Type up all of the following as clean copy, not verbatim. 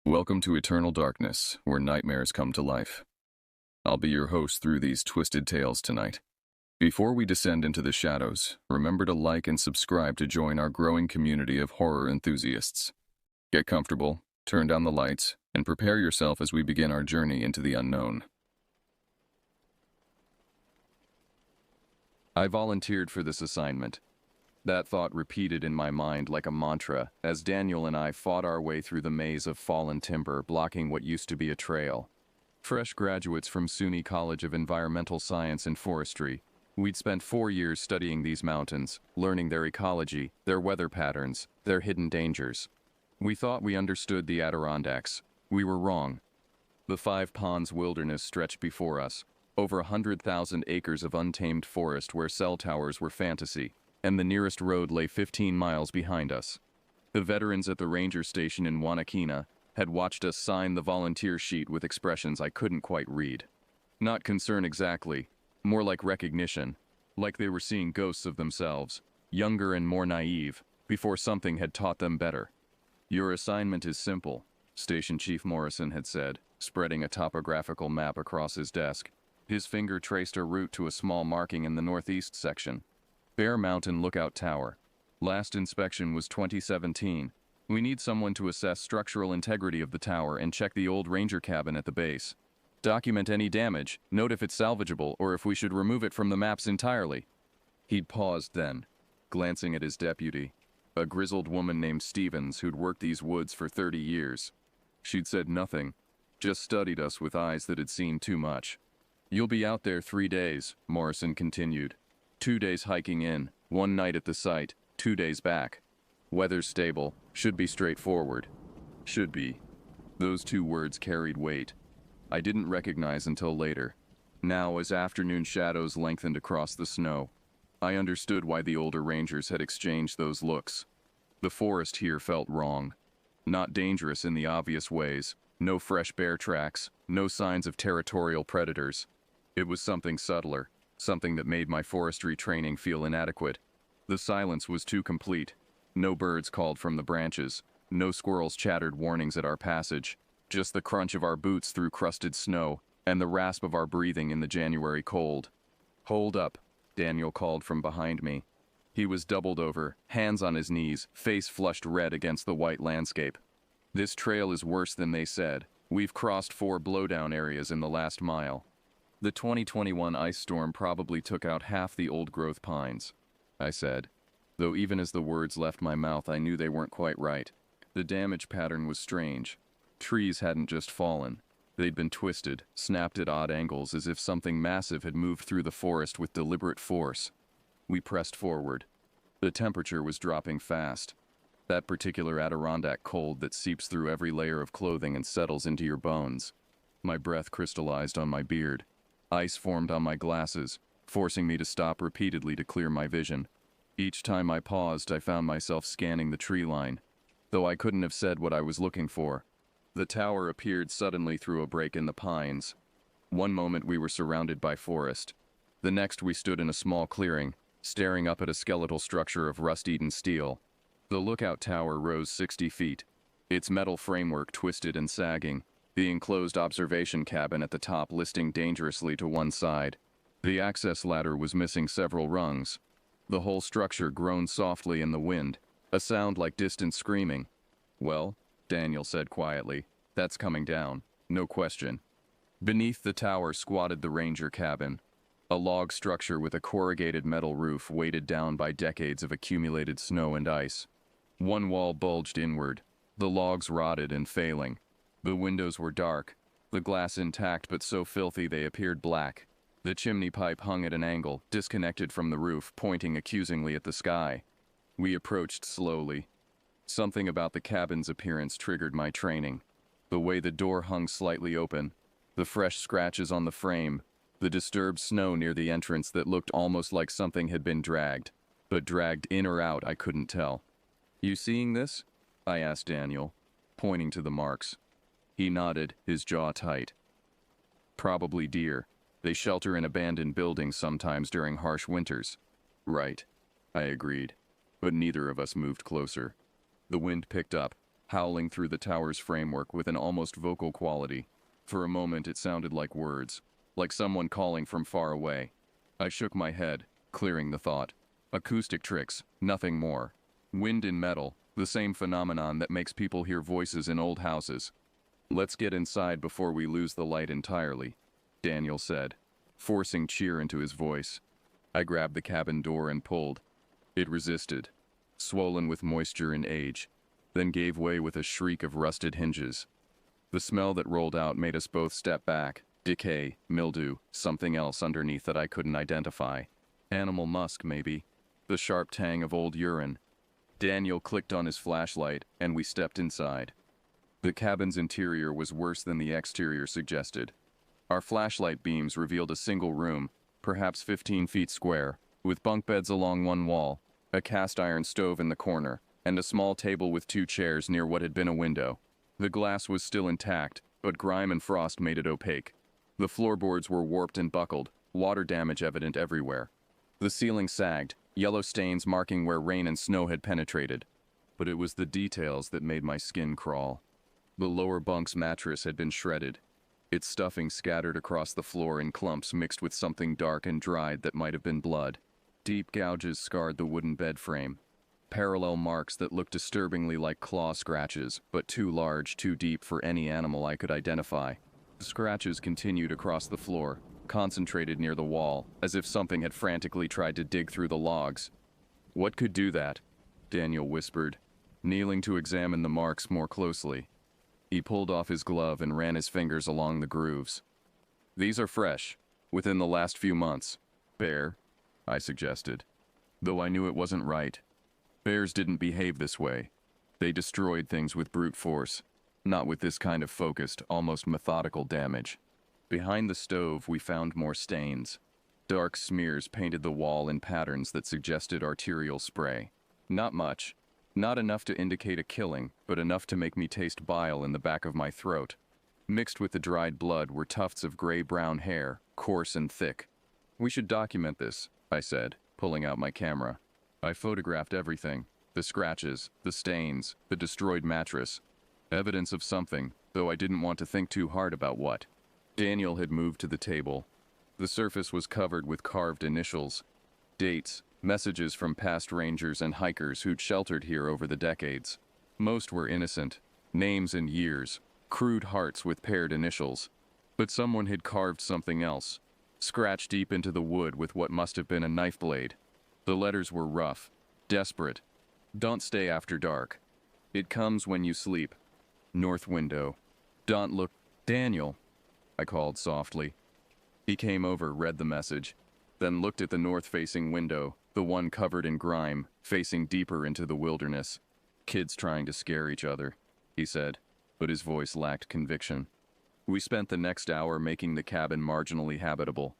Welcome to Eternal Darkness, where nightmares come to life. I'll be your host through these twisted tales tonight. Before we descend into the shadows, remember to like and subscribe to join our growing community of horror enthusiasts. Get comfortable, turn down the lights, and prepare yourself as we begin our journey into the unknown. I volunteered for this assignment. That thought repeated in my mind like a mantra as Daniel and I fought our way through the maze of fallen timber blocking what used to be a trail. Fresh graduates from SUNY College of Environmental Science and Forestry, we'd spent 4 years studying these mountains, learning their ecology, their weather patterns, their hidden dangers. We thought we understood the Adirondacks. We were wrong. The Five Ponds wilderness stretched before us, over 100,000 acres of untamed forest where cell towers were fantasy, and the nearest road lay 15 miles behind us. The veterans at the ranger station in Wanakina had watched us sign the volunteer sheet with expressions I couldn't quite read. Not concern exactly, more like recognition, like they were seeing ghosts of themselves, younger and more naive, before something had taught them better. "Your assignment is simple," Station Chief Morrison had said, spreading a topographical map across his desk. His finger traced a route to a small marking in the northeast section. Bear Mountain Lookout Tower. Last inspection was 2017. We need someone to assess structural integrity of the tower and check the old ranger cabin at the base. Document any damage, note if it's salvageable or if we should remove it from the maps entirely. He'd paused then, glancing at his deputy, a grizzled woman named Stevens who'd worked these woods for 30 years. She'd said nothing, just studied us with eyes that had seen too much. "You'll be out there 3 days," Morrison continued. 2 days hiking in, 1 night at the site, 2 days back. Weather's stable, should be straightforward. Should be. Those 2 words carried weight. I didn't recognize until later. Now, as afternoon shadows lengthened across the snow, I understood why the older rangers had exchanged those looks. The forest here felt wrong. Not dangerous in the obvious ways, no fresh bear tracks, no signs of territorial predators. It was something subtler. Something that made my forestry training feel inadequate. The silence was too complete. No birds called from the branches. No squirrels chattered warnings at our passage. Just the crunch of our boots through crusted snow, and the rasp of our breathing in the January cold. "Hold up," Daniel called from behind me. He was doubled over, hands on his knees, face flushed red against the white landscape. "This trail is worse than they said. We've crossed 4 blowdown areas in the last mile. The 2021 ice storm probably took out half the old-growth pines," I said, though even as the words left my mouth I knew they weren't quite right. The damage pattern was strange. Trees hadn't just fallen. They'd been twisted, snapped at odd angles as if something massive had moved through the forest with deliberate force. We pressed forward. The temperature was dropping fast. That particular Adirondack cold that seeps through every layer of clothing and settles into your bones. My breath crystallized on my beard. Ice formed on my glasses, forcing me to stop repeatedly to clear my vision. Each time I paused, I found myself scanning the tree line, though I couldn't have said what I was looking for. The tower appeared suddenly through a break in the pines. One moment we were surrounded by forest. The next we stood in a small clearing, staring up at a skeletal structure of rust-eaten steel. The lookout tower rose 60 feet, its metal framework twisted and sagging. The enclosed observation cabin at the top listing dangerously to one side. The access ladder was missing several rungs. The whole structure groaned softly in the wind, a sound like distant screaming. "Well," Daniel said quietly, "that's coming down, no question." Beneath the tower squatted the ranger cabin, a log structure with a corrugated metal roof weighted down by decades of accumulated snow and ice. One wall bulged inward, the logs rotted and failing. The windows were dark, the glass intact but so filthy they appeared black. The chimney pipe hung at an angle, disconnected from the roof, pointing accusingly at the sky. We approached slowly. Something about the cabin's appearance triggered my training. The way the door hung slightly open, the fresh scratches on the frame, the disturbed snow near the entrance that looked almost like something had been dragged, but dragged in or out I couldn't tell. "You seeing this?" I asked Daniel, pointing to the marks. He nodded, his jaw tight. "Probably deer. They shelter in abandoned buildings sometimes during harsh winters." "Right," I agreed, but neither of us moved closer. The wind picked up, howling through the tower's framework with an almost vocal quality. For a moment it sounded like words, like someone calling from far away. I shook my head, clearing the thought. Acoustic tricks, nothing more. Wind in metal, the same phenomenon that makes people hear voices in old houses. "Let's get inside before we lose the light entirely," Daniel said, forcing cheer into his voice. I grabbed the cabin door and pulled. It resisted, swollen with moisture and age, then gave way with a shriek of rusted hinges. The smell that rolled out made us both step back. Decay, mildew, something else underneath that I couldn't identify. Animal musk, maybe. The sharp tang of old urine. Daniel clicked on his flashlight, and we stepped inside. The cabin's interior was worse than the exterior suggested. Our flashlight beams revealed a single room, perhaps 15 feet square, with bunk beds along one wall, a cast iron stove in the corner, and a small table with 2 chairs near what had been a window. The glass was still intact, but grime and frost made it opaque. The floorboards were warped and buckled, water damage evident everywhere. The ceiling sagged, yellow stains marking where rain and snow had penetrated. But it was the details that made my skin crawl. The lower bunk's mattress had been shredded, its stuffing scattered across the floor in clumps mixed with something dark and dried that might have been blood. Deep gouges scarred the wooden bed frame. Parallel marks that looked disturbingly like claw scratches, but too large, too deep for any animal I could identify. The scratches continued across the floor, concentrated near the wall, as if something had frantically tried to dig through the logs. "What could do that?" Daniel whispered, kneeling to examine the marks more closely. He pulled off his glove and ran his fingers along the grooves. "These are fresh, within the last few months. Bear," I suggested, though I knew it wasn't right. Bears didn't behave this way. They destroyed things with brute force, not with this kind of focused, almost methodical damage. Behind the stove, we found more stains. Dark smears painted the wall in patterns that suggested arterial spray. Not much. Not enough to indicate a killing, but enough to make me taste bile in the back of my throat. Mixed with the dried blood were tufts of gray-brown hair, coarse and thick. "We should document this," I said, pulling out my camera. I photographed everything. The scratches, the stains, the destroyed mattress. Evidence of something, though I didn't want to think too hard about what. Daniel had moved to the table. The surface was covered with carved initials, dates, messages from past rangers and hikers who'd sheltered here over the decades. Most were innocent, names and years, crude hearts with paired initials. But someone had carved something else, scratched deep into the wood with what must have been a knife blade. The letters were rough, desperate. "Don't stay after dark. It comes when you sleep. North window. Don't look." "Daniel," I called softly. He came over, read the message, then looked at the north-facing window, the one covered in grime, facing deeper into the wilderness. "Kids trying to scare each other," he said, but his voice lacked conviction. We spent the next hour making the cabin marginally habitable.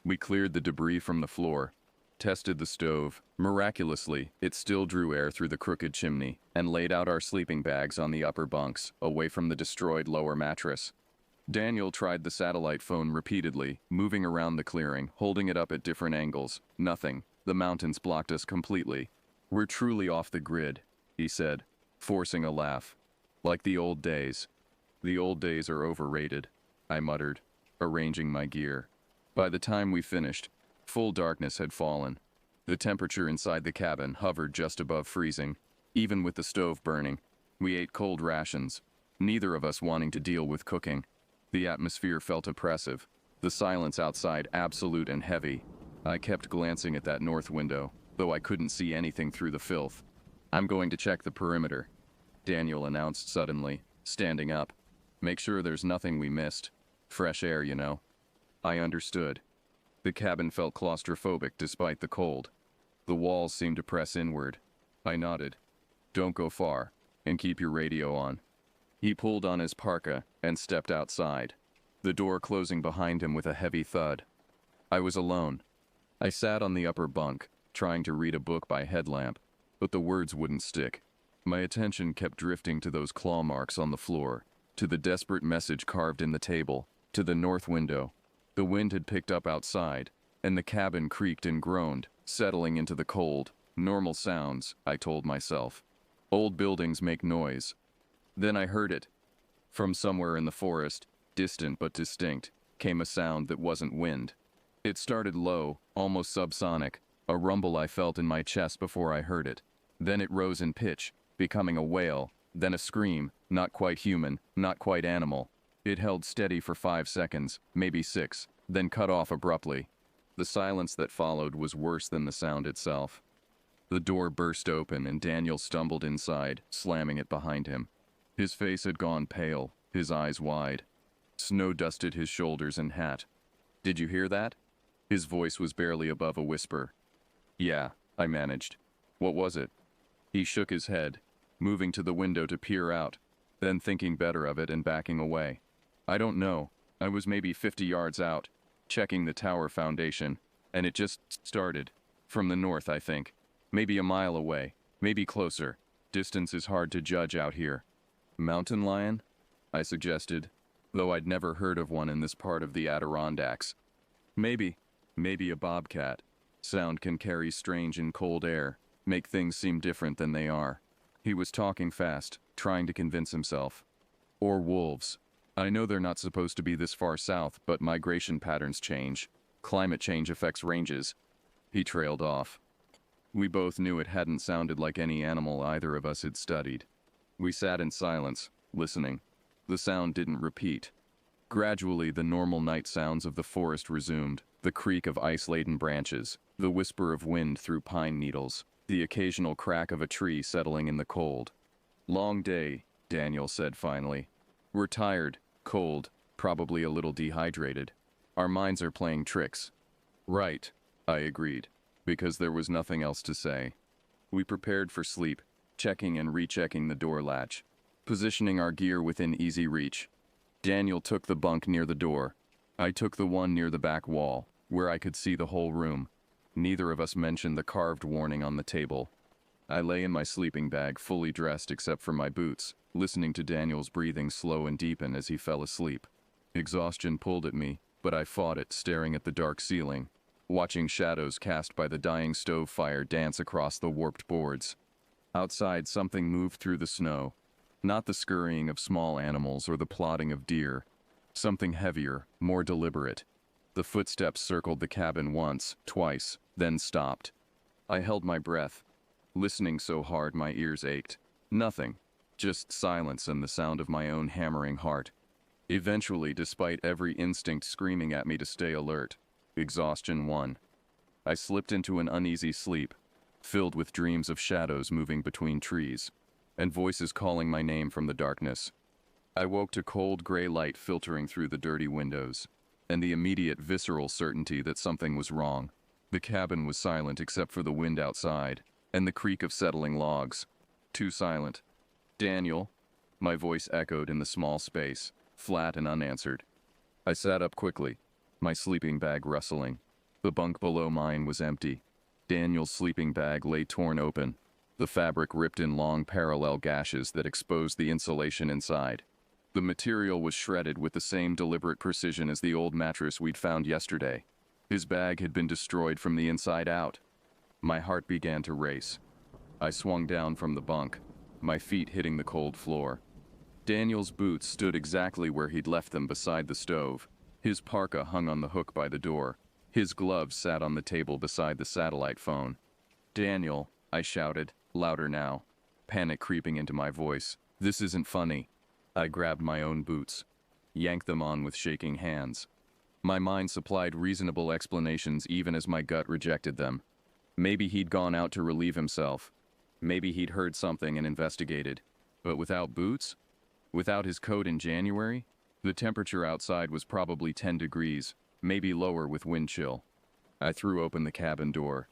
We cleared the debris from the floor, tested the stove. Miraculously, it still drew air through the crooked chimney, and laid out our sleeping bags on the upper bunks, away from the destroyed lower mattress. Daniel tried the satellite phone repeatedly, moving around the clearing, holding it up at different angles. Nothing. The mountains blocked us completely. "We're truly off the grid," he said, forcing a laugh. "Like the old days." "The old days are overrated," I muttered, arranging my gear. By the time we finished, full darkness had fallen. The temperature inside the cabin hovered just above freezing, even with the stove burning. We ate cold rations, neither of us wanting to deal with cooking. The atmosphere felt oppressive, the silence outside absolute and heavy. I kept glancing at that north window, though I couldn't see anything through the filth. "I'm going to check the perimeter," Daniel announced suddenly, standing up. "Make sure there's nothing we missed. Fresh air, you know." I understood. The cabin felt claustrophobic despite the cold. The walls seemed to press inward. I nodded. "Don't go far, and keep your radio on." He pulled on his parka and stepped outside, the door closing behind him with a heavy thud. I was alone. I sat on the upper bunk, trying to read a book by headlamp, but the words wouldn't stick. My attention kept drifting to those claw marks on the floor, to the desperate message carved in the table, to the north window. The wind had picked up outside, and the cabin creaked and groaned, settling into the cold. Normal sounds, I told myself. Old buildings make noise. Then I heard it. From somewhere in the forest, distant but distinct, came a sound that wasn't wind. It started low, almost subsonic, a rumble I felt in my chest before I heard it. Then it rose in pitch, becoming a wail, then a scream, not quite human, not quite animal. It held steady for 5 seconds, maybe 6, then cut off abruptly. The silence that followed was worse than the sound itself. The door burst open and Daniel stumbled inside, slamming it behind him. His face had gone pale, his eyes wide. Snow dusted his shoulders and hat. "Did you hear that?" His voice was barely above a whisper. "Yeah," I managed. "What was it?" He shook his head, moving to the window to peer out, then thinking better of it and backing away. "I don't know. I was maybe 50 yards out, checking the tower foundation, and it just started. From the north, I think. Maybe a mile away, maybe closer. Distance is hard to judge out here." "Mountain lion?" I suggested, though I'd never heard of one in this part of the Adirondacks. Maybe a bobcat. Sound can carry strange and cold air, make things seem different than they are. He was talking fast, trying to convince himself. Or wolves. I know they're not supposed to be this far south, but migration patterns change. Climate change affects ranges. He trailed off. We both knew it hadn't sounded like any animal either of us had studied. We sat in silence, listening. The sound didn't repeat. Gradually, the normal night sounds of the forest resumed, the creak of ice-laden branches, the whisper of wind through pine needles, the occasional crack of a tree settling in the cold. "Long day," Daniel said finally. "We're tired, cold, probably a little dehydrated. Our minds are playing tricks." "Right," I agreed, because there was nothing else to say. We prepared for sleep, checking and rechecking the door latch, positioning our gear within easy reach. Daniel took the bunk near the door. I took the one near the back wall, where I could see the whole room. Neither of us mentioned the carved warning on the table. I lay in my sleeping bag, fully dressed except for my boots, listening to Daniel's breathing slow and deepen as he fell asleep. Exhaustion pulled at me, but I fought it, staring at the dark ceiling, watching shadows cast by the dying stove fire dance across the warped boards. Outside, something moved through the snow. Not the scurrying of small animals or the plodding of deer. Something heavier, more deliberate. The footsteps circled the cabin once, twice, then stopped. I held my breath, listening so hard my ears ached. Nothing, just silence and the sound of my own hammering heart. Eventually, despite every instinct screaming at me to stay alert, exhaustion won. I slipped into an uneasy sleep, filled with dreams of shadows moving between trees, and voices calling my name from the darkness. I woke to cold gray light filtering through the dirty windows, and the immediate visceral certainty that something was wrong. The cabin was silent except for the wind outside, and the creak of settling logs. Too silent. "Daniel," my voice echoed in the small space, flat and unanswered. I sat up quickly, my sleeping bag rustling. The bunk below mine was empty. Daniel's sleeping bag lay torn open, the fabric ripped in long parallel gashes that exposed the insulation inside. The material was shredded with the same deliberate precision as the old mattress we'd found yesterday. His bag had been destroyed from the inside out. My heart began to race. I swung down from the bunk, my feet hitting the cold floor. Daniel's boots stood exactly where he'd left them beside the stove. His parka hung on the hook by the door. His gloves sat on the table beside the satellite phone. "Daniel," I shouted, louder now, panic creeping into my voice. "This isn't funny." I grabbed my own boots, yanked them on with shaking hands. My mind supplied reasonable explanations even as my gut rejected them. Maybe he'd gone out to relieve himself. Maybe he'd heard something and investigated. But without boots? Without his coat in January? The temperature outside was probably 10 degrees, maybe lower with wind chill. I threw open the cabin door.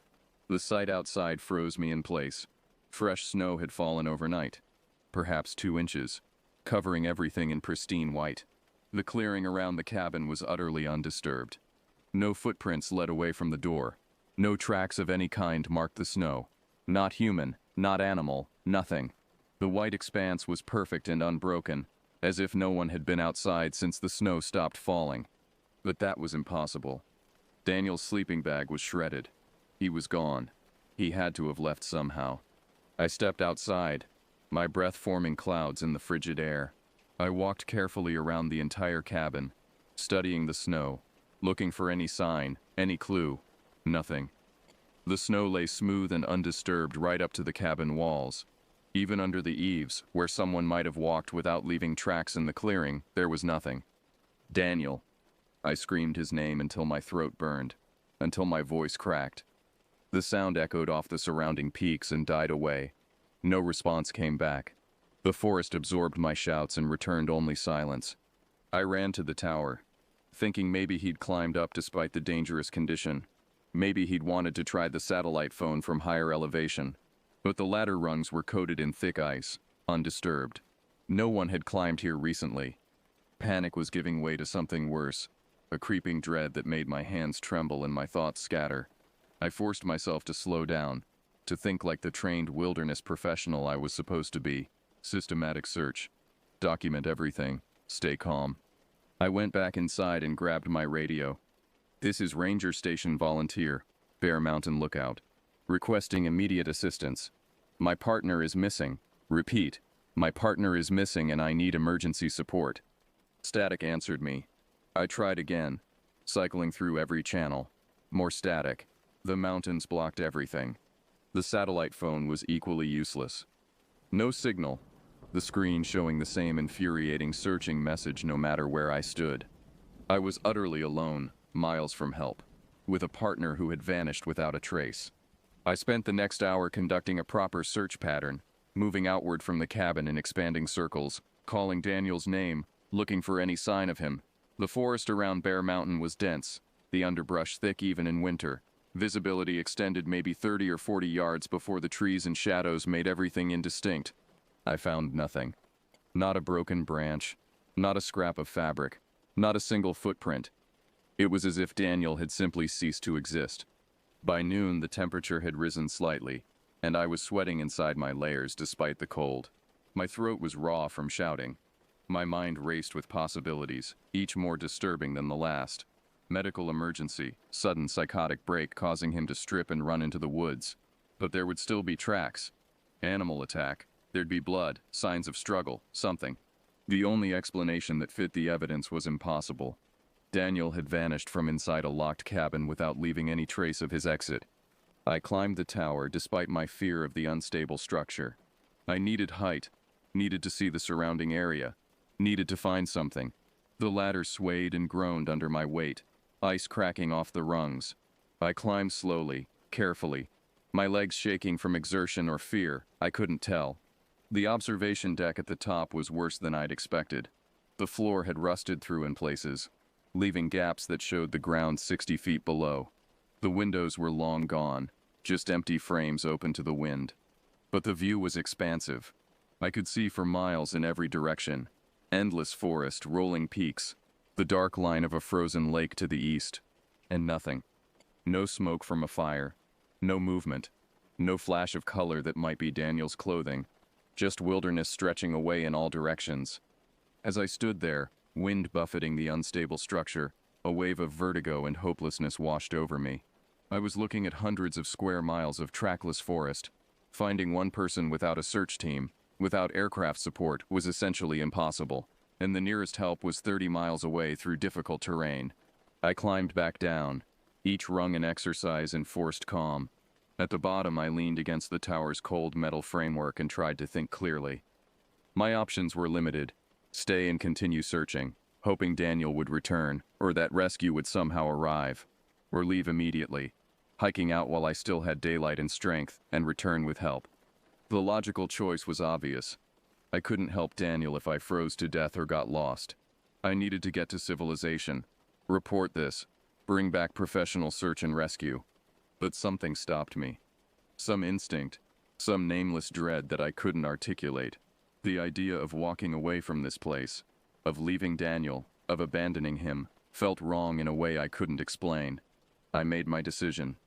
The sight outside froze me in place. Fresh snow had fallen overnight, perhaps 2 inches, covering everything in pristine white. The clearing around the cabin was utterly undisturbed. No footprints led away from the door. No tracks of any kind marked the snow. Not human, not animal, nothing. The white expanse was perfect and unbroken, as if no one had been outside since the snow stopped falling. But that was impossible. Daniel's sleeping bag was shredded. He was gone. He had to have left somehow. I stepped outside, my breath forming clouds in the frigid air. I walked carefully around the entire cabin, studying the snow, looking for any sign, any clue. Nothing. The snow lay smooth and undisturbed right up to the cabin walls. Even under the eaves, where someone might have walked without leaving tracks in the clearing, there was nothing. Daniel. I screamed his name until my throat burned, until my voice cracked. The sound echoed off the surrounding peaks and died away. No response came back. The forest absorbed my shouts and returned only silence. I ran to the tower, thinking maybe he'd climbed up despite the dangerous condition. Maybe he'd wanted to try the satellite phone from higher elevation. But the ladder rungs were coated in thick ice, undisturbed. No one had climbed here recently. Panic was giving way to something worse, a creeping dread that made my hands tremble and my thoughts scatter. I forced myself to slow down, to think like the trained wilderness professional I was supposed to be. Systematic search. Document everything. Stay calm. I went back inside and grabbed my radio. This is Ranger Station Volunteer, Bear Mountain Lookout. Requesting immediate assistance. My partner is missing. Repeat, my partner is missing and I need emergency support. Static answered me. I tried again, cycling through every channel. More static. The mountains blocked everything. The satellite phone was equally useless. No signal. The screen showing the same infuriating searching message no matter where I stood. I was utterly alone, miles from help, with a partner who had vanished without a trace. I spent the next hour conducting a proper search pattern, moving outward from the cabin in expanding circles, calling Daniel's name, looking for any sign of him. The forest around Bear Mountain was dense, the underbrush thick even in winter. Visibility extended maybe 30 or 40 yards before the trees and shadows made everything indistinct. I found nothing. Not a broken branch, not a scrap of fabric, not a single footprint. It was as if Daniel had simply ceased to exist. By noon, the temperature had risen slightly, and I was sweating inside my layers despite the cold. My throat was raw from shouting. My mind raced with possibilities, each more disturbing than the last. Medical emergency, sudden psychotic break causing him to strip and run into the woods. But there would still be tracks. Animal attack. There'd be blood, signs of struggle, something. The only explanation that fit the evidence was impossible. Daniel had vanished from inside a locked cabin without leaving any trace of his exit. I climbed the tower despite my fear of the unstable structure. I needed height, needed to see the surrounding area, needed to find something. The ladder swayed and groaned under my weight, ice cracking off the rungs. I climbed slowly, carefully, my legs shaking from exertion or fear, I couldn't tell. The observation deck at the top was worse than I'd expected. The floor had rusted through in places, leaving gaps that showed the ground 60 feet below. The windows were long gone, just empty frames open to the wind. But the view was expansive. I could see for miles in every direction. Endless forest, rolling peaks, the dark line of a frozen lake to the east, and nothing. No smoke from a fire, no movement, no flash of color that might be Daniel's clothing, just wilderness stretching away in all directions. As I stood there, wind buffeting the unstable structure, a wave of vertigo and hopelessness washed over me. I was looking at hundreds of square miles of trackless forest. Finding one person without a search team, without aircraft support, was essentially impossible, and the nearest help was 30 miles away through difficult terrain. I climbed back down, each rung an exercise in forced calm. At the bottom, I leaned against the tower's cold metal framework and tried to think clearly. My options were limited. Stay and continue searching, hoping Daniel would return, or that rescue would somehow arrive, or leave immediately, hiking out while I still had daylight and strength, and return with help. The logical choice was obvious. I couldn't help Daniel if I froze to death or got lost. I needed to get to civilization, report this, bring back professional search and rescue. But something stopped me. Some instinct, some nameless dread that I couldn't articulate. The idea of walking away from this place, of leaving Daniel, of abandoning him, felt wrong in a way I couldn't explain. I made my decision.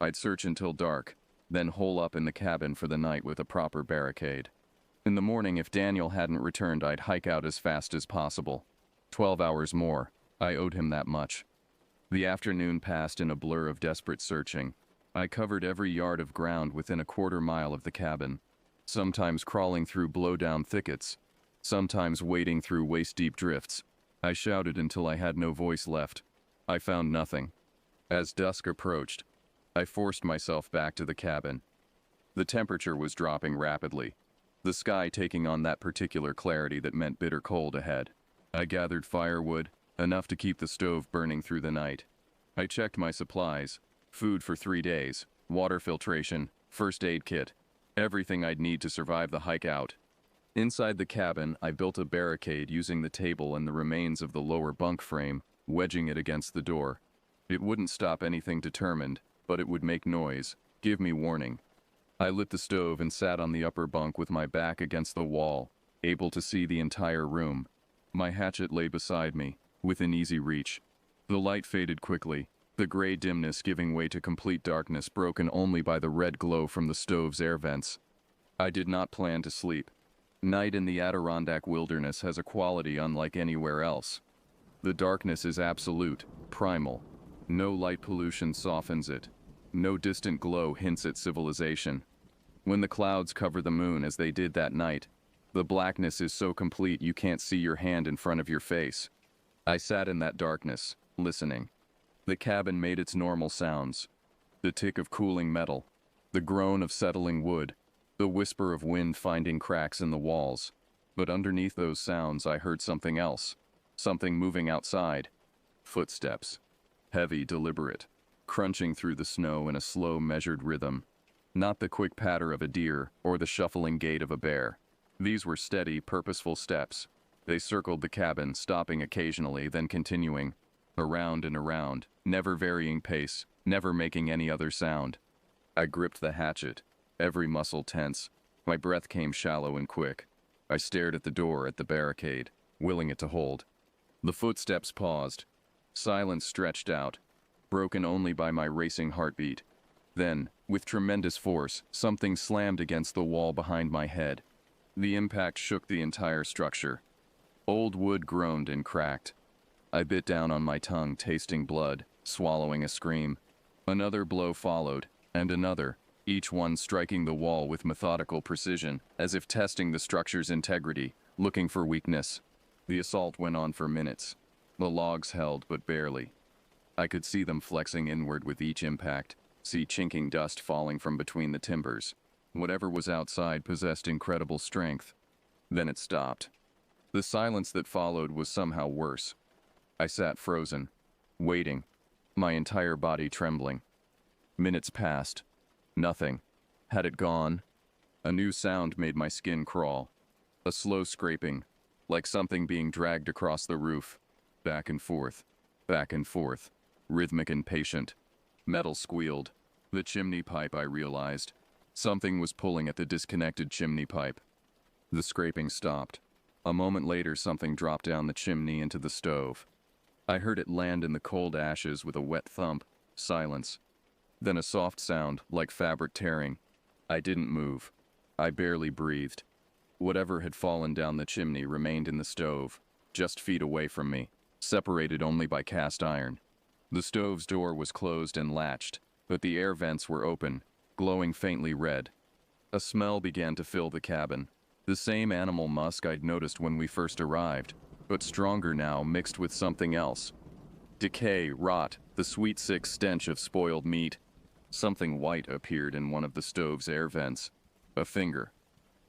I'd search until dark, then hole up in the cabin for the night with a proper barricade. In the morning, if Daniel hadn't returned, I'd hike out as fast as possible. 12 hours more. I owed him that much. The afternoon passed in a blur of desperate searching. I covered every yard of ground within a quarter mile of the cabin. sometimes crawling through blow-down thickets, sometimes wading through waist-deep drifts. I shouted until I had no voice left. I found nothing. As dusk approached, I forced myself back to the cabin. The temperature was dropping rapidly, the sky taking on that particular clarity that meant bitter cold ahead. I gathered firewood, enough to keep the stove burning through the night. I checked my supplies, food for 3 days, water filtration, first aid kit, everything I'd need to survive the hike out. Inside the cabin, I built a barricade using the table and the remains of the lower bunk frame, wedging it against the door. It wouldn't stop anything determined, but it would make noise, give me warning. I lit the stove and sat on the upper bunk with my back against the wall, able to see the entire room. My hatchet lay beside me, within easy reach. The light faded quickly, the gray dimness giving way to complete darkness broken only by the red glow from the stove's air vents. I did not plan to sleep. Night in the Adirondack wilderness has a quality unlike anywhere else. The darkness is absolute, primal. No light pollution softens it. No distant glow hints at civilization. When the clouds cover the moon as they did that night, the blackness is so complete you can't see your hand in front of your face. I sat in that darkness, listening. The cabin made its normal sounds. The tick of cooling metal, the groan of settling wood, the whisper of wind finding cracks in the walls. But underneath those sounds I heard something else, something moving outside. Footsteps. Heavy, deliberate, crunching through the snow in a slow, measured rhythm. Not the quick patter of a deer or the shuffling gait of a bear. These were steady, purposeful steps. They circled the cabin, stopping occasionally, then continuing, around and around, never varying pace, never making any other sound. I gripped the hatchet, every muscle tense. My breath came shallow and quick. I stared at the door, at the barricade, willing it to hold. The footsteps paused. Silence stretched out, broken only by my racing heartbeat. Then, with tremendous force, something slammed against the wall behind my head. The impact shook the entire structure. Old wood groaned and cracked. I bit down on my tongue, tasting blood, swallowing a scream. Another blow followed, and another, each one striking the wall with methodical precision, as if testing the structure's integrity, looking for weakness. The assault went on for minutes. The logs held, but barely. I could see them flexing inward with each impact, see chinking dust falling from between the timbers. Whatever was outside possessed incredible strength. Then it stopped. The silence that followed was somehow worse. I sat frozen, waiting, my entire body trembling. Minutes passed. Nothing. Had it gone? A new sound made my skin crawl. A slow scraping, like something being dragged across the roof. Back and forth, rhythmic and patient. Metal squealed. The chimney pipe, I realized. Something was pulling at the disconnected chimney pipe. The scraping stopped. A moment later, something dropped down the chimney into the stove. I heard it land in the cold ashes with a wet thump. Silence. Then a soft sound, like fabric tearing. I didn't move. I barely breathed. Whatever had fallen down the chimney remained in the stove, just feet away from me, separated only by cast iron. The stove's door was closed and latched, but the air vents were open, glowing faintly red. A smell began to fill the cabin. The same animal musk I'd noticed when we first arrived, but stronger now, mixed with something else. Decay, rot, the sweet sick stench of spoiled meat. Something white appeared in one of the stove's air vents. A finger.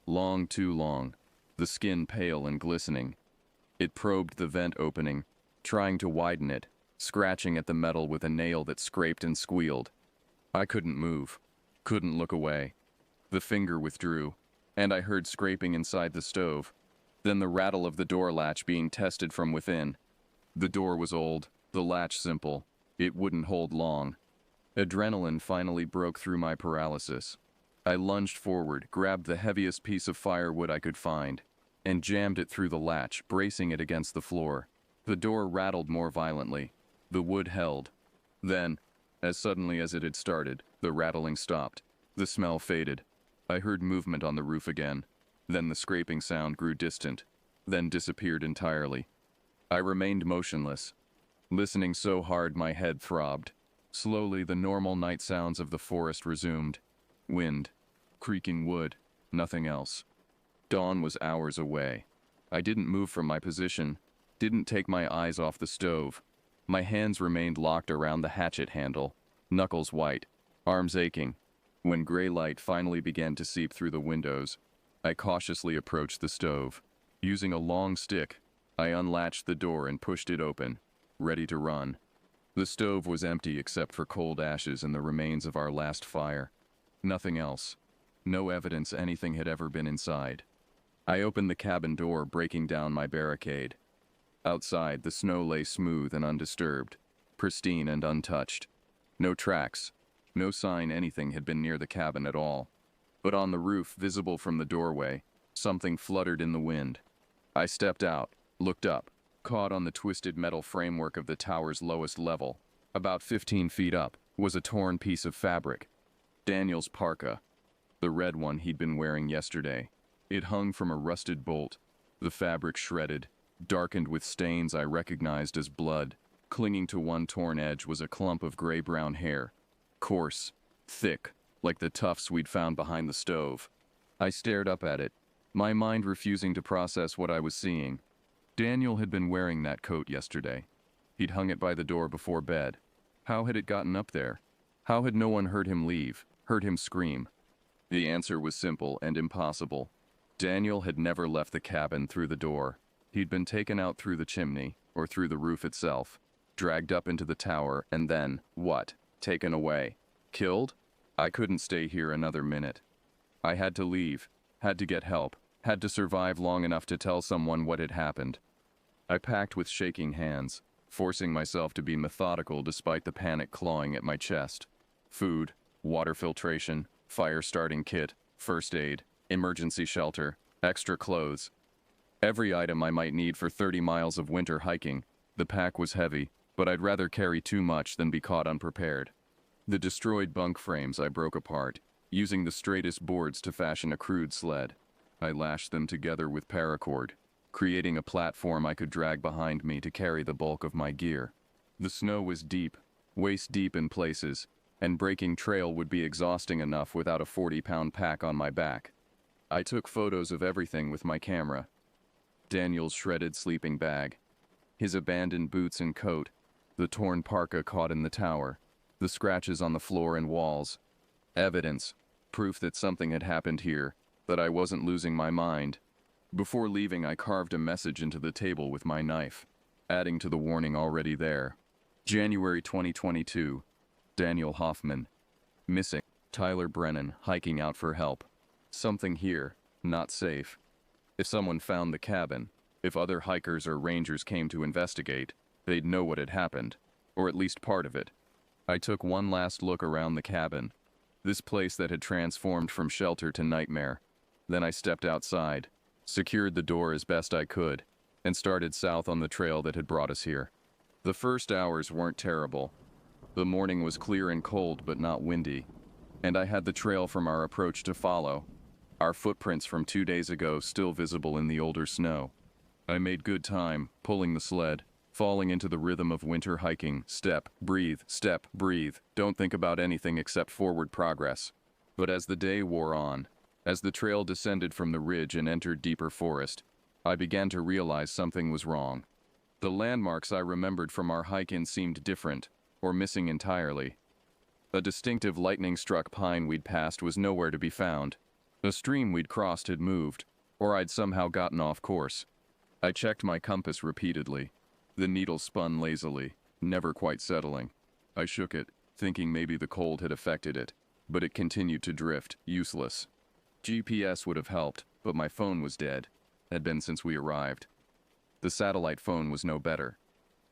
Long, too long. The skin pale and glistening. It probed the vent opening, trying to widen it, scratching at the metal with a nail that scraped and squealed. I couldn't move. Couldn't look away. The finger withdrew, and I heard scraping inside the stove. Then the rattle of the door latch being tested from within. The door was old, the latch simple. It wouldn't hold long. Adrenaline finally broke through my paralysis. I lunged forward, grabbed the heaviest piece of firewood I could find, and jammed it through the latch, bracing it against the floor. The door rattled more violently. The wood held. Then, as suddenly as it had started, the rattling stopped. The smell faded. I heard movement on the roof again. Then the scraping sound grew distant, then disappeared entirely. I remained motionless, listening so hard my head throbbed. Slowly, the normal night sounds of the forest resumed. Wind, creaking wood, Nothing else. Dawn was hours away. I didn't move from my position, didn't take my eyes off the stove. My hands remained locked around the hatchet handle, knuckles white, arms aching. When gray light finally began to seep through the windows, I cautiously approached the stove. Using a long stick, I unlatched the door and pushed it open, ready to run. The stove was empty except for cold ashes and the remains of our last fire. Nothing else. No evidence anything had ever been inside. I opened the cabin door, breaking down my barricade. Outside, the snow lay smooth and undisturbed, pristine and untouched. No tracks, no sign anything had been near the cabin at all. But on the roof, visible from the doorway, something fluttered in the wind. I stepped out, looked up, caught on the twisted metal framework of the tower's lowest level. About 15 feet up was a torn piece of fabric. Daniel's parka, the red one he'd been wearing yesterday. It hung from a rusted bolt, the fabric shredded, darkened with stains I recognized as blood. Clinging to one torn edge was a clump of gray-brown hair, coarse, thick, like the tufts we'd found behind the stove. I stared up at it, my mind refusing to process what I was seeing. Daniel had been wearing that coat yesterday. He'd hung it by the door before bed. How had it gotten up there? How had no one heard him leave, heard him scream? The answer was simple and impossible. Daniel had never left the cabin through the door. He'd been taken out through the chimney, or through the roof itself, dragged up into the tower, and then, what? Taken away. Killed? I couldn't stay here another minute. I had to leave, had to get help, had to survive long enough to tell someone what had happened. I packed with shaking hands, forcing myself to be methodical despite the panic clawing at my chest. Food, water filtration, fire starting kit, first aid, emergency shelter, extra clothes. Every item I might need for 30 miles of winter hiking. The pack was heavy, but I'd rather carry too much than be caught unprepared. The destroyed bunk frames I broke apart, using the straightest boards to fashion a crude sled. I lashed them together with paracord, creating a platform I could drag behind me to carry the bulk of my gear. The snow was deep, waist deep in places, and breaking trail would be exhausting enough without a 40-pound pack on my back. I took photos of everything with my camera. Daniel's shredded sleeping bag, his abandoned boots and coat, the torn parka caught in the tower, the scratches on the floor and walls. Evidence, proof that something had happened here, that I wasn't losing my mind. Before leaving, I carved a message into the table with my knife, adding to the warning already there. January 2022. Daniel Hoffman. Missing. Tyler Brennan, hiking out for help. Something here, not safe. If someone found the cabin, if other hikers or rangers came to investigate, they'd know what had happened, or at least part of it. I took one last look around the cabin, this place that had transformed from shelter to nightmare. Then I stepped outside, secured the door as best I could, and started south on the trail that had brought us here. The first hours weren't terrible. The morning was clear and cold but not windy, and I had the trail from our approach to follow, our footprints from 2 days ago still visible in the older snow. I made good time, pulling the sled, falling into the rhythm of winter hiking. Step, breathe, don't think about anything except forward progress. But as the day wore on, as the trail descended from the ridge and entered deeper forest, I began to realize something was wrong. The landmarks I remembered from our hike-in seemed different, or missing entirely. A distinctive lightning-struck pine we'd passed was nowhere to be found. A stream we'd crossed had moved, or I'd somehow gotten off course. I checked my compass repeatedly. The needle spun lazily, never quite settling. I shook it, thinking maybe the cold had affected it, but it continued to drift, useless. GPS would have helped, but my phone was dead. Had been since we arrived. The satellite phone was no better.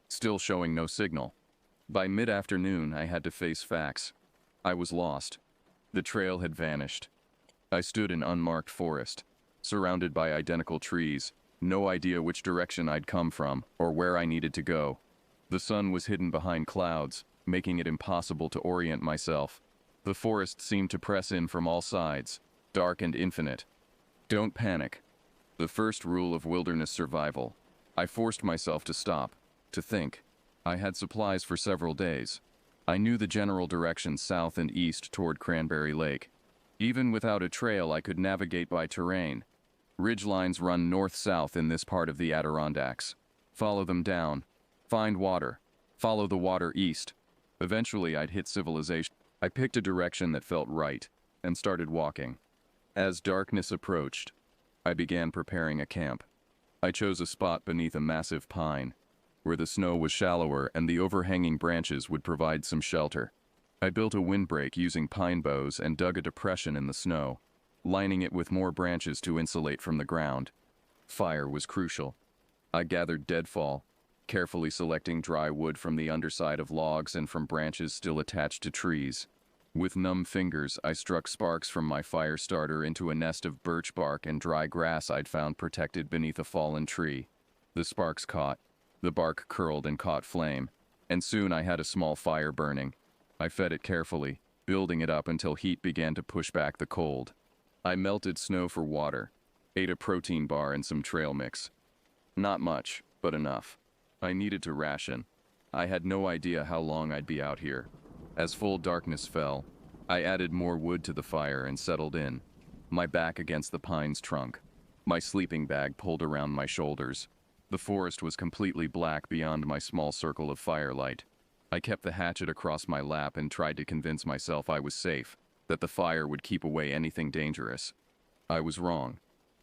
Still showing no signal. By mid-afternoon, I had to face facts. I was lost. The trail had vanished. I stood in unmarked forest, surrounded by identical trees, no idea which direction I'd come from or where I needed to go. The sun was hidden behind clouds, making it impossible to orient myself. The forest seemed to press in from all sides, dark and infinite. Don't panic. The first rule of wilderness survival. I forced myself to stop, to think. I had supplies for several days. I knew the general direction south and east toward Cranberry Lake. Even without a trail, I could navigate by terrain. Ridgelines run north-south in this part of the Adirondacks. Follow them down. Find water. Follow the water east. Eventually, I'd hit civilization. I picked a direction that felt right and started walking. As darkness approached, I began preparing a camp. I chose a spot beneath a massive pine, where the snow was shallower and the overhanging branches would provide some shelter. I built a windbreak using pine boughs and dug a depression in the snow, lining it with more branches to insulate from the ground. Fire was crucial. I gathered deadfall, carefully selecting dry wood from the underside of logs and from branches still attached to trees. With numb fingers, I struck sparks from my fire starter into a nest of birch bark and dry grass I'd found protected beneath a fallen tree. The sparks caught. The bark curled and caught flame, and soon I had a small fire burning. I fed it carefully, building it up until heat began to push back the cold. I melted snow for water, ate a protein bar and some trail mix. Not much, but enough. I needed to ration. I had no idea how long I'd be out here. As full darkness fell, I added more wood to the fire and settled in, my back against the pine's trunk, my sleeping bag pulled around my shoulders. The forest was completely black beyond my small circle of firelight. I kept the hatchet across my lap and tried to convince myself I was safe, that the fire would keep away anything dangerous. I was wrong.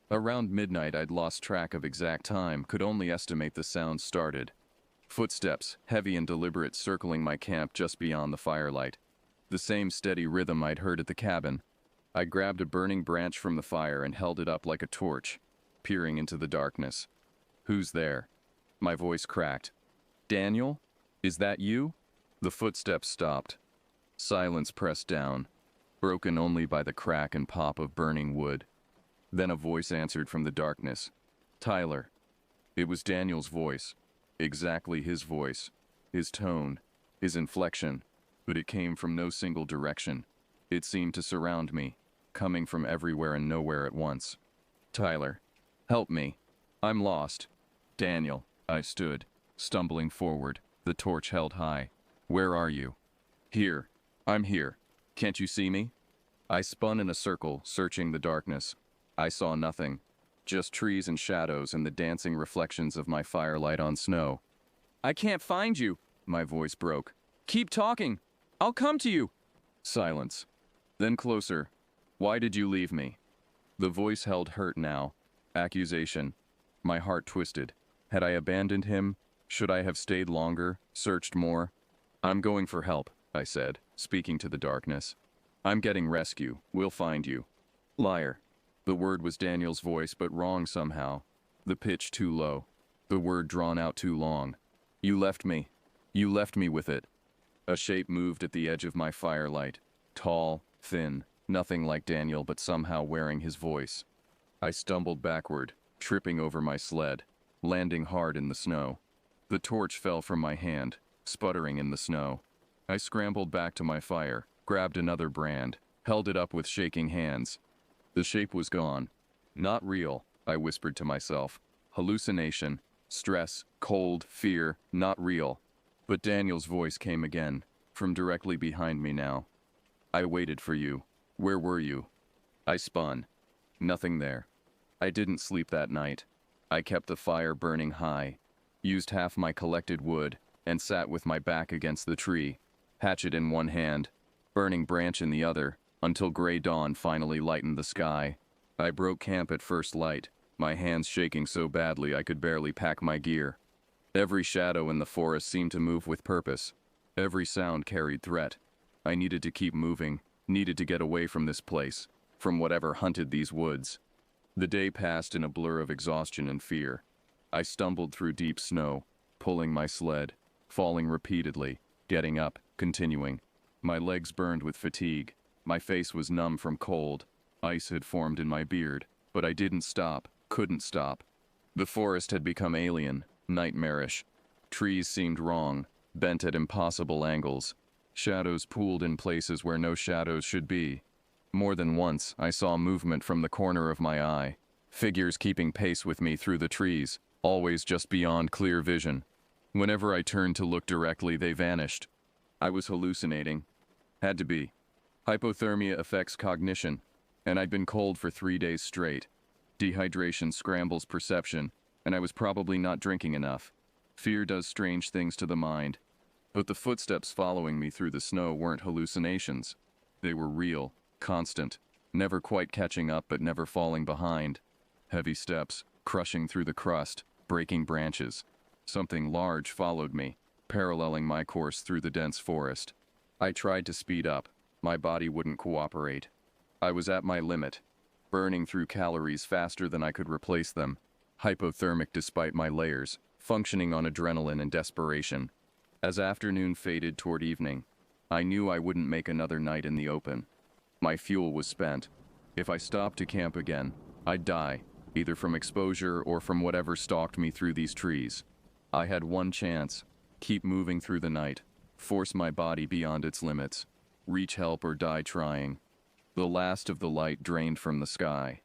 Around midnight, I'd lost track of exact time, could only estimate the sound started. Footsteps, heavy and deliberate, circling my camp just beyond the firelight. The same steady rhythm I'd heard at the cabin. I grabbed a burning branch from the fire and held it up like a torch, peering into the darkness. "Who's there?" My voice cracked. "Daniel? Is that you?" The footsteps stopped. Silence pressed down, broken only by the crack and pop of burning wood. Then a voice answered from the darkness. "Tyler." It was Daniel's voice. Exactly his voice, his tone, his inflection, but it came from no single direction. It seemed to surround me, coming from everywhere and nowhere at once. "Tyler, help me. I'm lost." "Daniel." I stood, stumbling forward, the torch held high. "Where are you?" "Here. I'm here. Can't you see me?" I spun in a circle, searching the darkness. I saw nothing. Just trees and shadows and the dancing reflections of my firelight on snow. "I can't find you," my voice broke. "Keep talking. I'll come to you." Silence. Then closer. "Why did you leave me?" The voice held hurt now. Accusation. My heart twisted. Had I abandoned him? Should I have stayed longer, searched more? "I'm going for help," I said, speaking to the darkness. "I'm getting rescue. We'll find you." "Liar." The word was Daniel's voice, but wrong somehow. The pitch too low. The word drawn out too long. "You left me. You left me with it." A shape moved at the edge of my firelight. Tall, thin, nothing like Daniel, but somehow wearing his voice. I stumbled backward, tripping over my sled, landing hard in the snow. The torch fell from my hand, sputtering in the snow. I scrambled back to my fire, grabbed another brand, held it up with shaking hands. The shape was gone. "Not real," I whispered to myself. "Hallucination, stress, cold, fear, not real." But Daniel's voice came again, from directly behind me now. "I waited for you. Where were you?" I spun. Nothing there. I didn't sleep that night. I kept the fire burning high, used half my collected wood, and sat with my back against the tree, hatchet in one hand, burning branch in the other, until gray dawn finally lightened the sky. I broke camp at first light, my hands shaking so badly I could barely pack my gear. Every shadow in the forest seemed to move with purpose. Every sound carried threat. I needed to keep moving, needed to get away from this place, from whatever hunted these woods. The day passed in a blur of exhaustion and fear. I stumbled through deep snow, pulling my sled, falling repeatedly, getting up, continuing. My legs burned with fatigue. My face was numb from cold. Ice had formed in my beard, but I didn't stop, couldn't stop. The forest had become alien, nightmarish. Trees seemed wrong, bent at impossible angles. Shadows pooled in places where no shadows should be. More than once, I saw movement from the corner of my eye, figures keeping pace with me through the trees, always just beyond clear vision. Whenever I turned to look directly, they vanished. I was hallucinating. Had to be. Hypothermia affects cognition, And I'd been cold for 3 days straight. Dehydration scrambles perception, and I was probably not drinking enough. Fear does strange things to the mind. But the footsteps following me through the snow weren't hallucinations. They were real, constant, never quite catching up but never falling behind. Heavy steps, crushing through the crust, breaking branches. Something large followed me, paralleling my course through the dense forest. I tried to speed up. My body wouldn't cooperate. I was at my limit, burning through calories faster than I could replace them, hypothermic despite my layers, functioning on adrenaline and desperation. As afternoon faded toward evening, I knew I wouldn't make another night in the open. My fuel was spent. If I stopped to camp again, I'd die, either from exposure or from whatever stalked me through these trees. I had one chance: keep moving through the night, force my body beyond its limits, reach help or die trying. The last of the light drained from the sky.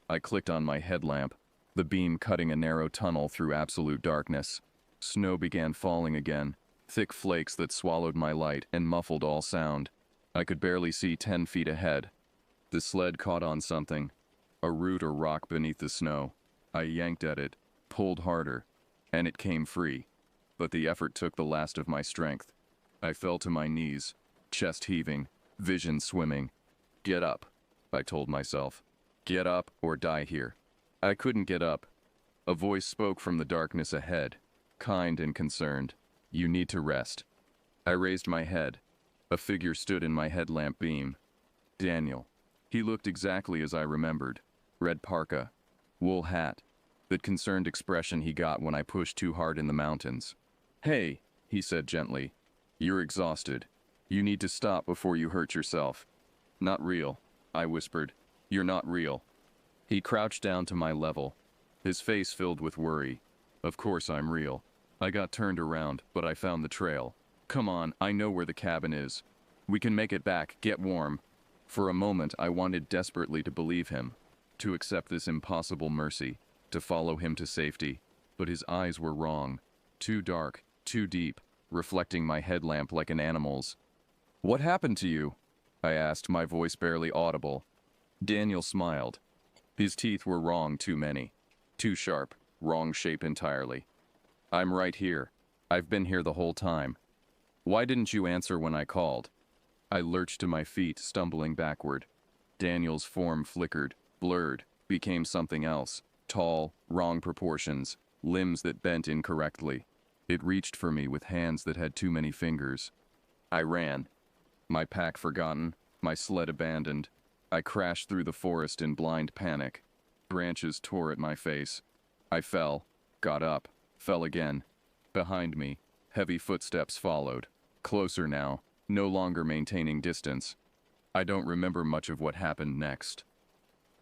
I clicked on my headlamp, the beam cutting a narrow tunnel through absolute darkness. Snow began falling again, thick flakes that swallowed my light and muffled all sound. I could barely see 10 feet ahead. The sled caught on something, a root or rock beneath the snow. I yanked at it, pulled harder, and it came free. But the effort took the last of my strength. I fell to my knees, chest heaving, vision swimming. Get up, I told myself. Get up or die here. I couldn't get up. A voice spoke from the darkness ahead, kind and concerned. You need to rest. I raised my head. A figure stood in my headlamp beam. Daniel. He looked exactly as I remembered. Red parka, wool hat, that concerned expression he got when I pushed too hard in the mountains. Hey, he said gently. You're exhausted. You need to stop before you hurt yourself. Not real, I whispered. You're not real. He crouched down to my level, his face filled with worry. Of course I'm real. I got turned around, but I found the trail. Come on, I know where the cabin is. We can make it back, get warm. For a moment I wanted desperately to believe him, to accept this impossible mercy, to follow him to safety. But his eyes were wrong. Too dark, too deep, reflecting my headlamp like an animal's. What happened to you? I asked, my voice barely audible. Daniel smiled. His teeth were wrong, too many. Too sharp, wrong shape entirely. I'm right here. I've been here the whole time. Why didn't you answer when I called? I lurched to my feet, stumbling backward. Daniel's form flickered, blurred, became something else. Tall, wrong proportions, limbs that bent incorrectly. It reached for me with hands that had too many fingers. I ran. My pack forgotten, my sled abandoned. I crashed through the forest in blind panic. Branches tore at my face. I fell, got up, fell again. Behind me, heavy footsteps followed. Closer now, no longer maintaining distance. I don't remember much of what happened next.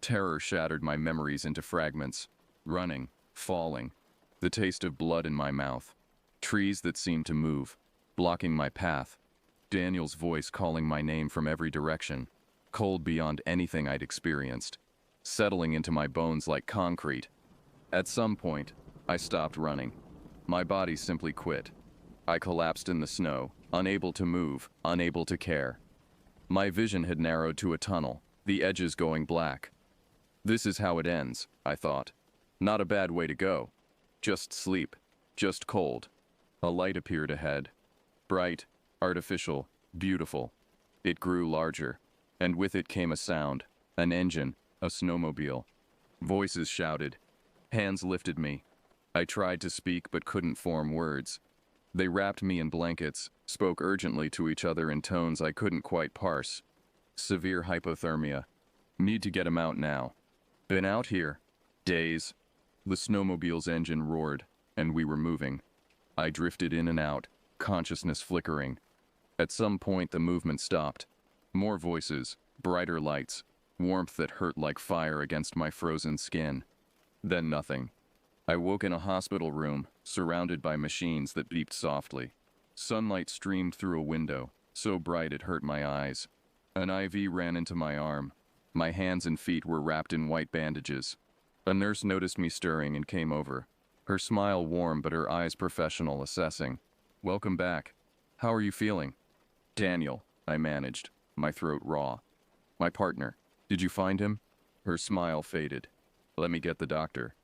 Terror shattered my memories into fragments. Running, falling, the taste of blood in my mouth. Trees that seemed to move, blocking my path. Daniel's voice calling my name from every direction, cold beyond anything I'd experienced, settling into my bones like concrete. At some point, I stopped running. My body simply quit. I collapsed in the snow, unable to move, unable to care. My vision had narrowed to a tunnel, the edges going black. This is how it ends, I thought. Not a bad way to go. Just sleep, just cold. A light appeared ahead. Bright, artificial, beautiful. It grew larger, and with it came a sound, an engine, a snowmobile. Voices shouted. Hands lifted me. I tried to speak but couldn't form words. They wrapped me in blankets, spoke urgently to each other in tones I couldn't quite parse. Severe hypothermia. Need to get him out now. Been out here. Days. The snowmobile's engine roared, and we were moving. I drifted in and out, consciousness flickering. At some point the movement stopped. More voices, brighter lights, warmth that hurt like fire against my frozen skin. Then nothing. I woke in a hospital room, surrounded by machines that beeped softly. Sunlight streamed through a window, so bright it hurt my eyes. An IV ran into my arm. My hands and feet were wrapped in white bandages. A nurse noticed me stirring and came over. Her smile warm but her eyes professional, assessing. Welcome back. How are you feeling? Daniel, I managed, my throat raw. My partner. Did you find him? Her smile faded. Let me get the doctor.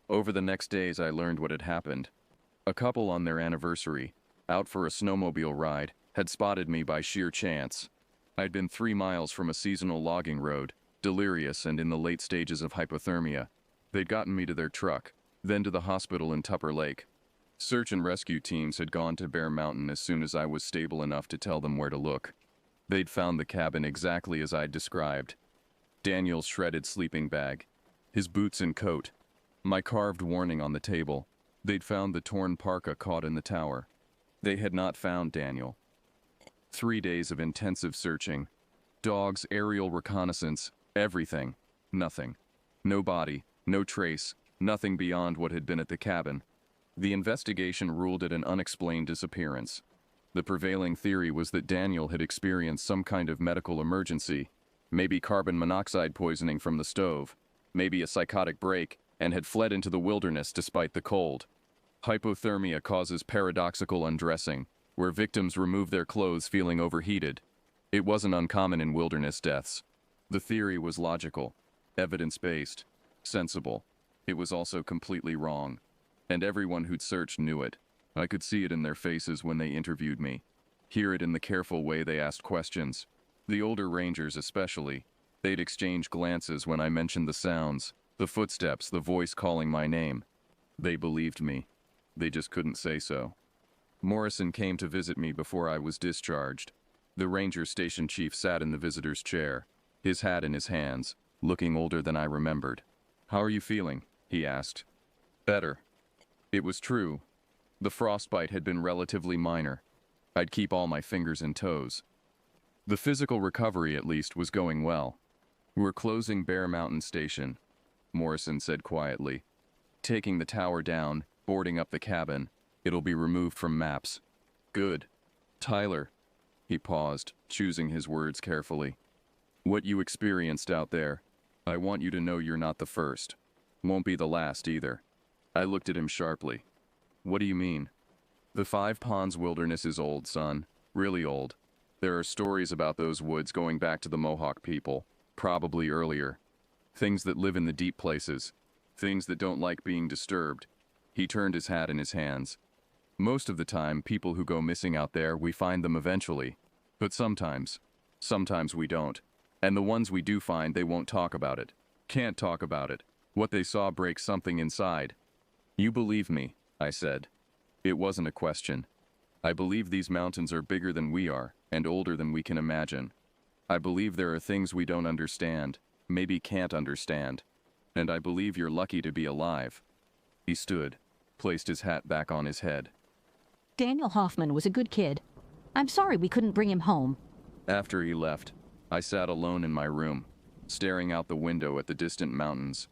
Over the next days, I learned what had happened. A couple on their anniversary, out for a snowmobile ride, had spotted me by sheer chance. I'd been 3 miles from a seasonal logging road, delirious and in the late stages of hypothermia. They'd gotten me to their truck, then to the hospital in Tupper Lake. Search and rescue teams had gone to Bear Mountain as soon as I was stable enough to tell them where to look. They'd found the cabin exactly as I'd described. Daniel's shredded sleeping bag, his boots and coat, my carved warning on the table. They'd found the torn parka caught in the tower. They had not found Daniel. 3 days of intensive searching. Dogs, aerial reconnaissance, everything. Nothing. No body, no trace, nothing beyond what had been at the cabin. The investigation ruled it an unexplained disappearance. The prevailing theory was that Daniel had experienced some kind of medical emergency, maybe carbon monoxide poisoning from the stove, maybe a psychotic break, and had fled into the wilderness despite the cold. Hypothermia causes paradoxical undressing, where victims remove their clothes feeling overheated. It wasn't uncommon in wilderness deaths. The theory was logical, evidence-based, sensible. It was also completely wrong. And everyone who'd searched knew it. I could see it in their faces when they interviewed me, hear it in the careful way they asked questions. The older rangers especially. They'd exchange glances when I mentioned the sounds, the footsteps, the voice calling my name. They believed me. They just couldn't say so. Morrison came to visit me before I was discharged. The ranger station chief sat in the visitor's chair, his hat in his hands, looking older than I remembered. "How are you feeling?" he asked. "Better." It was true. The frostbite had been relatively minor. I'd keep all my fingers and toes. The physical recovery, at least, was going well. "We're closing Bear Mountain Station," Morrison said quietly. "Taking the tower down, boarding up the cabin. It'll be removed from maps." "Good. Tyler," he paused, choosing his words carefully. "What you experienced out there, I want you to know you're not the first. Won't be the last either." I looked at him sharply. "What do you mean?" "The Five Ponds Wilderness is old, son. Really old. There are stories about those woods going back to the Mohawk people, probably earlier. Things that live in the deep places. Things that don't like being disturbed." He turned his hat in his hands. "Most of the time, people who go missing out there, we find them eventually. But sometimes we don't. And the ones we do find, they won't talk about it. Can't talk about it. What they saw breaks something inside." "You believe me," I said. It wasn't a question. I believe these mountains are bigger than we are, and older than we can imagine. I believe there are things we don't understand, maybe can't understand. And I believe you're lucky to be alive. He stood, placed his hat back on his head. "Daniel Hoffman was a good kid. I'm sorry we couldn't bring him home." After he left, I sat alone in my room, staring out the window at the distant mountains.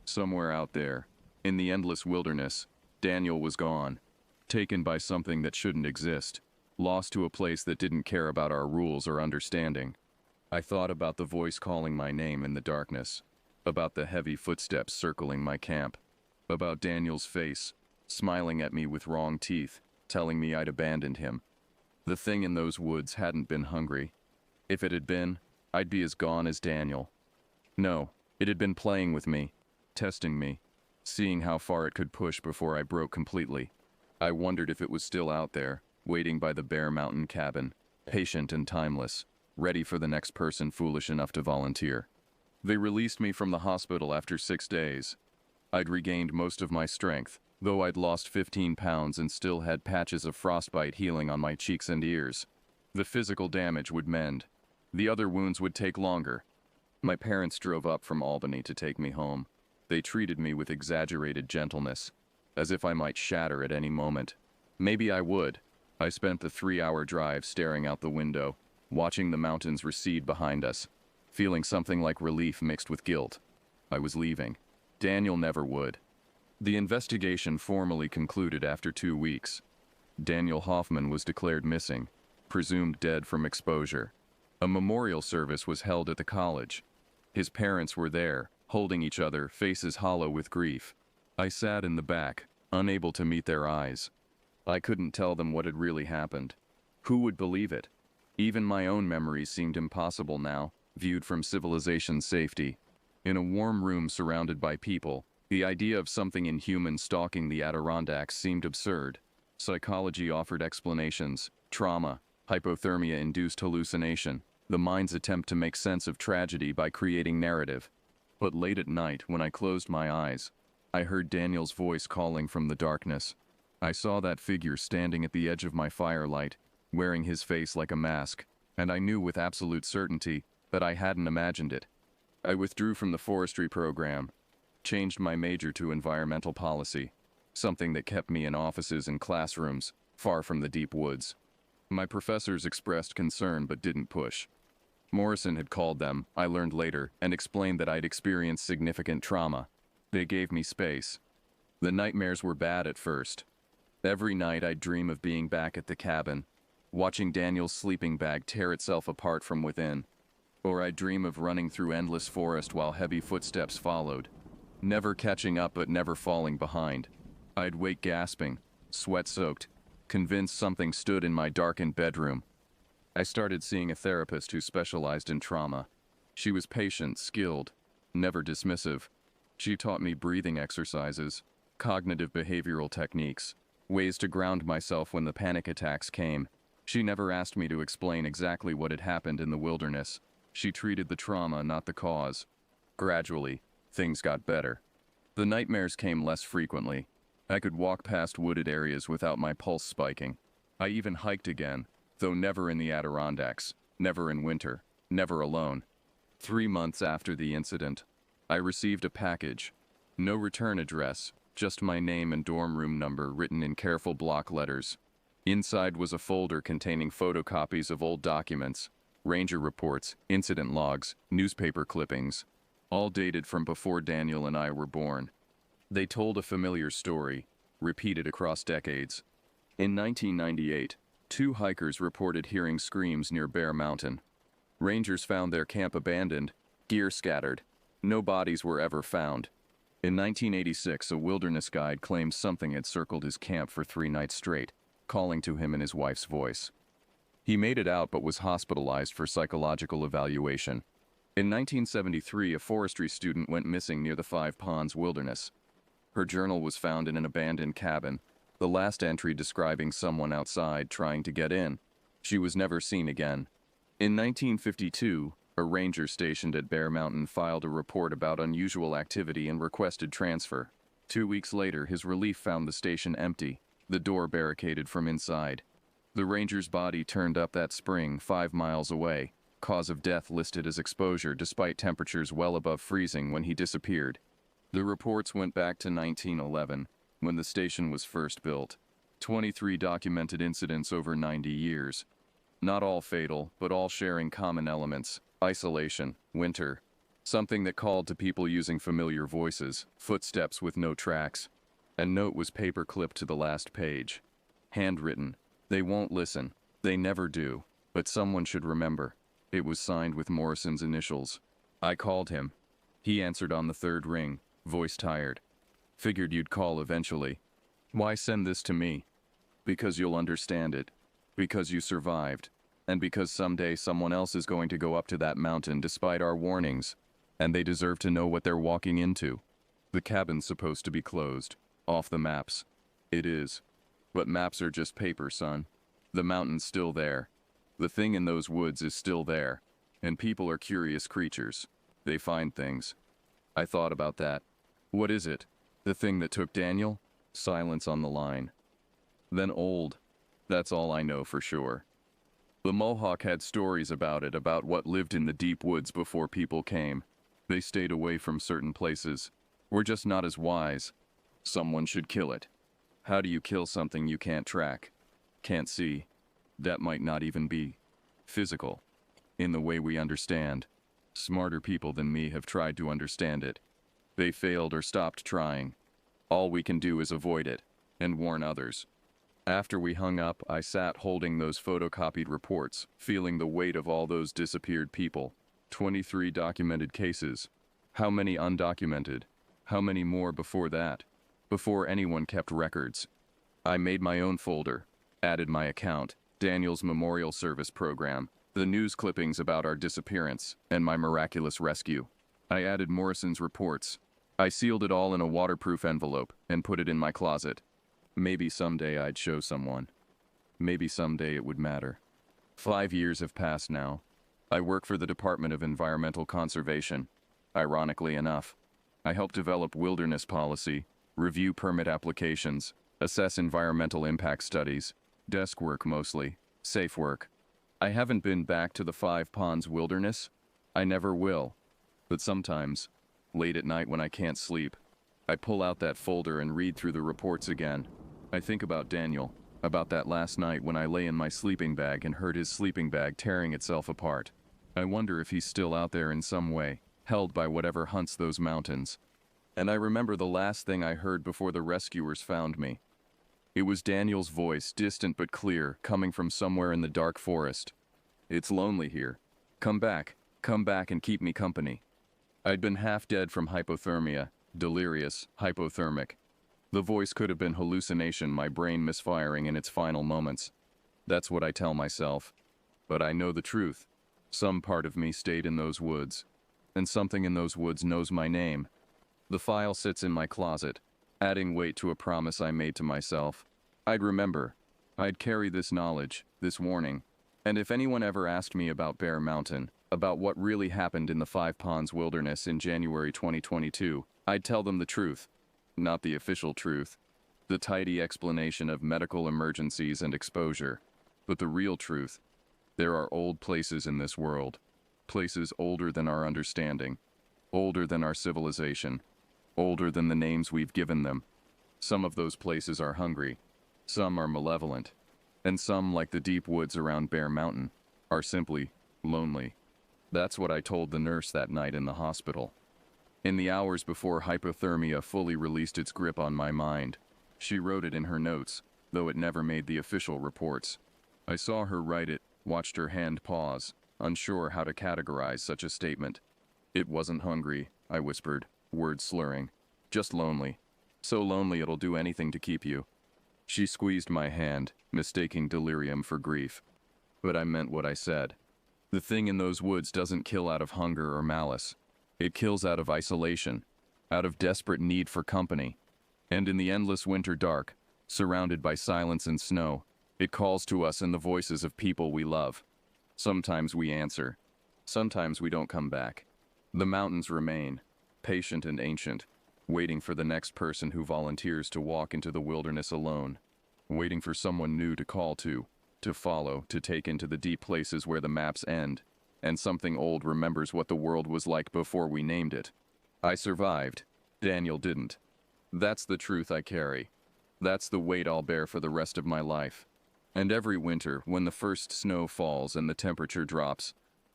Somewhere out there, in the endless wilderness, Daniel was gone, taken by something that shouldn't exist, lost to a place that didn't care about our rules or understanding. I thought about the voice calling my name in the darkness, about the heavy footsteps circling my camp, about Daniel's face, smiling at me with wrong teeth, telling me I'd abandoned him. The thing in those woods hadn't been hungry. If it had been, I'd be as gone as Daniel. No, it had been playing with me, testing me, seeing how far it could push before I broke completely. I wondered if it was still out there, waiting by the Bear Mountain cabin, patient and timeless, ready for the next person foolish enough to volunteer. They released me from the hospital after 6 days. I'd regained most of my strength, though I'd lost 15 pounds and still had patches of frostbite healing on my cheeks and ears. The physical damage would mend. The other wounds would take longer. My parents drove up from Albany to take me home. They treated me with exaggerated gentleness, as if I might shatter at any moment. Maybe I would. I spent the 3-hour drive staring out the window, watching the mountains recede behind us, feeling something like relief mixed with guilt. I was leaving. Daniel never would. The investigation formally concluded after 2 weeks. Daniel Hoffman was declared missing, presumed dead from exposure. A memorial service was held at the college. His parents were there, holding each other, faces hollow with grief. I sat in the back, unable to meet their eyes. I couldn't tell them what had really happened. Who would believe it? Even my own memories seemed impossible now, viewed from civilization's safety. In a warm room surrounded by people, the idea of something inhuman stalking the Adirondacks seemed absurd. Psychology offered explanations: trauma, hypothermia-induced hallucination, the mind's attempt to make sense of tragedy by creating narrative. But late at night, when I closed my eyes, I heard Daniel's voice calling from the darkness. I saw that figure standing at the edge of my firelight, wearing his face like a mask, and I knew with absolute certainty that I hadn't imagined it. I withdrew from the forestry program, changed my major to environmental policy, something that kept me in offices and classrooms, far from the deep woods. My professors expressed concern but didn't push. Morrison had called them, I learned later, and explained that I'd experienced significant trauma. They gave me space. The nightmares were bad at first. Every night I'd dream of being back at the cabin, watching Daniel's sleeping bag tear itself apart from within. Or I'd dream of running through endless forest while heavy footsteps followed, never catching up but never falling behind. I'd wake gasping, sweat-soaked, convinced something stood in my darkened bedroom. I started seeing a therapist who specialized in trauma. She was patient, skilled, never dismissive. She taught me breathing exercises, cognitive behavioral techniques, ways to ground myself when the panic attacks came. She never asked me to explain exactly what had happened in the wilderness. She treated the trauma, not the cause. Gradually, things got better. The nightmares came less frequently. I could walk past wooded areas without my pulse spiking. I even hiked again, though never in the Adirondacks, never in winter, never alone. 3 months after the incident, I received a package. No return address, just my name and dorm room number written in careful block letters. Inside was a folder containing photocopies of old documents, ranger reports, incident logs, newspaper clippings, all dated from before Daniel and I were born. They told a familiar story, repeated across decades. In 1998, 2 hikers reported hearing screams near Bear Mountain. Rangers found their camp abandoned, gear scattered. No bodies were ever found. In 1986, a wilderness guide claimed something had circled his camp for 3 nights straight, calling to him in his wife's voice. He made it out but was hospitalized for psychological evaluation. In 1973, a forestry student went missing near the Five Ponds Wilderness. Her journal was found in an abandoned cabin, the last entry describing someone outside trying to get in. She was never seen again. In 1952, a ranger stationed at Bear Mountain filed a report about unusual activity and requested transfer. 2 weeks later, his relief found the station empty, the door barricaded from inside. The ranger's body turned up that spring 5 miles away, cause of death listed as exposure despite temperatures well above freezing when he disappeared. The reports went back to 1911, when the station was first built. 23 documented incidents over 90 years. Not all fatal, but all sharing common elements: isolation, winter, something that called to people using familiar voices, footsteps with no tracks. A note was paper-clipped to the last page. Handwritten. They won't listen. They never do. But someone should remember. It was signed with Morrison's initials. I called him. He answered on the 3rd ring, voice tired. Figured you'd call eventually. Why send this to me? Because you'll understand it. Because you survived. And because someday someone else is going to go up to that mountain despite our warnings. And they deserve to know what they're walking into. The cabin's supposed to be closed. Off the maps. It is. But maps are just paper, son. The mountain's still there. The thing in those woods is still there. And people are curious creatures. They find things. I thought about that. What is it? The thing that took Daniel? Silence on the line. Then old. That's all I know for sure. The Mohawk had stories about it, about what lived in the deep woods before people came. They stayed away from certain places. We're just not as wise. Someone should kill it. How do you kill something you can't track? Can't see? That might not even be physical. In the way we understand. Smarter people than me have tried to understand it. They failed or stopped trying. All we can do is avoid it, and warn others. After we hung up, I sat holding those photocopied reports, feeling the weight of all those disappeared people. 23 documented cases. How many undocumented? How many more before that? Before anyone kept records. I made my own folder, added my account, Daniel's memorial service program, The news clippings about our disappearance and my miraculous rescue. I added Morrison's reports. I sealed it all in a waterproof envelope and put it in my closet. Maybe someday I'd show someone. Maybe someday it would matter. 5 years have passed now. I work for the Department of Environmental Conservation. Ironically enough, I help develop wilderness policy, review permit applications, assess environmental impact studies, desk work mostly, safe work. I haven't been back to the Five Ponds wilderness. I never will. But sometimes, late at night when I can't sleep, I pull out that folder and read through the reports again. I think about Daniel, about that last night when I lay in my sleeping bag and heard his sleeping bag tearing itself apart. I wonder if he's still out there in some way, held by whatever hunts those mountains. And I remember the last thing I heard before the rescuers found me. It was Daniel's voice, distant but clear, coming from somewhere in the dark forest. "It's lonely here. Come back and keep me company." I'd been half dead from hypothermia, delirious, hypothermic. The voice could have been hallucination, my brain misfiring in its final moments. That's what I tell myself. But I know the truth. Some part of me stayed in those woods, and something in those woods knows my name. The file sits in my closet, adding weight to a promise I made to myself. I'd remember. I'd carry this knowledge, this warning. And if anyone ever asked me about Bear Mountain, about what really happened in the Five Ponds Wilderness in January 2022, I'd tell them the truth. Not the official truth. The tidy explanation of medical emergencies and exposure. But the real truth. There are old places in this world. Places older than our understanding. Older than our civilization. Older than the names we've given them. Some of those places are hungry. Some are malevolent. And some, like the deep woods around Bear Mountain, are simply lonely. That's what I told the nurse that night in the hospital. In the hours before hypothermia fully released its grip on my mind, she wrote it in her notes, though it never made the official reports. I saw her write it, watched her hand pause, unsure how to categorize such a statement. "It wasn't hungry," I whispered, words slurring. "Just lonely. So lonely it'll do anything to keep you." She squeezed my hand, mistaking delirium for grief. But I meant what I said. The thing in those woods doesn't kill out of hunger or malice. It kills out of isolation, out of desperate need for company. And in the endless winter dark, surrounded by silence and snow, it calls to us in the voices of people we love. Sometimes we answer. Sometimes we don't come back. The mountains remain, patient and ancient, waiting for the next person who volunteers to walk into the wilderness alone, waiting for someone new to call to follow, to take into the deep places where the maps end, and something old remembers what the world was like before we named it. I survived. Daniel didn't. That's the truth I carry. That's the weight I'll bear for the rest of my life. And every winter, when the first snow falls and the temperature drops,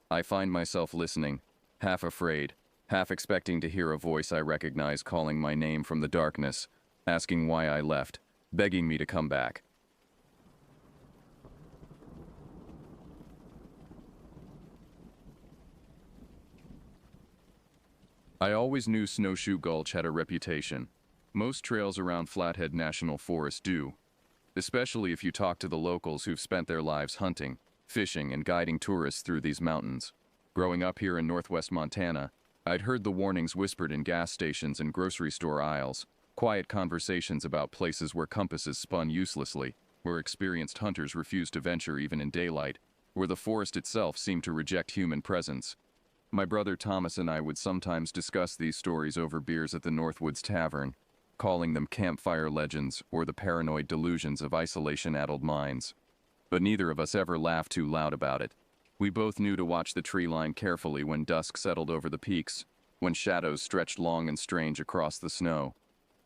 I find myself listening, half afraid, half expecting to hear a voice I recognize calling my name from the darkness, asking why I left, begging me to come back. I always knew Snowshoe Gulch had a reputation. Most trails around Flathead National Forest do, especially if you talk to the locals who've spent their lives hunting, fishing, and guiding tourists through these mountains. Growing up here in northwest Montana, I'd heard the warnings whispered in gas stations and grocery store aisles, quiet conversations about places where compasses spun uselessly, where experienced hunters refused to venture even in daylight, where the forest itself seemed to reject human presence. My brother Thomas and I would sometimes discuss these stories over beers at the Northwoods Tavern, calling them campfire legends or the paranoid delusions of isolation-addled minds. But neither of us ever laughed too loud about it. We both knew to watch the tree line carefully when dusk settled over the peaks, when shadows stretched long and strange across the snow.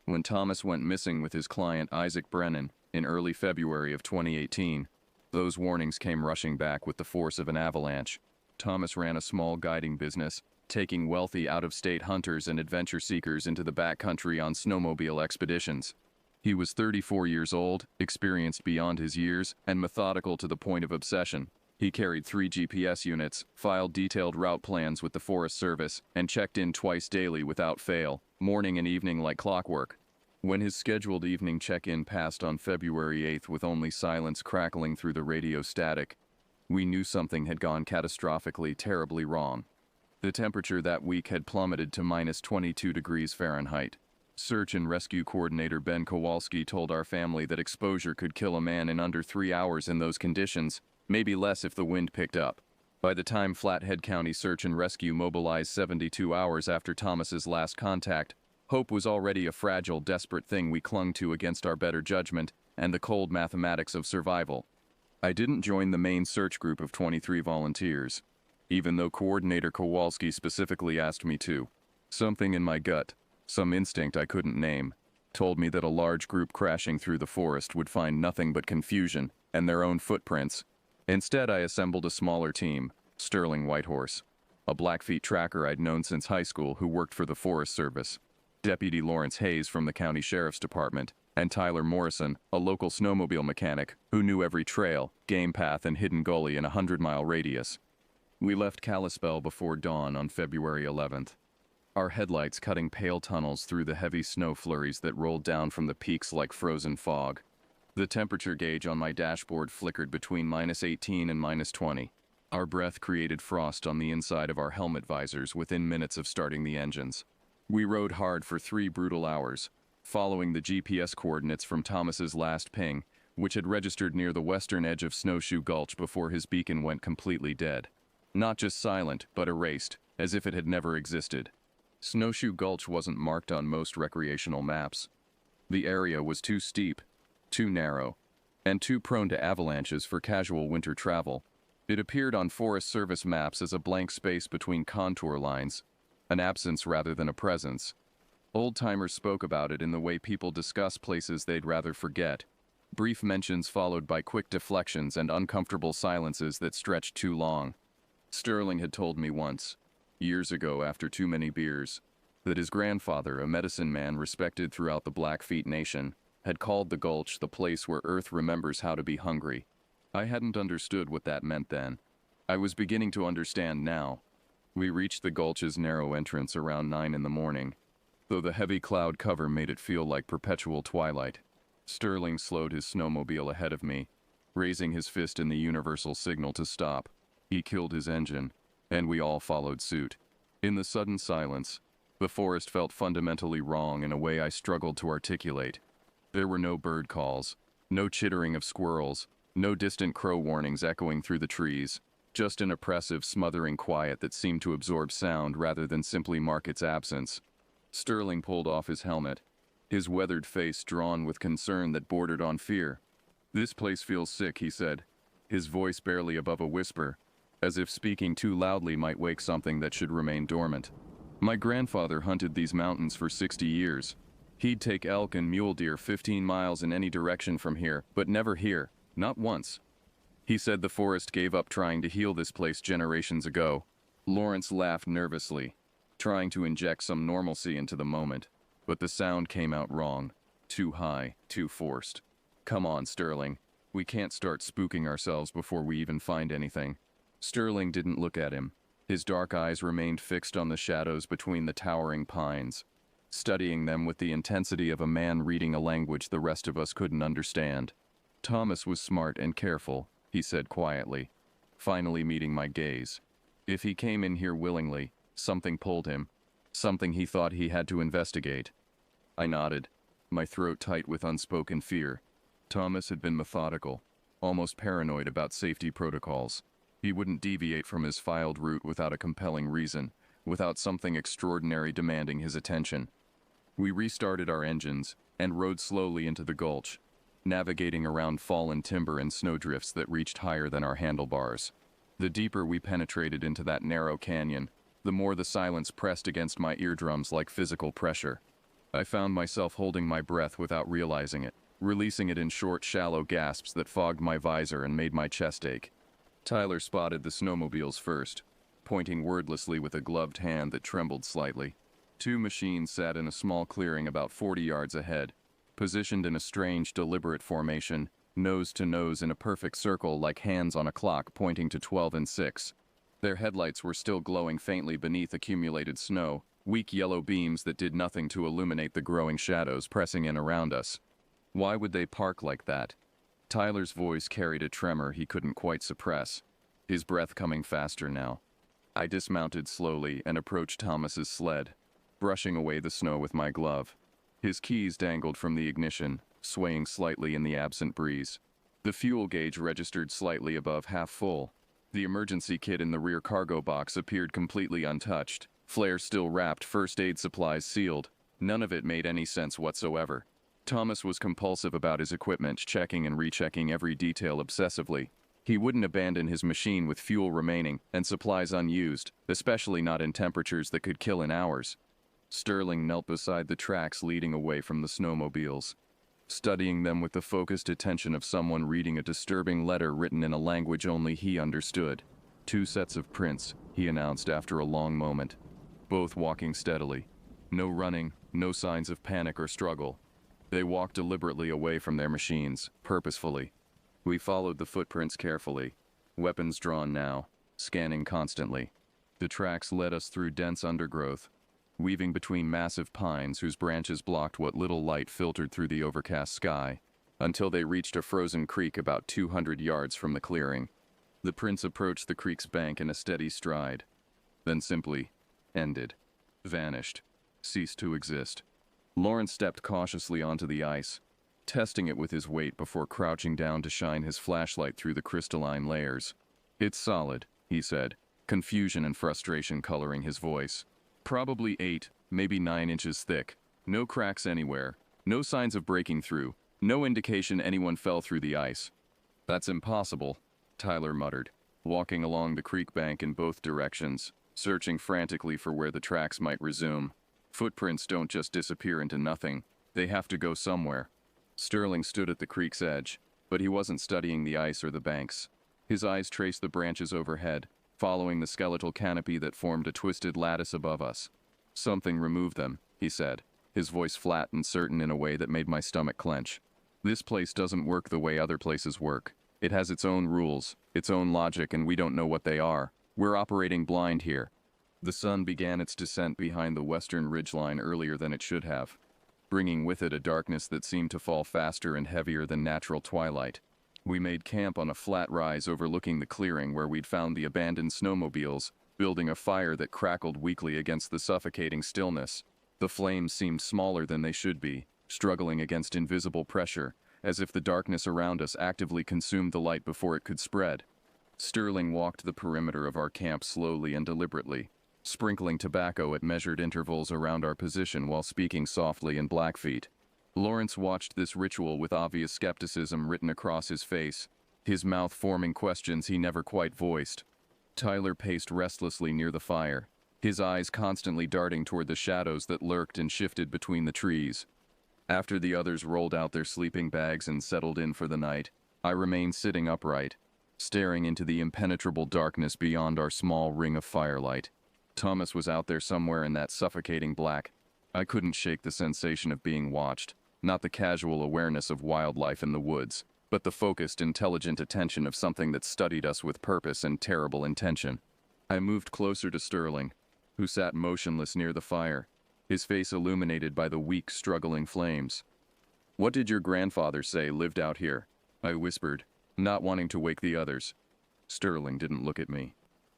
When Thomas went missing with his client Isaac Brennan in early February of 2018, those warnings came rushing back with the force of an avalanche. Thomas ran a small guiding business, taking wealthy out-of-state hunters and adventure seekers into the backcountry on snowmobile expeditions. He was 34 years old, experienced beyond his years, and methodical to the point of obsession. He carried 3 GPS units, filed detailed route plans with the Forest Service, and checked in twice daily without fail, morning and evening like clockwork. When his scheduled evening check-in passed on February 8th with only silence crackling through the radio static, We knew something had gone catastrophically, terribly wrong. The temperature that week had plummeted to minus 22 degrees Fahrenheit. Search and rescue coordinator Ben Kowalski told our family that exposure could kill a man in under 3 hours in those conditions, maybe less if the wind picked up. By the time Flathead County Search and Rescue mobilized 72 hours after Thomas's last contact, hope was already a fragile, desperate thing we clung to against our better judgment and the cold mathematics of survival. I didn't join the main search group of 23 volunteers, even though Coordinator Kowalski specifically asked me to. Something in my gut, some instinct I couldn't name, told me that a large group crashing through the forest would find nothing but confusion and their own footprints. Instead, I assembled a smaller team, Sterling Whitehorse, a Blackfeet tracker I'd known since high school who worked for the Forest Service, Deputy Lawrence Hayes from the County Sheriff's Department, and Tyler Morrison, a local snowmobile mechanic who knew every trail, game path, and hidden gully in a 100-mile radius. We left Kalispell before dawn on February 11th. Our headlights cutting pale tunnels through the heavy snow flurries that rolled down from the peaks like frozen fog. The temperature gauge on my dashboard flickered between minus 18 and minus 20. Our breath created frost on the inside of our helmet visors within minutes of starting the engines. We rode hard for 3 brutal hours, following the GPS coordinates from Thomas's last ping, which had registered near the western edge of Snowshoe Gulch before his beacon went completely dead. Not just silent, but erased, as if it had never existed. Snowshoe Gulch wasn't marked on most recreational maps. The area was too steep, too narrow, and too prone to avalanches for casual winter travel. It appeared on Forest Service maps as a blank space between contour lines, an absence rather than a presence. Old-timers spoke about it in the way people discuss places they'd rather forget, brief mentions followed by quick deflections and uncomfortable silences that stretched too long. Sterling had told me once, years ago after too many beers, that his grandfather, a medicine man respected throughout the Blackfeet Nation, had called the Gulch the place where Earth remembers how to be hungry. I hadn't understood what that meant then. I was beginning to understand now. We reached the Gulch's narrow entrance around 9 in the morning, though the heavy cloud cover made it feel like perpetual twilight. Sterling slowed his snowmobile ahead of me, raising his fist in the universal signal to stop. He killed his engine, and we all followed suit. In the sudden silence, the forest felt fundamentally wrong in a way I struggled to articulate. There were no bird calls, no chittering of squirrels, no distant crow warnings echoing through the trees, just an oppressive, smothering quiet that seemed to absorb sound rather than simply mark its absence. Sterling pulled off his helmet, his weathered face drawn with concern that bordered on fear. "This place feels sick," he said, his voice barely above a whisper, as if speaking too loudly might wake something that should remain dormant. "My grandfather hunted these mountains for 60 years. He'd take elk and mule deer 15 miles in any direction from here, but never here, not once. He said the forest gave up trying to heal this place generations ago." Lawrence laughed nervously, trying to inject some normalcy into the moment, but the sound came out wrong, too high, too forced. "Come on, Sterling. We can't start spooking ourselves before we even find anything." Sterling didn't look at him. His dark eyes remained fixed on the shadows between the towering pines, studying them with the intensity of a man reading a language the rest of us couldn't understand. "Thomas was smart and careful," he said quietly, finally meeting my gaze. "If he came in here willingly, something pulled him, something he thought he had to investigate." I nodded, my throat tight with unspoken fear. Thomas had been methodical, almost paranoid about safety protocols. He wouldn't deviate from his filed route without a compelling reason, without something extraordinary demanding his attention. We restarted our engines and rode slowly into the gulch, navigating around fallen timber and snowdrifts that reached higher than our handlebars. The deeper we penetrated into that narrow canyon, the more the silence pressed against my eardrums like physical pressure. I found myself holding my breath without realizing it, releasing it in short, shallow gasps that fogged my visor and made my chest ache. Tyler spotted the snowmobiles first, pointing wordlessly with a gloved hand that trembled slightly. 2 machines sat in a small clearing about 40 yards ahead, positioned in a strange, deliberate formation, nose to nose in a perfect circle like hands on a clock pointing to 12 and 6. Their headlights were still glowing faintly beneath accumulated snow, weak yellow beams that did nothing to illuminate the growing shadows pressing in around us. Why would they park like that? Tyler's voice carried a tremor he couldn't quite suppress. his breath coming faster now. I dismounted slowly and approached Thomas's sled, brushing away the snow with my glove. His keys dangled from the ignition, swaying slightly in the absent breeze. The fuel gauge registered slightly above half full. The emergency kit in the rear cargo box appeared completely untouched, flare still wrapped, first aid supplies sealed. None of it made any sense whatsoever. Thomas was compulsive about his equipment, checking and rechecking every detail obsessively. He wouldn't abandon his machine with fuel remaining and supplies unused, especially not in temperatures that could kill in hours. Sterling knelt beside the tracks leading away from the snowmobiles, studying them with the focused attention of someone reading a disturbing letter written in a language only he understood. 2 sets of prints, he announced after a long moment, both walking steadily. No running, no signs of panic or struggle. They walked deliberately away from their machines, purposefully. We followed the footprints carefully, weapons drawn now, scanning constantly. The tracks led us through dense undergrowth, weaving between massive pines whose branches blocked what little light filtered through the overcast sky, until they reached a frozen creek about 200 yards from the clearing. The prints approached the creek's bank in a steady stride, then simply ended, vanished, ceased to exist. Lawrence stepped cautiously onto the ice, testing it with his weight before crouching down to shine his flashlight through the crystalline layers. "It's solid," he said, confusion and frustration coloring his voice. "Probably 8, maybe 9 inches thick. No cracks anywhere. No signs of breaking through. No indication anyone fell through the ice." "That's impossible," Tyler muttered, walking along the creek bank in both directions, searching frantically for where the tracks might resume. Footprints don't just disappear into nothing. They have to go somewhere. Sterling stood at the creek's edge, but he wasn't studying the ice or the banks. His eyes traced the branches overhead, following the skeletal canopy that formed a twisted lattice above us. "Something removed them," he said, his voice flat and certain in a way that made my stomach clench. "This place doesn't work the way other places work. It has its own rules, its own logic, and we don't know what they are. We're operating blind here." The sun began its descent behind the western ridgeline earlier than it should have, bringing with it a darkness that seemed to fall faster and heavier than natural twilight. We made camp on a flat rise overlooking the clearing where we'd found the abandoned snowmobiles, building a fire that crackled weakly against the suffocating stillness. The flames seemed smaller than they should be, struggling against invisible pressure, as if the darkness around us actively consumed the light before it could spread. Sterling walked the perimeter of our camp slowly and deliberately, sprinkling tobacco at measured intervals around our position while speaking softly in Blackfeet. Lawrence watched this ritual with obvious skepticism written across his face, his mouth forming questions he never quite voiced. Tyler paced restlessly near the fire, his eyes constantly darting toward the shadows that lurked and shifted between the trees. After the others rolled out their sleeping bags and settled in for the night, I remained sitting upright, staring into the impenetrable darkness beyond our small ring of firelight. Thomas was out there somewhere in that suffocating black. I couldn't shake the sensation of being watched, not the casual awareness of wildlife in the woods, but the focused, intelligent attention of something that studied us with purpose and terrible intention. I moved closer to Sterling, who sat motionless near the fire, his face illuminated by the weak, struggling flames. "What did your grandfather say lived out here?" I whispered, not wanting to wake the others. Sterling didn't look at me.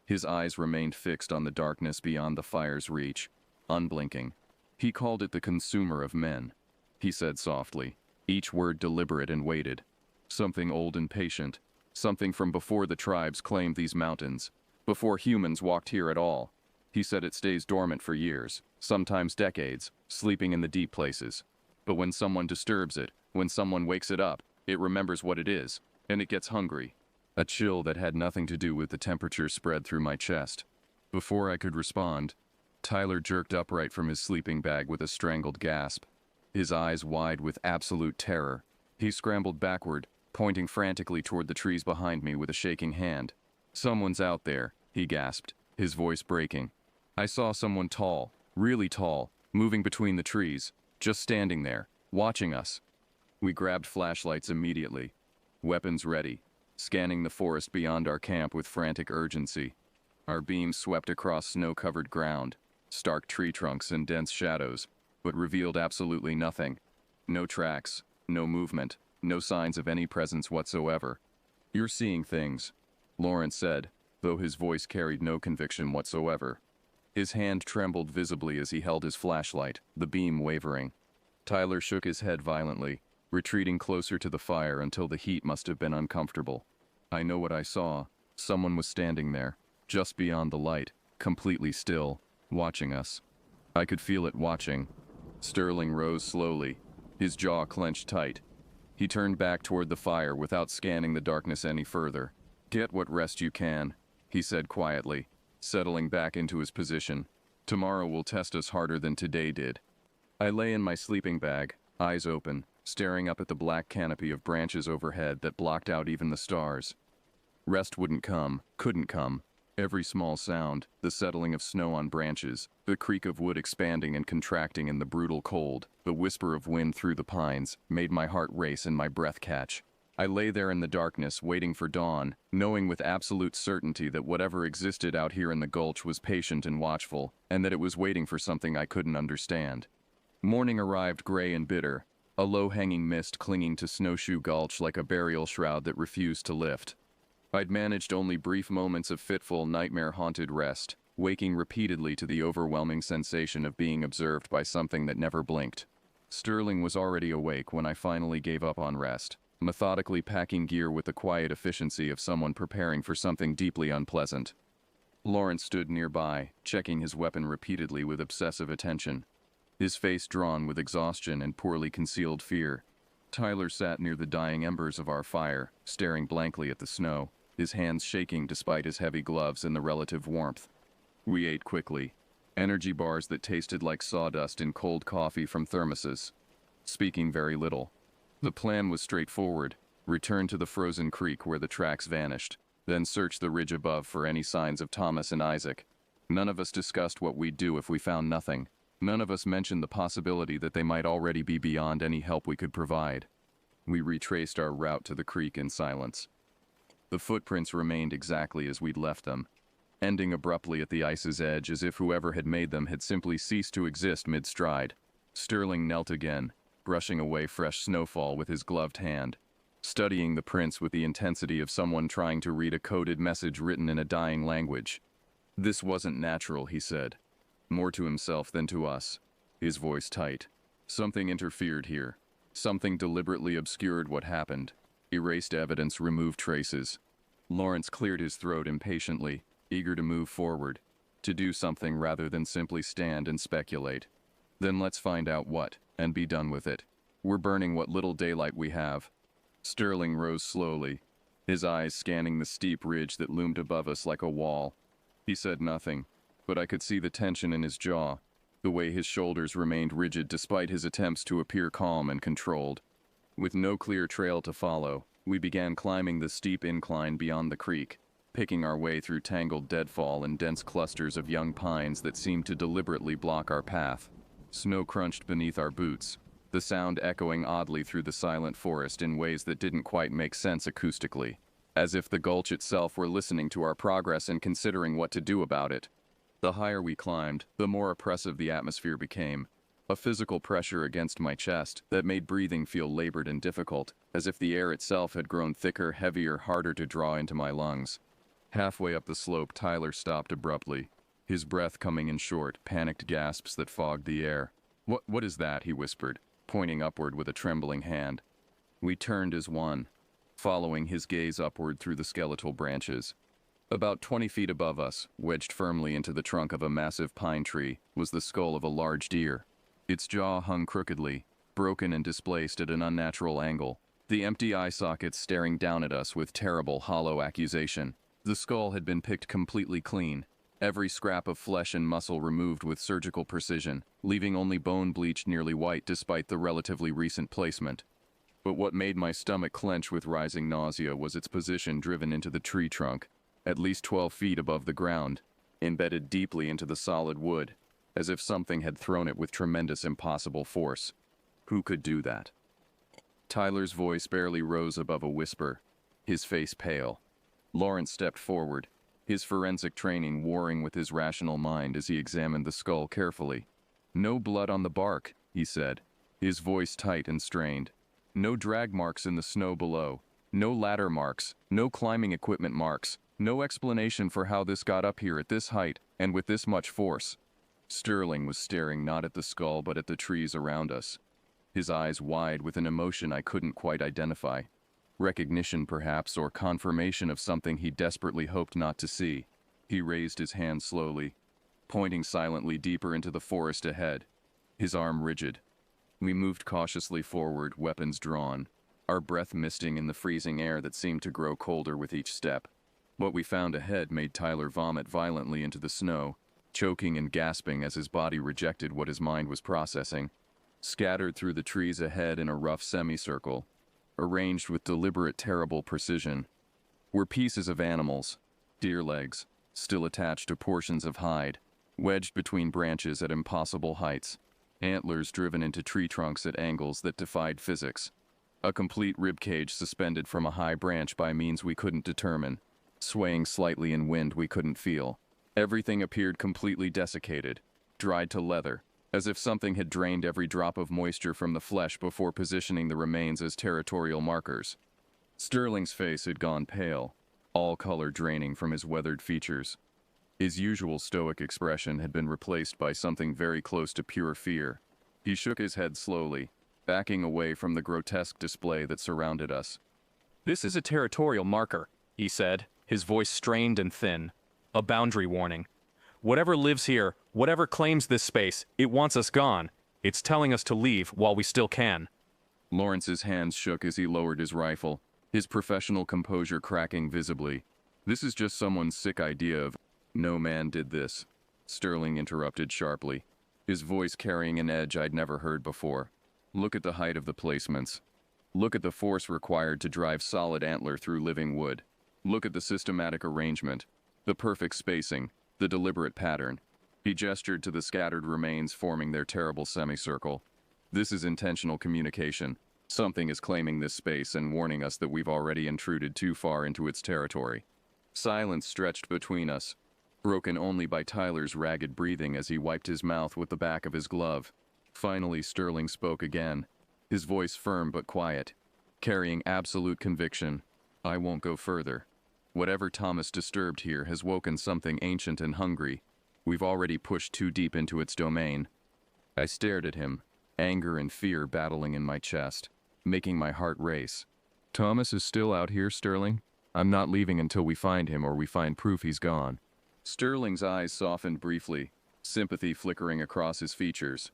His eyes remained fixed on the darkness beyond the fire's reach, unblinking. "He called it the consumer of men," he said softly, each word deliberate and weighted. "Something old and patient, something from before the tribes claimed these mountains, before humans walked here at all. He said it stays dormant for years, sometimes decades, sleeping in the deep places. But when someone disturbs it, when someone wakes it up, it remembers what it is, and it gets hungry." A chill that had nothing to do with the temperature spread through my chest. Before I could respond, Tyler jerked upright from his sleeping bag with a strangled gasp, his eyes wide with absolute terror. He scrambled backward, pointing frantically toward the trees behind me with a shaking hand. "Someone's out there," he gasped, his voice breaking. "I saw someone tall, really tall, moving between the trees, just standing there, watching us." We grabbed flashlights immediately, weapons ready, scanning the forest beyond our camp with frantic urgency. Our beams swept across snow-covered ground, stark tree trunks and dense shadows, but revealed absolutely nothing. No tracks, no movement, no signs of any presence whatsoever. "You're seeing things," Lawrence said, though his voice carried no conviction whatsoever. His hand trembled visibly as he held his flashlight, the beam wavering. Tyler shook his head violently, retreating closer to the fire until the heat must have been uncomfortable. I know what I saw. Someone was standing there, just beyond the light, completely still, watching us. I could feel it watching. Sterling rose slowly, his jaw clenched tight. He turned back toward the fire without scanning the darkness any further. "Get what rest you can," he said quietly, settling back into his position. "Tomorrow will test us harder than today did." I lay in my sleeping bag, eyes open, staring up at the black canopy of branches overhead that blocked out even the stars. Rest wouldn't come, couldn't come. Every small sound, the settling of snow on branches, the creak of wood expanding and contracting in the brutal cold, the whisper of wind through the pines, made my heart race and my breath catch. I lay there in the darkness, waiting for dawn, knowing with absolute certainty that whatever existed out here in the gulch was patient and watchful, and that it was waiting for something I couldn't understand. Morning arrived gray and bitter, a low-hanging mist clinging to Snowshoe Gulch like a burial shroud that refused to lift. I'd managed only brief moments of fitful, nightmare-haunted rest, waking repeatedly to the overwhelming sensation of being observed by something that never blinked. Sterling was already awake when I finally gave up on rest, methodically packing gear with the quiet efficiency of someone preparing for something deeply unpleasant. Lawrence stood nearby, checking his weapon repeatedly with obsessive attention, his face drawn with exhaustion and poorly concealed fear. Tyler sat near the dying embers of our fire, staring blankly at the snow, his hands shaking despite his heavy gloves and the relative warmth. We ate quickly, energy bars that tasted like sawdust in cold coffee from thermoses, speaking very little. The plan was straightforward: return to the frozen creek where the tracks vanished, then search the ridge above for any signs of Thomas and Isaac. None of us discussed what we'd do if we found nothing. None of us mentioned the possibility that they might already be beyond any help we could provide. We retraced our route to the creek in silence. The footprints remained exactly as we'd left them, ending abruptly at the ice's edge as if whoever had made them had simply ceased to exist mid-stride. Sterling knelt again, brushing away fresh snowfall with his gloved hand, studying the prints with the intensity of someone trying to read a coded message written in a dying language. "This wasn't natural," he said, more to himself than to us, his voice tight. "Something interfered here. Something deliberately obscured what happened, erased evidence, removed traces." Lawrence cleared his throat impatiently, eager to move forward, to do something rather than simply stand and speculate. "Then let's find out what, and be done with it. We're burning what little daylight we have." Sterling rose slowly, his eyes scanning the steep ridge that loomed above us like a wall. He said nothing, but I could see the tension in his jaw, the way his shoulders remained rigid despite his attempts to appear calm and controlled. With no clear trail to follow, we began climbing the steep incline beyond the creek, picking our way through tangled deadfall and dense clusters of young pines that seemed to deliberately block our path. Snow crunched beneath our boots, the sound echoing oddly through the silent forest in ways that didn't quite make sense acoustically, as if the gulch itself were listening to our progress and considering what to do about it. The higher we climbed, the more oppressive the atmosphere became, a physical pressure against my chest that made breathing feel labored and difficult, as if the air itself had grown thicker, heavier, harder to draw into my lungs. Halfway up the slope, Tyler stopped abruptly, his breath coming in short, panicked gasps that fogged the air. What is that?" he whispered, pointing upward with a trembling hand. We turned as one, following his gaze upward through the skeletal branches. About 20 feet above us, wedged firmly into the trunk of a massive pine tree, was the skull of a large deer. Its jaw hung crookedly, broken and displaced at an unnatural angle, the empty eye sockets staring down at us with terrible, hollow accusation. The skull had been picked completely clean, every scrap of flesh and muscle removed with surgical precision, leaving only bone bleached nearly white despite the relatively recent placement. But what made my stomach clench with rising nausea was its position driven into the tree trunk, at least 12 feet above the ground, embedded deeply into the solid wood, as if something had thrown it with tremendous impossible force. Who could do that? Tyler's voice barely rose above a whisper, his face pale. Lawrence stepped forward, his forensic training warring with his rational mind as he examined the skull carefully. "No blood on the bark," he said, his voice tight and strained. "No drag marks in the snow below. No ladder marks, no climbing equipment marks, no explanation for how this got up here at this height and with this much force. Sterling was staring not at the skull but at the trees around us, his eyes wide with an emotion I couldn't quite identify. Recognition, perhaps, or confirmation of something he desperately hoped not to see. He raised his hand slowly, pointing silently deeper into the forest ahead, his arm rigid. We moved cautiously forward, weapons drawn, our breath misting in the freezing air that seemed to grow colder with each step. What we found ahead made Tyler vomit violently into the snow, choking and gasping as his body rejected what his mind was processing. Scattered through the trees ahead in a rough semicircle, arranged with deliberate, terrible precision, were pieces of animals, deer legs, still attached to portions of hide, wedged between branches at impossible heights, antlers driven into tree trunks at angles that defied physics, a complete ribcage suspended from a high branch by means we couldn't determine, swaying slightly in wind we couldn't feel. Everything appeared completely desiccated, dried to leather, as if something had drained every drop of moisture from the flesh before positioning the remains as territorial markers. Sterling's face had gone pale, all color draining from his weathered features. His usual stoic expression had been replaced by something very close to pure fear. He shook his head slowly, backing away from the grotesque display that surrounded us. "This is a territorial marker," he said, his voice strained and thin. "A boundary warning. Whatever lives here, whatever claims this space, it wants us gone. It's telling us to leave while we still can." Lawrence's hands shook as he lowered his rifle, his professional composure cracking visibly. "This is just someone's sick idea of—" "No man did this," Sterling interrupted sharply, his voice carrying an edge I'd never heard before. "Look at the height of the placements. Look at the force required to drive solid antler through living wood. Look at the systematic arrangement, the perfect spacing, the deliberate pattern." He gestured to the scattered remains forming their terrible semicircle. "This is intentional communication. Something is claiming this space and warning us that we've already intruded too far into its territory." Silence stretched between us, broken only by Tyler's ragged breathing as he wiped his mouth with the back of his glove. Finally, Sterling spoke again, his voice firm but quiet, carrying absolute conviction. "I won't go further. Whatever Thomas disturbed here has woken something ancient and hungry. We've already pushed too deep into its domain." I stared at him, anger and fear battling in my chest, making my heart race. "Thomas is still out here, Sterling? I'm not leaving until we find him or we find proof he's gone." Sterling's eyes softened briefly, sympathy flickering across his features.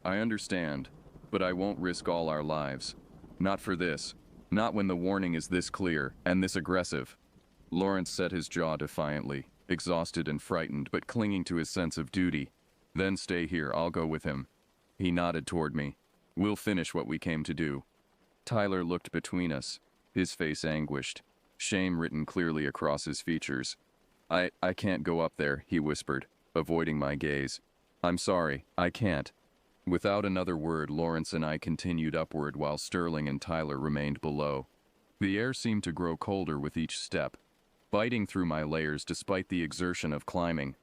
"I understand, but I won't risk all our lives. Not for this. Not when the warning is this clear and this aggressive." Lawrence set his jaw defiantly, exhausted and frightened but clinging to his sense of duty. "Then stay here, I'll go with him." He nodded toward me. "We'll finish what we came to do." Tyler looked between us, his face anguished, shame written clearly across his features. I can't go up there," he whispered, avoiding my gaze. "I'm sorry, I can't." Without another word, Lawrence and I continued upward while Sterling and Tyler remained below. The air seemed to grow colder with each step, biting through my layers despite the exertion of climbing.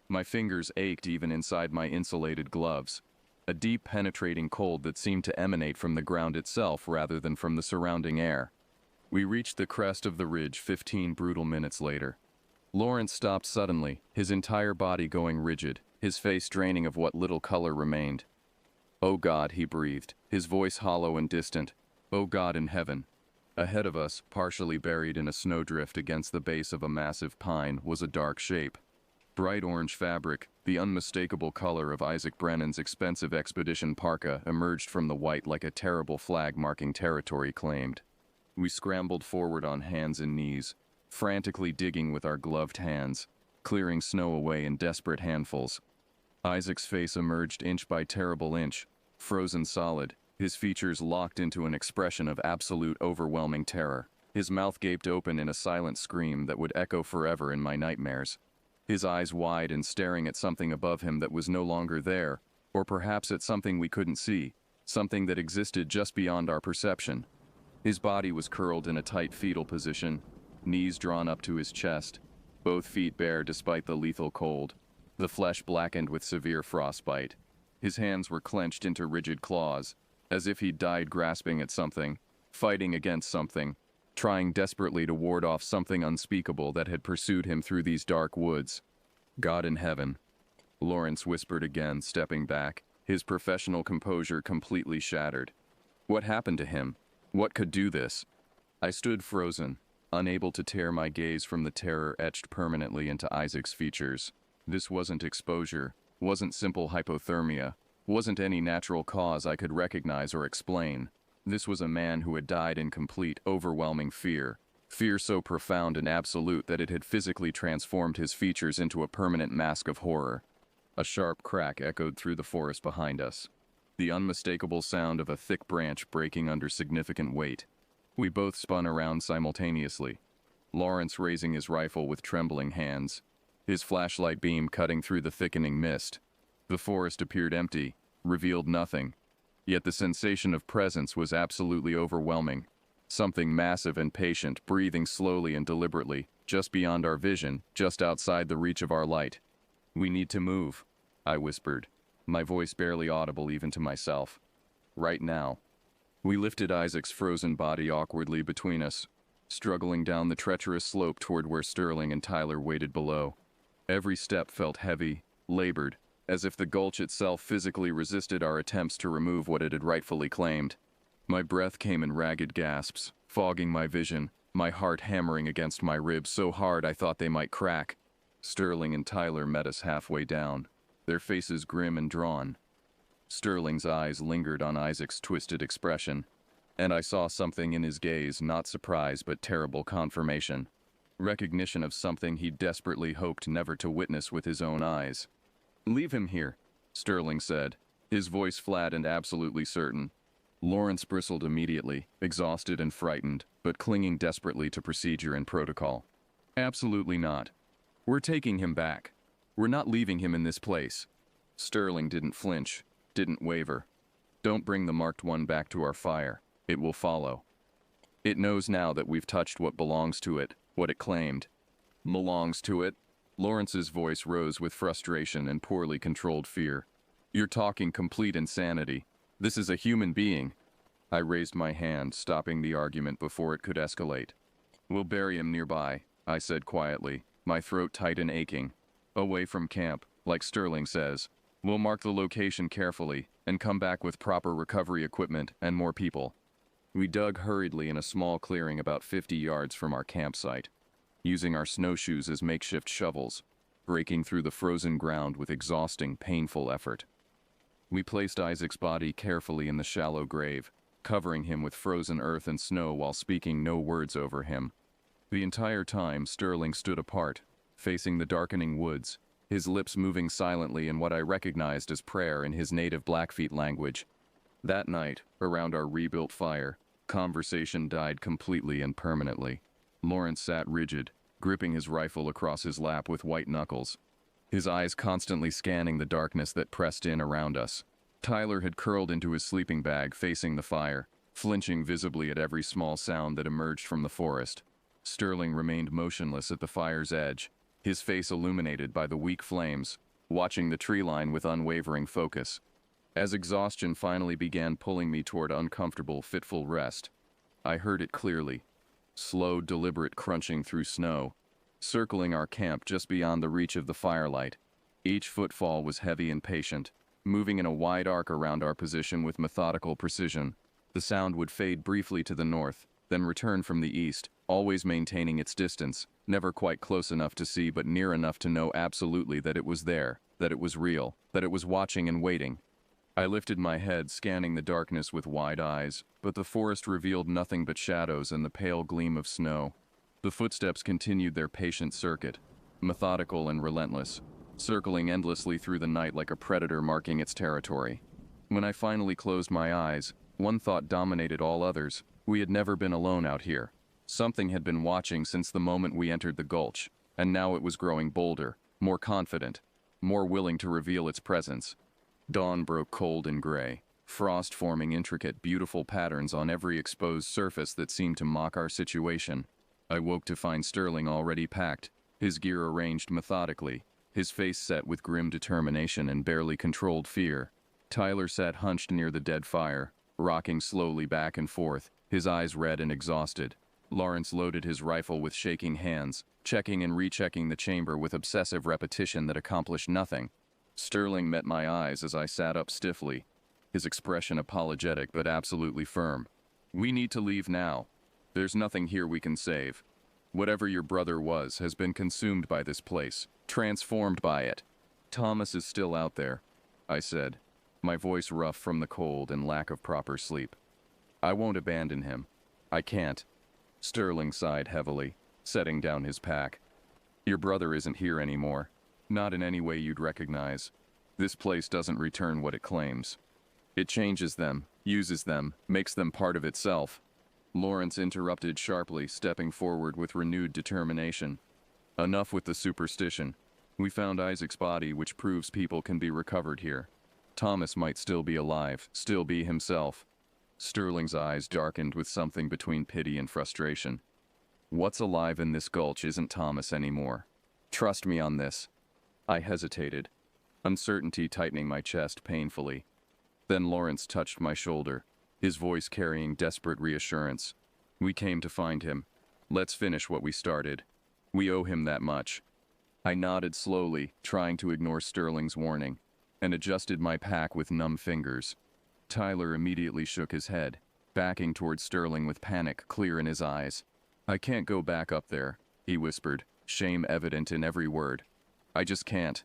My fingers ached even inside my insulated gloves, a deep penetrating cold that seemed to emanate from the ground itself rather than from the surrounding air. We reached the crest of the ridge 15 brutal minutes later. Lawrence stopped suddenly, his entire body going rigid, his face draining of what little color remained. "Oh God," he breathed, his voice hollow and distant. "Oh God in heaven." Ahead of us, partially buried in a snowdrift against the base of a massive pine, was a dark shape. Bright orange fabric, the unmistakable color of Isaac Brennan's expensive expedition parka, emerged from the white like a terrible flag marking territory claimed. We scrambled forward on hands and knees, frantically digging with our gloved hands, clearing snow away in desperate handfuls. Isaac's face emerged inch by terrible inch, frozen solid, his features locked into an expression of absolute overwhelming terror. His mouth gaped open in a silent scream that would echo forever in my nightmares. His eyes wide and staring at something above him that was no longer there, or perhaps at something we couldn't see, something that existed just beyond our perception. His body was curled in a tight fetal position, knees drawn up to his chest, both feet bare despite the lethal cold, the flesh blackened with severe frostbite. His hands were clenched into rigid claws, as if he'd died grasping at something, fighting against something, trying desperately to ward off something unspeakable that had pursued him through these dark woods. God in heaven, Lawrence whispered again, stepping back, his professional composure completely shattered. What happened to him? What could do this? I stood frozen, unable to tear my gaze from the terror etched permanently into Isaac's features. This wasn't exposure, wasn't simple hypothermia, wasn't any natural cause I could recognize or explain. This was a man who had died in complete, overwhelming fear. Fear so profound and absolute that it had physically transformed his features into a permanent mask of horror. A sharp crack echoed through the forest behind us, the unmistakable sound of a thick branch breaking under significant weight. We both spun around simultaneously, Lawrence raising his rifle with trembling hands, his flashlight beam cutting through the thickening mist. The forest appeared empty, revealed nothing, yet the sensation of presence was absolutely overwhelming. Something massive and patient, breathing slowly and deliberately, just beyond our vision, just outside the reach of our light. "We need to move," I whispered, my voice barely audible even to myself. "Right now." We lifted Isaac's frozen body awkwardly between us, struggling down the treacherous slope toward where Sterling and Tyler waited below. Every step felt heavy, labored, as if the gulch itself physically resisted our attempts to remove what it had rightfully claimed. My breath came in ragged gasps, fogging my vision, my heart hammering against my ribs so hard I thought they might crack. Sterling and Tyler met us halfway down, their faces grim and drawn. Sterling's eyes lingered on Isaac's twisted expression, and I saw something in his gaze, not surprise but terrible confirmation. Recognition of something he desperately hoped never to witness with his own eyes. "Leave him here," Sterling said, his voice flat and absolutely certain. Lawrence bristled immediately, exhausted and frightened, but clinging desperately to procedure and protocol. "Absolutely not. We're taking him back. We're not leaving him in this place." Sterling didn't flinch, didn't waver. "Don't bring the marked one back to our fire. It will follow. It knows now that we've touched what belongs to it, what it claimed." "Belongs to it?" Lawrence's voice rose with frustration and poorly controlled fear. "You're talking complete insanity. This is a human being." I raised my hand, stopping the argument before it could escalate. "We'll bury him nearby," I said quietly, my throat tight and aching. "Away from camp, like Sterling says. We'll mark the location carefully and come back with proper recovery equipment and more people." We dug hurriedly in a small clearing about 50 yards from our campsite, using our snowshoes as makeshift shovels, breaking through the frozen ground with exhausting, painful effort. We placed Isaac's body carefully in the shallow grave, covering him with frozen earth and snow while speaking no words over him. The entire time, Sterling stood apart, facing the darkening woods, his lips moving silently in what I recognized as prayer in his native Blackfeet language. That night, around our rebuilt fire, conversation died completely and permanently. Lawrence sat rigid, gripping his rifle across his lap with white knuckles, his eyes constantly scanning the darkness that pressed in around us. Tyler had curled into his sleeping bag facing the fire, flinching visibly at every small sound that emerged from the forest. Sterling remained motionless at the fire's edge, his face illuminated by the weak flames, watching the tree line with unwavering focus. As exhaustion finally began pulling me toward uncomfortable, fitful rest, I heard it clearly. Slow, deliberate crunching through snow, circling our camp just beyond the reach of the firelight. Each footfall was heavy and patient, moving in a wide arc around our position with methodical precision. The sound would fade briefly to the north, then return from the east, always maintaining its distance, never quite close enough to see but near enough to know absolutely that it was there, that it was real, that it was watching and waiting. I lifted my head, scanning the darkness with wide eyes, but the forest revealed nothing but shadows and the pale gleam of snow. The footsteps continued their patient circuit, methodical and relentless, circling endlessly through the night like a predator marking its territory. When I finally closed my eyes, one thought dominated all others. We had never been alone out here. Something had been watching since the moment we entered the gulch, and now it was growing bolder, more confident, more willing to reveal its presence. Dawn broke cold and gray, frost forming intricate, beautiful patterns on every exposed surface that seemed to mock our situation. I woke to find Sterling already packed, his gear arranged methodically, his face set with grim determination and barely controlled fear. Tyler sat hunched near the dead fire, rocking slowly back and forth, his eyes red and exhausted. Lawrence loaded his rifle with shaking hands, checking and rechecking the chamber with obsessive repetition that accomplished nothing. Sterling met my eyes as I sat up stiffly, his expression apologetic but absolutely firm. "We need to leave now. There's nothing here we can save. Whatever your brother was has been consumed by this place, transformed by it. Thomas is still out there," I said, my voice rough from the cold and lack of proper sleep. "I won't abandon him. I can't." Sterling sighed heavily, setting down his pack. "Your brother isn't here anymore. Not in any way you'd recognize. This place doesn't return what it claims. It changes them, uses them, makes them part of itself." Lawrence interrupted sharply, stepping forward with renewed determination. "Enough with the superstition. We found Isaac's body, which proves people can be recovered here. Thomas might still be alive, still be himself." Sterling's eyes darkened with something between pity and frustration. "What's alive in this gulch isn't Thomas anymore. Trust me on this." I hesitated, uncertainty tightening my chest painfully. Then Lawrence touched my shoulder, his voice carrying desperate reassurance. "We came to find him. Let's finish what we started. We owe him that much." I nodded slowly, trying to ignore Sterling's warning, and adjusted my pack with numb fingers. Tyler immediately shook his head, backing toward Sterling with panic clear in his eyes. "I can't go back up there," he whispered, shame evident in every word. "I just can't."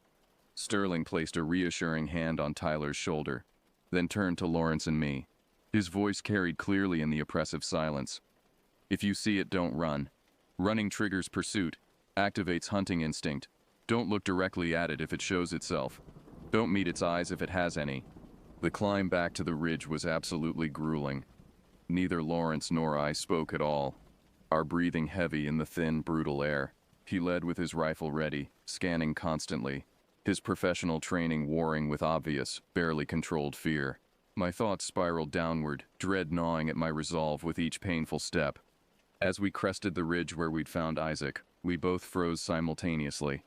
Sterling placed a reassuring hand on Tyler's shoulder, then turned to Lawrence and me. His voice carried clearly in the oppressive silence. "If you see it, don't run. Running triggers pursuit, activates hunting instinct. Don't look directly at it if it shows itself. Don't meet its eyes if it has any." The climb back to the ridge was absolutely grueling. Neither Lawrence nor I spoke at all, our breathing heavy in the thin, brutal air. He led with his rifle ready, scanning constantly, his professional training warring with obvious, barely controlled fear. My thoughts spiraled downward, dread gnawing at my resolve with each painful step. As we crested the ridge where we'd found Isaac, we both froze simultaneously.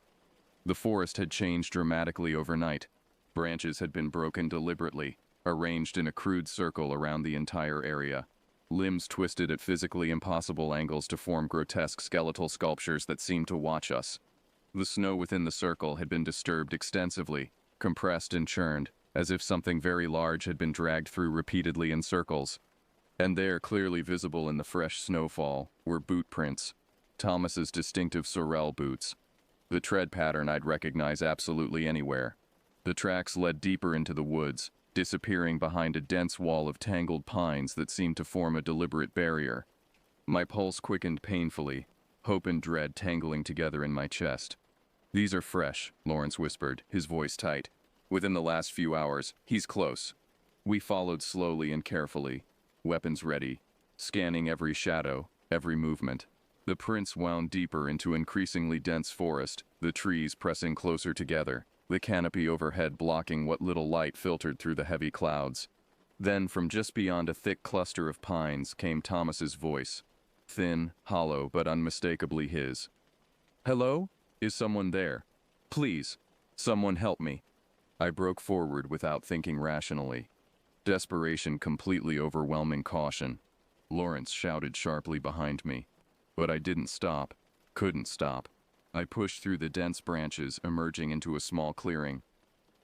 The forest had changed dramatically overnight. Branches had been broken deliberately, arranged in a crude circle around the entire area. Limbs twisted at physically impossible angles to form grotesque skeletal sculptures that seemed to watch us. The snow within the circle had been disturbed extensively, compressed and churned, as if something very large had been dragged through repeatedly in circles. And there, clearly visible in the fresh snowfall, were boot prints. Thomas's distinctive sorrel boots. The tread pattern I'd recognize absolutely anywhere. The tracks led deeper into the woods, disappearing behind a dense wall of tangled pines that seemed to form a deliberate barrier. My pulse quickened painfully, hope and dread tangling together in my chest. "These are fresh," Lawrence whispered, his voice tight. "Within the last few hours, he's close." We followed slowly and carefully, weapons ready, scanning every shadow, every movement. The prints wound deeper into increasingly dense forest, the trees pressing closer together, the canopy overhead blocking what little light filtered through the heavy clouds. Then, from just beyond a thick cluster of pines, came Thomas's voice, thin, hollow, but unmistakably his. "Hello? Is someone there? Please, someone help me." I broke forward without thinking rationally. Desperation completely overwhelming caution. Lawrence shouted sharply behind me. But I didn't stop. Couldn't stop. I pushed through the dense branches, emerging into a small clearing.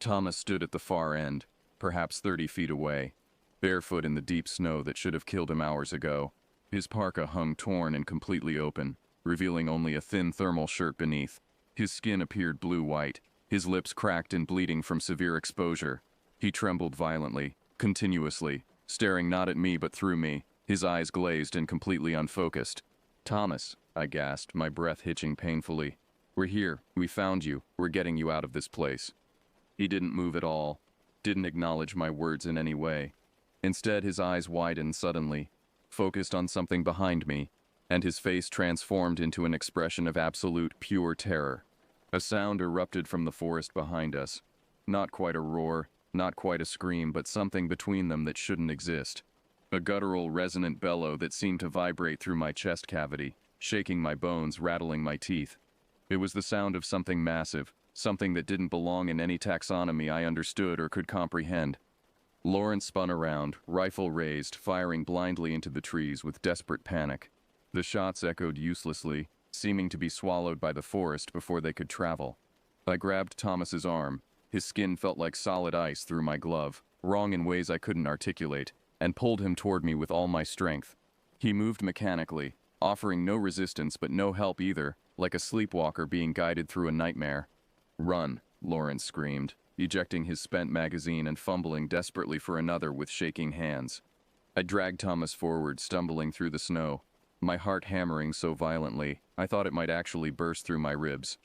Thomas stood at the far end, perhaps 30 feet away, barefoot in the deep snow that should have killed him hours ago. His parka hung torn and completely open, revealing only a thin thermal shirt beneath. His skin appeared blue-white, his lips cracked and bleeding from severe exposure. He trembled violently, continuously, staring not at me but through me, his eyes glazed and completely unfocused. "Thomas," I gasped, my breath hitching painfully. "We're here. We found you. We're getting you out of this place." He didn't move at all, didn't acknowledge my words in any way. Instead, his eyes widened suddenly, focused on something behind me, and his face transformed into an expression of absolute, pure terror. A sound erupted from the forest behind us. Not quite a roar, not quite a scream, but something between them that shouldn't exist. A guttural, resonant bellow that seemed to vibrate through my chest cavity, shaking my bones, rattling my teeth. It was the sound of something massive, something that didn't belong in any taxonomy I understood or could comprehend. Lawrence spun around, rifle raised, firing blindly into the trees with desperate panic. The shots echoed uselessly, seeming to be swallowed by the forest before they could travel. I grabbed Thomas's arm. His skin felt like solid ice through my glove, wrong in ways I couldn't articulate, and pulled him toward me with all my strength. He moved mechanically, offering no resistance but no help either, like a sleepwalker being guided through a nightmare. "Run," Lawrence screamed, ejecting his spent magazine and fumbling desperately for another with shaking hands. I dragged Thomas forward, stumbling through the snow, my heart hammering so violently I thought it might actually burst through my ribs.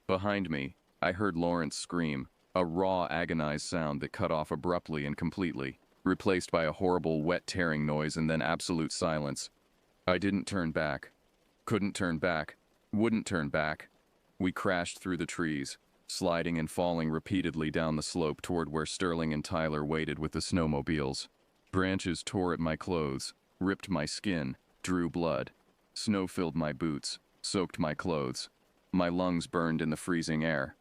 Behind me, I heard Lawrence scream, a raw, agonized sound that cut off abruptly and completely, replaced by a horrible, wet tearing noise and then absolute silence. I didn't turn back. Couldn't turn back. Wouldn't turn back. We crashed through the trees, sliding and falling repeatedly down the slope toward where Sterling and Tyler waited with the snowmobiles. Branches tore at my clothes, ripped my skin, drew blood. Snow filled my boots, soaked my clothes. My lungs burned in the freezing air.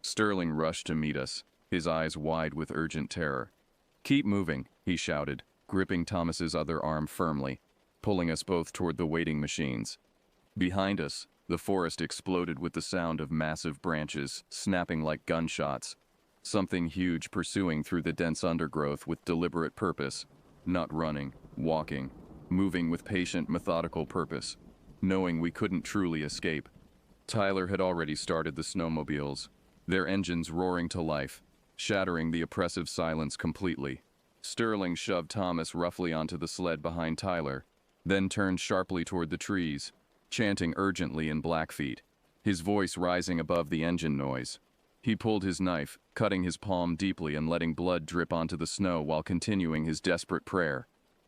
Sterling rushed to meet us, his eyes wide with urgent terror. "Keep moving," he shouted, gripping Thomas's other arm firmly, pulling us both toward the waiting machines. Behind us, the forest exploded with the sound of massive branches snapping like gunshots. Something huge pursuing through the dense undergrowth with deliberate purpose, not running, walking, moving with patient, methodical purpose, knowing we couldn't truly escape. Tyler had already started the snowmobiles, their engines roaring to life, shattering the oppressive silence completely. Sterling shoved Thomas roughly onto the sled behind Tyler, then turned sharply toward the trees, chanting urgently in Blackfeet, his voice rising above the engine noise. He pulled his knife, cutting his palm deeply and letting blood drip onto the snow while continuing his desperate prayer.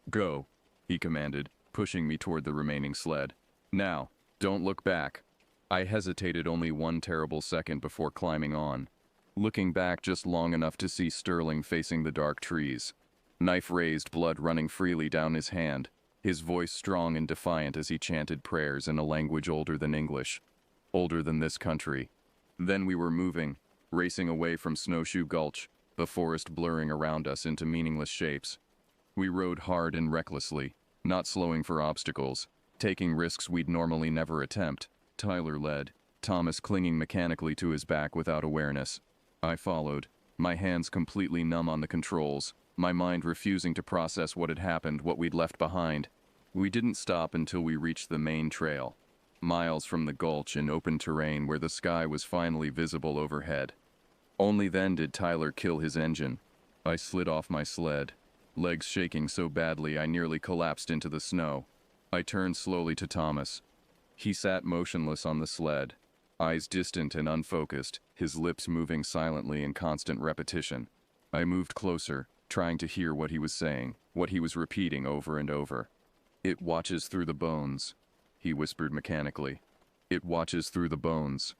"Go," he commanded, pushing me toward the remaining sled. "Now, don't look back." I hesitated only one terrible second before climbing on, looking back just long enough to see Sterling facing the dark trees, knife raised, blood running freely down his hand, his voice strong and defiant as he chanted prayers in a language older than English, older than this country. Then we were moving, racing away from Snowshoe Gulch, the forest blurring around us into meaningless shapes. We rode hard and recklessly, not slowing for obstacles, taking risks we'd normally never attempt. Tyler led, Thomas clinging mechanically to his back without awareness. I followed, my hands completely numb on the controls, my mind refusing to process what had happened, what we'd left behind. We didn't stop until we reached the main trail, miles from the gulch in open terrain where the sky was finally visible overhead. Only then did Tyler kill his engine. I slid off my sled, legs shaking so badly I nearly collapsed into the snow. I turned slowly to Thomas. He sat motionless on the sled, eyes distant and unfocused, his lips moving silently in constant repetition. I moved closer, trying to hear what he was saying, what he was repeating over and over. "It watches through the bones," he whispered mechanically. "It watches through the bones.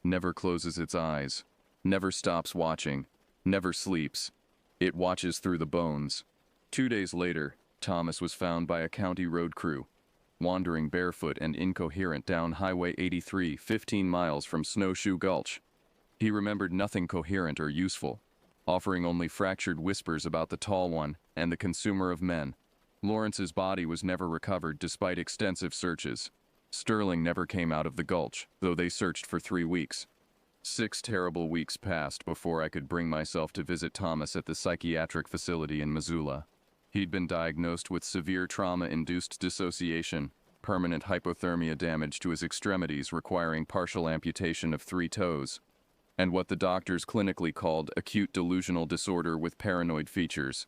Never closes its eyes, never stops watching, never sleeps. It watches through the bones." 2 days later, Thomas was found by a county road crew, wandering barefoot and incoherent down Highway 83, 15 miles from Snowshoe Gulch. He remembered nothing coherent or useful, offering only fractured whispers about the Tall One and the consumer of men. Lawrence's body was never recovered despite extensive searches. Sterling never came out of the gulch, though they searched for 3 weeks. 6 terrible weeks passed before I could bring myself to visit Thomas at the psychiatric facility in Missoula. He'd been diagnosed with severe trauma-induced dissociation, permanent hypothermia damage to his extremities requiring partial amputation of 3 toes, and what the doctors clinically called acute delusional disorder with paranoid features.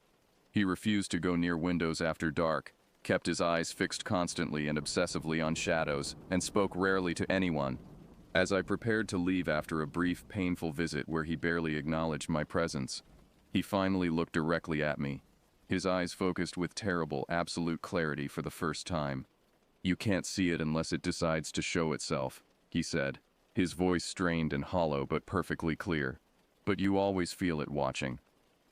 He refused to go near windows after dark, kept his eyes fixed constantly and obsessively on shadows, and spoke rarely to anyone. As I prepared to leave after a brief, painful visit where he barely acknowledged my presence, he finally looked directly at me, his eyes focused with terrible, absolute clarity for the first time. "You can't see it unless it decides to show itself," he said, his voice strained and hollow but perfectly clear. "But you always feel it watching.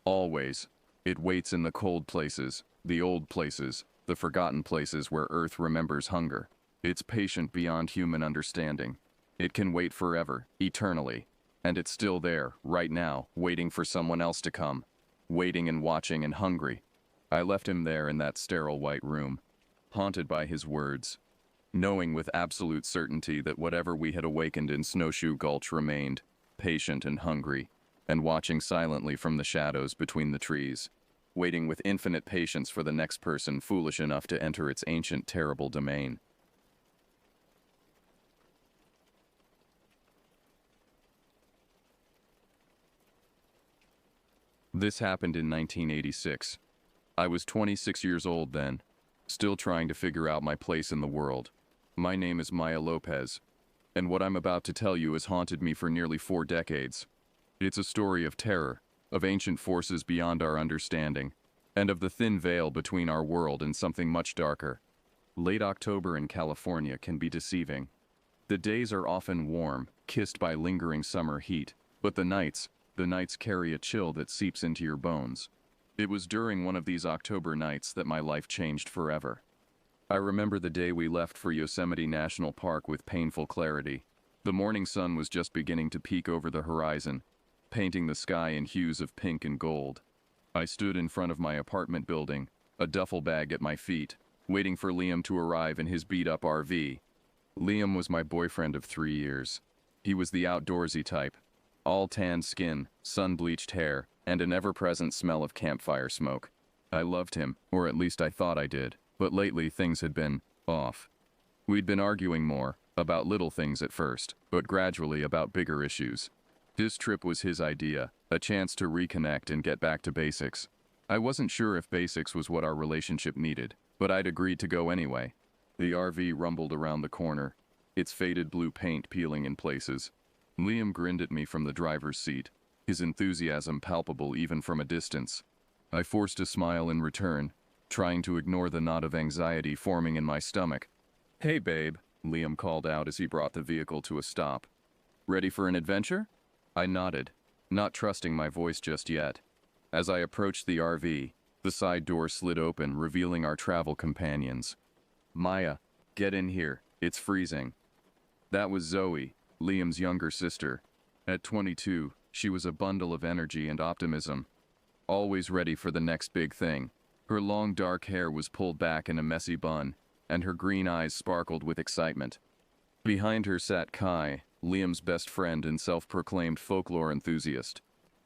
Always. It waits in the cold places, the old places, the forgotten places where Earth remembers hunger. It's patient beyond human understanding. It can wait forever, eternally. And it's still there, right now, waiting for someone else to come. Waiting and watching and hungry." I left him there in that sterile white room, haunted by his words. knowing with absolute certainty that whatever we had awakened in Snowshoe Gulch remained, patient and hungry, and watching silently from the shadows between the trees, waiting with infinite patience for the next person foolish enough to enter its ancient, terrible domain. This happened in 1986. I was 26 years old then, still trying to figure out my place in the world. My name is Maya Lopez, and what I'm about to tell you has haunted me for nearly 4 decades. It's a story of terror, of ancient forces beyond our understanding, and of the thin veil between our world and something much darker. Late October in California can be deceiving. The days are often warm, kissed by lingering summer heat, but the nights carry a chill that seeps into your bones. It was during one of these October nights that my life changed forever. I remember the day we left for Yosemite National Park with painful clarity. The morning sun was just beginning to peek over the horizon, painting the sky in hues of pink and gold. I stood in front of my apartment building, a duffel bag at my feet, waiting for Liam to arrive in his beat-up RV. Liam was my boyfriend of 3 years. He was the outdoorsy type, all tanned skin, sun-bleached hair, and an ever-present smell of campfire smoke. I loved him, or at least I thought I did, but lately things had been off. We'd been arguing more, about little things at first, but gradually about bigger issues. This trip was his idea, a chance to reconnect and get back to basics. I wasn't sure if basics was what our relationship needed, but I'd agreed to go anyway. The RV rumbled around the corner, its faded blue paint peeling in places. Liam grinned at me from the driver's seat, his enthusiasm palpable even from a distance. I forced a smile in return, trying to ignore the knot of anxiety forming in my stomach. "Hey, babe," Liam called out as he brought the vehicle to a stop. "Ready for an adventure?" I nodded, not trusting my voice just yet. As I approached the RV, the side door slid open, revealing our travel companions. "Maya, get in here, it's freezing." That was Zoe, Liam's younger sister. At 22, she was a bundle of energy and optimism, always ready for the next big thing. Her long dark hair was pulled back in a messy bun, and her green eyes sparkled with excitement. Behind her sat Kai, Liam's best friend and self-proclaimed folklore enthusiast.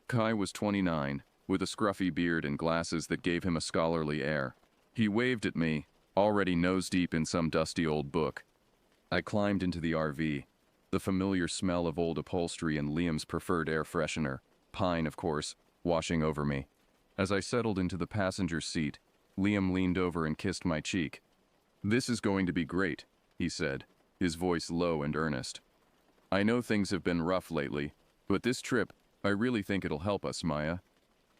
Kai was 29, with a scruffy beard and glasses that gave him a scholarly air. He waved at me, already nose-deep in some dusty old book. I climbed into the RV, the familiar smell of old upholstery and Liam's preferred air freshener, pine of course, washing over me. As I settled into the passenger seat, Liam leaned over and kissed my cheek. "This is going to be great," he said, his voice low and earnest. "I know things have been rough lately, but this trip, I really think it'll help us, Maya."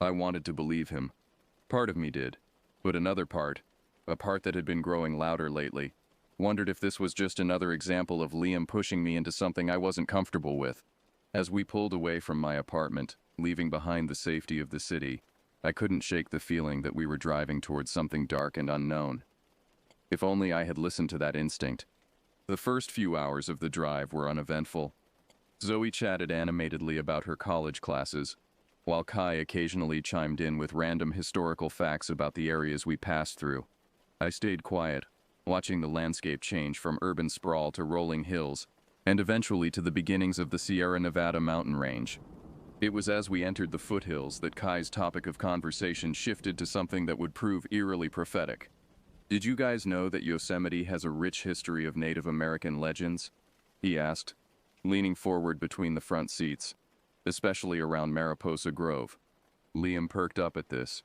I wanted to believe him. Part of me did, but another part, a part that had been growing louder lately, wondered if this was just another example of Liam pushing me into something I wasn't comfortable with. As we pulled away from my apartment, leaving behind the safety of the city, I couldn't shake the feeling that we were driving towards something dark and unknown. If only I had listened to that instinct. The first few hours of the drive were uneventful. Zoe chatted animatedly about her college classes, while Kai occasionally chimed in with random historical facts about the areas we passed through. I stayed quiet, watching the landscape change from urban sprawl to rolling hills, and eventually to the beginnings of the Sierra Nevada mountain range. It was as we entered the foothills that Kai's topic of conversation shifted to something that would prove eerily prophetic. "Did you guys know that Yosemite has a rich history of Native American legends?" he asked, leaning forward between the front seats, especially around Mariposa Grove. Liam perked up at this.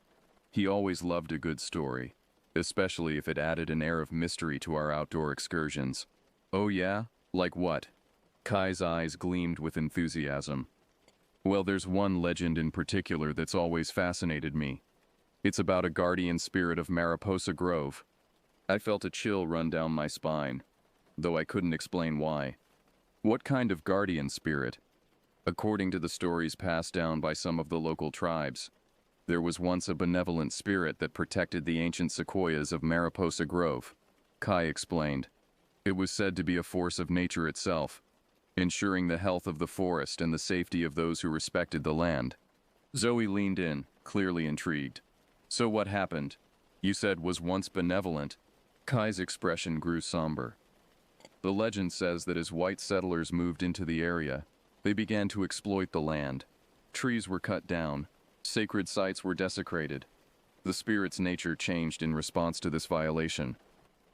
He always loved a good story, especially if it added an air of mystery to our outdoor excursions. "Oh yeah? Like what?" Kai's eyes gleamed with enthusiasm. "Well, there's one legend in particular that's always fascinated me. It's about a guardian spirit of Mariposa Grove." I felt a chill run down my spine, though I couldn't explain why. "What kind of guardian spirit?" "According to the stories passed down by some of the local tribes, there was once a benevolent spirit that protected the ancient sequoias of Mariposa Grove," Kai explained. "It was said to be a force of nature itself, ensuring the health of the forest and the safety of those who respected the land." Zoe leaned in, clearly intrigued. "So what happened? You said was once benevolent." Kai's expression grew somber. The legend says that as white settlers moved into the area, they began to exploit the land. Trees were cut down, sacred sites were desecrated. The spirit's nature changed in response to this violation.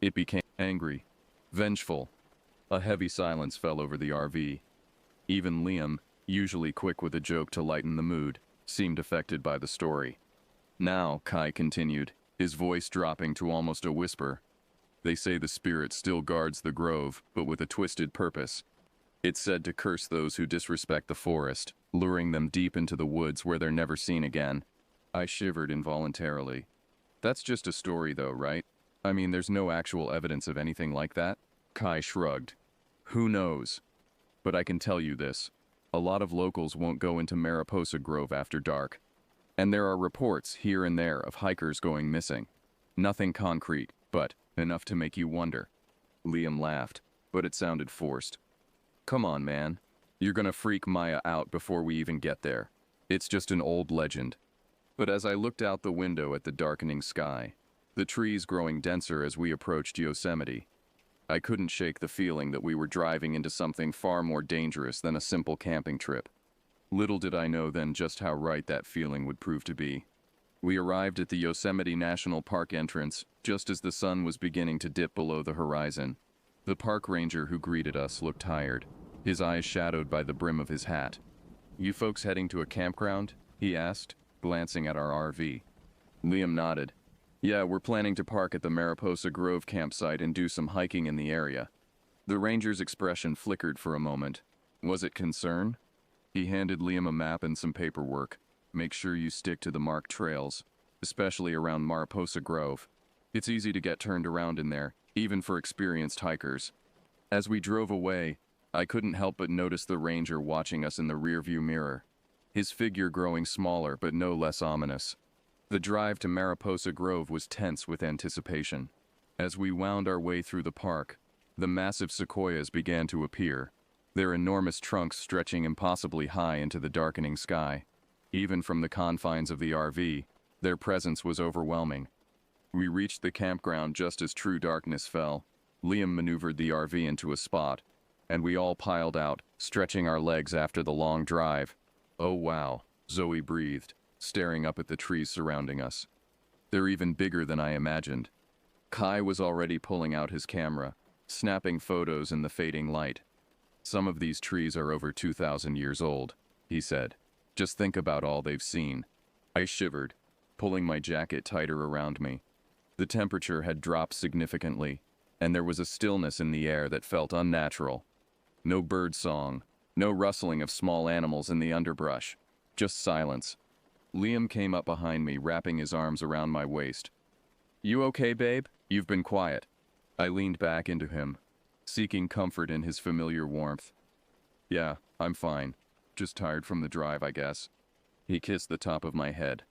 It became angry, vengeful. A heavy silence fell over the RV. Even Liam, usually quick with a joke to lighten the mood, seemed affected by the story. Now, Kai continued, his voice dropping to almost a whisper. They say the spirit still guards the grove, but with a twisted purpose. It's said to curse those who disrespect the forest, luring them deep into the woods where they're never seen again. I shivered involuntarily. That's just a story though, right? I mean, there's no actual evidence of anything like that? Kai shrugged. Who knows? But I can tell you this. A lot of locals won't go into Mariposa Grove after dark. And there are reports here and there of hikers going missing. Nothing concrete, but enough to make you wonder. Liam laughed, but it sounded forced. Come on, man. You're gonna freak Maya out before we even get there. It's just an old legend. But as I looked out the window at the darkening sky, the trees growing denser as we approached Yosemite, I couldn't shake the feeling that we were driving into something far more dangerous than a simple camping trip. Little did I know then just how right that feeling would prove to be. We arrived at the Yosemite National Park entrance just as the sun was beginning to dip below the horizon. The park ranger who greeted us looked tired, his eyes shadowed by the brim of his hat. You folks heading to a campground? He asked, glancing at our RV. Liam nodded. Yeah, we're planning to park at the Mariposa Grove campsite and do some hiking in the area. The ranger's expression flickered for a moment. Was it concern? He handed Liam a map and some paperwork. Make sure you stick to the marked trails, especially around Mariposa Grove. It's easy to get turned around in there, even for experienced hikers. As we drove away, I couldn't help but notice the ranger watching us in the rearview mirror, his figure growing smaller but no less ominous. The drive to Mariposa Grove was tense with anticipation. As we wound our way through the park, the massive sequoias began to appear, their enormous trunks stretching impossibly high into the darkening sky. Even from the confines of the RV, their presence was overwhelming. We reached the campground just as true darkness fell. Liam maneuvered the RV into a spot, and we all piled out, stretching our legs after the long drive. Oh wow, Zoe breathed, staring up at the trees surrounding us. They're even bigger than I imagined. Kai was already pulling out his camera, snapping photos in the fading light. Some of these trees are over 2,000 years old, he said. Just think about all they've seen. I shivered, pulling my jacket tighter around me. The temperature had dropped significantly, and there was a stillness in the air that felt unnatural. No bird song, no rustling of small animals in the underbrush, just silence. Liam came up behind me, wrapping his arms around my waist. You okay, babe? You've been quiet. I leaned back into him, seeking comfort in his familiar warmth. Yeah, I'm fine. Just tired from the drive, I guess. He kissed the top of my head.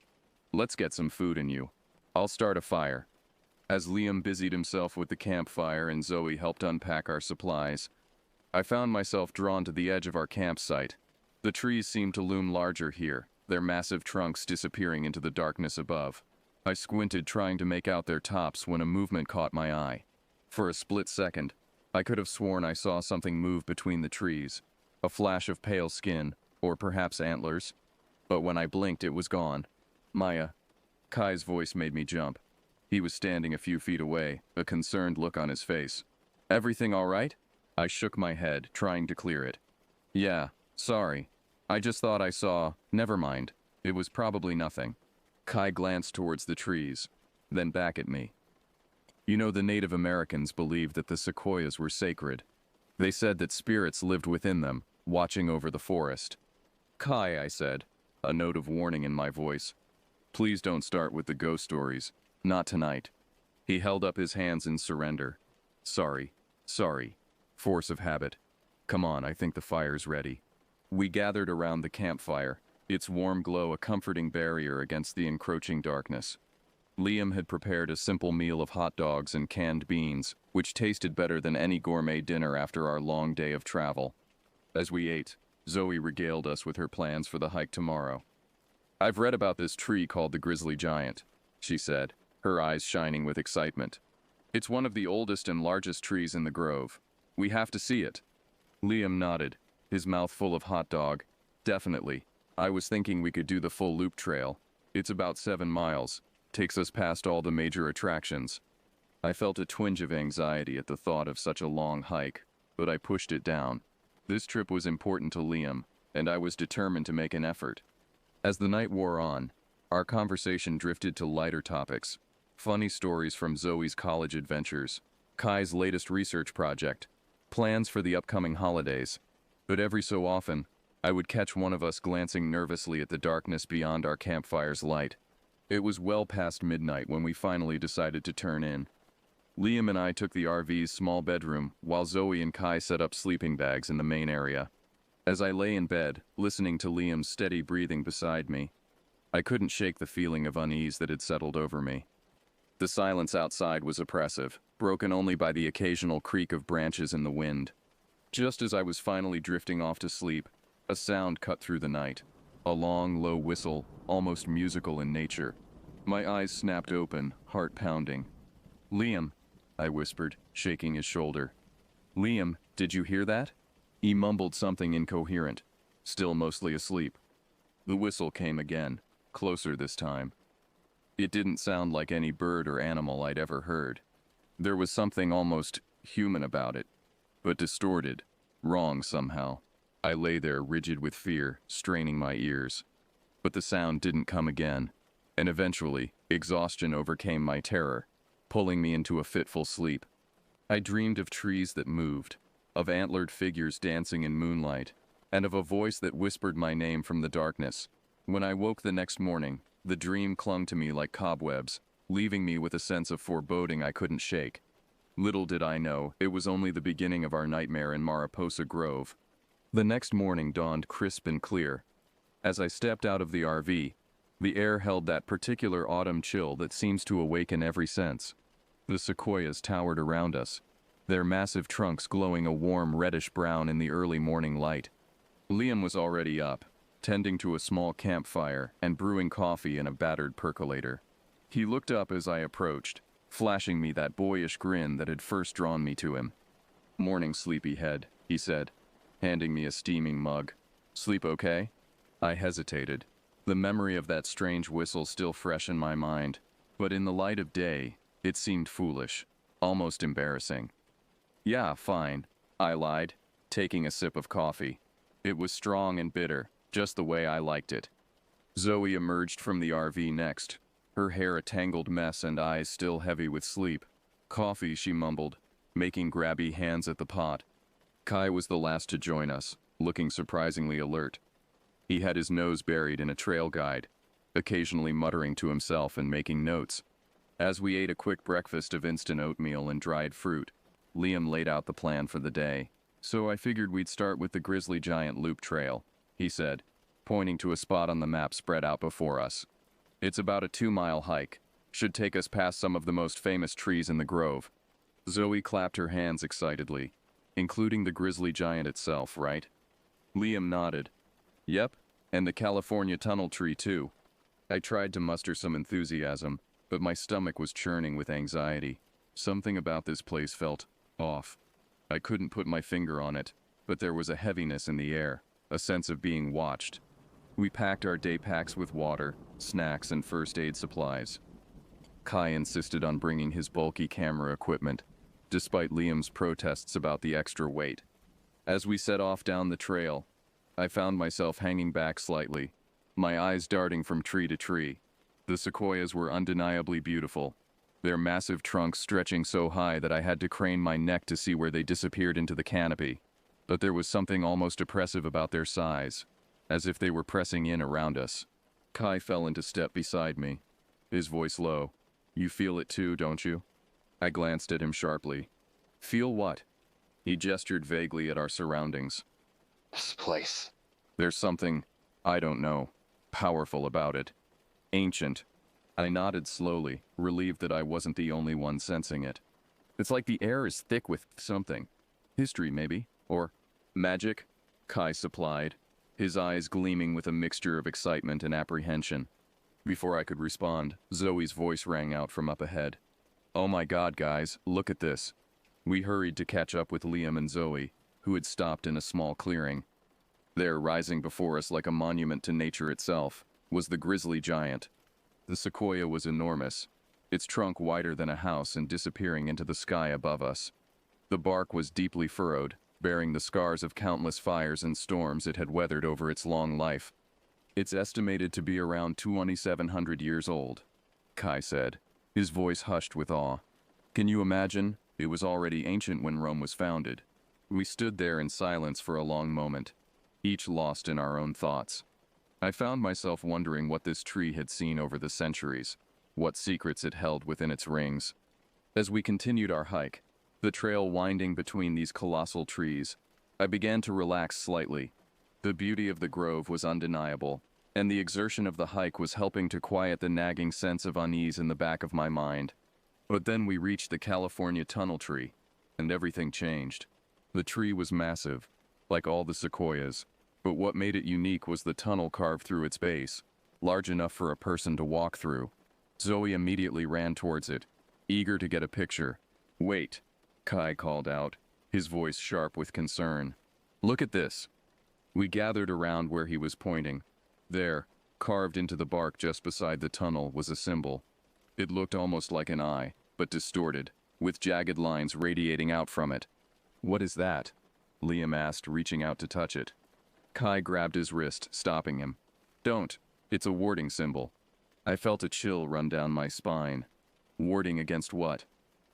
Let's get some food in you. I'll start a fire. As Liam busied himself with the campfire and Zoe helped unpack our supplies, I found myself drawn to the edge of our campsite. The trees seemed to loom larger here, their massive trunks disappearing into the darkness above. I squinted trying to make out their tops when a movement caught my eye. For a split second, I could have sworn I saw something move between the trees, a flash of pale skin, or perhaps antlers. But when I blinked, it was gone. Maya. Kai's voice made me jump. He was standing a few feet away, a concerned look on his face. Everything all right? I shook my head, trying to clear it. Yeah, sorry. I just thought I saw... Never mind. It was probably nothing. Kai glanced towards the trees, then back at me. You know, the Native Americans believed that the sequoias were sacred. They said that spirits lived within them, watching over the forest. Kai, I said, a note of warning in my voice. Please don't start with the ghost stories. Not tonight. He held up his hands in surrender. Sorry. Force of habit. Come on, I think the fire's ready. We gathered around the campfire, its warm glow a comforting barrier against the encroaching darkness. Liam had prepared a simple meal of hot dogs and canned beans, which tasted better than any gourmet dinner after our long day of travel. As we ate, Zoe regaled us with her plans for the hike tomorrow. I've read about this tree called the Grizzly Giant, she said, her eyes shining with excitement. It's one of the oldest and largest trees in the grove. We have to see it. Liam nodded, his mouth full of hot dog. Definitely. I was thinking we could do the full loop trail. It's about 7 miles. Takes us past all the major attractions. I felt a twinge of anxiety at the thought of such a long hike, but I pushed it down. This trip was important to Liam, and I was determined to make an effort. As the night wore on, our conversation drifted to lighter topics. Funny stories from Zoe's college adventures, Kai's latest research project, plans for the upcoming holidays. But every so often, I would catch one of us glancing nervously at the darkness beyond our campfire's light. It was well past midnight when we finally decided to turn in. Liam and I took the RV's small bedroom, while Zoe and Kai set up sleeping bags in the main area. As I lay in bed, listening to Liam's steady breathing beside me, I couldn't shake the feeling of unease that had settled over me. The silence outside was oppressive, broken only by the occasional creak of branches in the wind. Just as I was finally drifting off to sleep, a sound cut through the night. A long, low whistle, almost musical in nature. My eyes snapped open, heart pounding. "Liam," I whispered, shaking his shoulder. "Liam, did you hear that?" He mumbled something incoherent, still mostly asleep. The whistle came again, closer this time. It didn't sound like any bird or animal I'd ever heard. There was something almost human about it, but distorted, wrong somehow. I lay there rigid with fear, straining my ears. But the sound didn't come again, and eventually, exhaustion overcame my terror, pulling me into a fitful sleep. I dreamed of trees that moved, of antlered figures dancing in moonlight, and of a voice that whispered my name from the darkness. When I woke the next morning, the dream clung to me like cobwebs, leaving me with a sense of foreboding I couldn't shake. Little did I know, it was only the beginning of our nightmare in Mariposa Grove. The next morning dawned crisp and clear. As I stepped out of the RV, the air held that particular autumn chill that seems to awaken every sense. The sequoias towered around us, their massive trunks glowing a warm reddish-brown in the early morning light. Liam was already up, tending to a small campfire and brewing coffee in a battered percolator. He looked up as I approached, flashing me that boyish grin that had first drawn me to him. "Morning, sleepyhead," he said, handing me a steaming mug. "Sleep okay?" I hesitated, the memory of that strange whistle still fresh in my mind, but in the light of day, it seemed foolish, almost embarrassing. "Yeah, fine," I lied, taking a sip of coffee. It was strong and bitter, just the way I liked it. Zoe emerged from the RV next, her hair a tangled mess and eyes still heavy with sleep. "Coffee," she mumbled, making grabby hands at the pot. Kai was the last to join us, looking surprisingly alert. He had his nose buried in a trail guide, occasionally muttering to himself and making notes. As we ate a quick breakfast of instant oatmeal and dried fruit, Liam laid out the plan for the day. "So I figured we'd start with the Grizzly Giant Loop Trail," he said, pointing to a spot on the map spread out before us. "It's about a 2-mile hike. Should take us past some of the most famous trees in the grove." Zoe clapped her hands excitedly. "Including the Grizzly Giant itself, right?" Liam nodded. "Yep, and the California tunnel tree too." I tried to muster some enthusiasm, but my stomach was churning with anxiety. Something about this place felt off. I couldn't put my finger on it, but there was a heaviness in the air, a sense of being watched. We packed our day packs with water, snacks, and first aid supplies. Kai insisted on bringing his bulky camera equipment, despite Liam's protests about the extra weight. As we set off down the trail, I found myself hanging back slightly, my eyes darting from tree to tree. The sequoias were undeniably beautiful, their massive trunks stretching so high that I had to crane my neck to see where they disappeared into the canopy. But there was something almost oppressive about their size, as if they were pressing in around us. Kai fell into step beside me, his voice low. "You feel it too, don't you?" I glanced at him sharply. "Feel what?" He gestured vaguely at our surroundings. "This place." "There's something, I don't know, powerful about it. Ancient." I nodded slowly, relieved that I wasn't the only one sensing it. "It's like the air is thick with something. History, maybe? Or magic?" Kai supplied, his eyes gleaming with a mixture of excitement and apprehension. Before I could respond, Zoe's voice rang out from up ahead. "Oh my God, guys, look at this." We hurried to catch up with Liam and Zoe, who had stopped in a small clearing. There, rising before us like a monument to nature itself, was the grizzly giant. The sequoia was enormous, its trunk wider than a house and disappearing into the sky above us. The bark was deeply furrowed, bearing the scars of countless fires and storms it had weathered over its long life. It's estimated to be around 2,700 years old, Kai said, his voice hushed with awe. Can you imagine? It was already ancient when Rome was founded. We stood there in silence for a long moment, each lost in our own thoughts. I found myself wondering what this tree had seen over the centuries, what secrets it held within its rings. As we continued our hike, the trail winding between these colossal trees, I began to relax slightly. The beauty of the grove was undeniable, and the exertion of the hike was helping to quiet the nagging sense of unease in the back of my mind. But then we reached the California tunnel tree, and everything changed. The tree was massive, like all the sequoias, but what made it unique was the tunnel carved through its base, large enough for a person to walk through. Zoe immediately ran towards it, eager to get a picture. Wait, Kai called out, his voice sharp with concern. Look at this. We gathered around where he was pointing. There, carved into the bark just beside the tunnel, was a symbol. It looked almost like an eye, but distorted, with jagged lines radiating out from it. What is that? Liam asked, reaching out to touch it. Kai grabbed his wrist, stopping him. Don't. It's a warding symbol. I felt a chill run down my spine. Warding against what?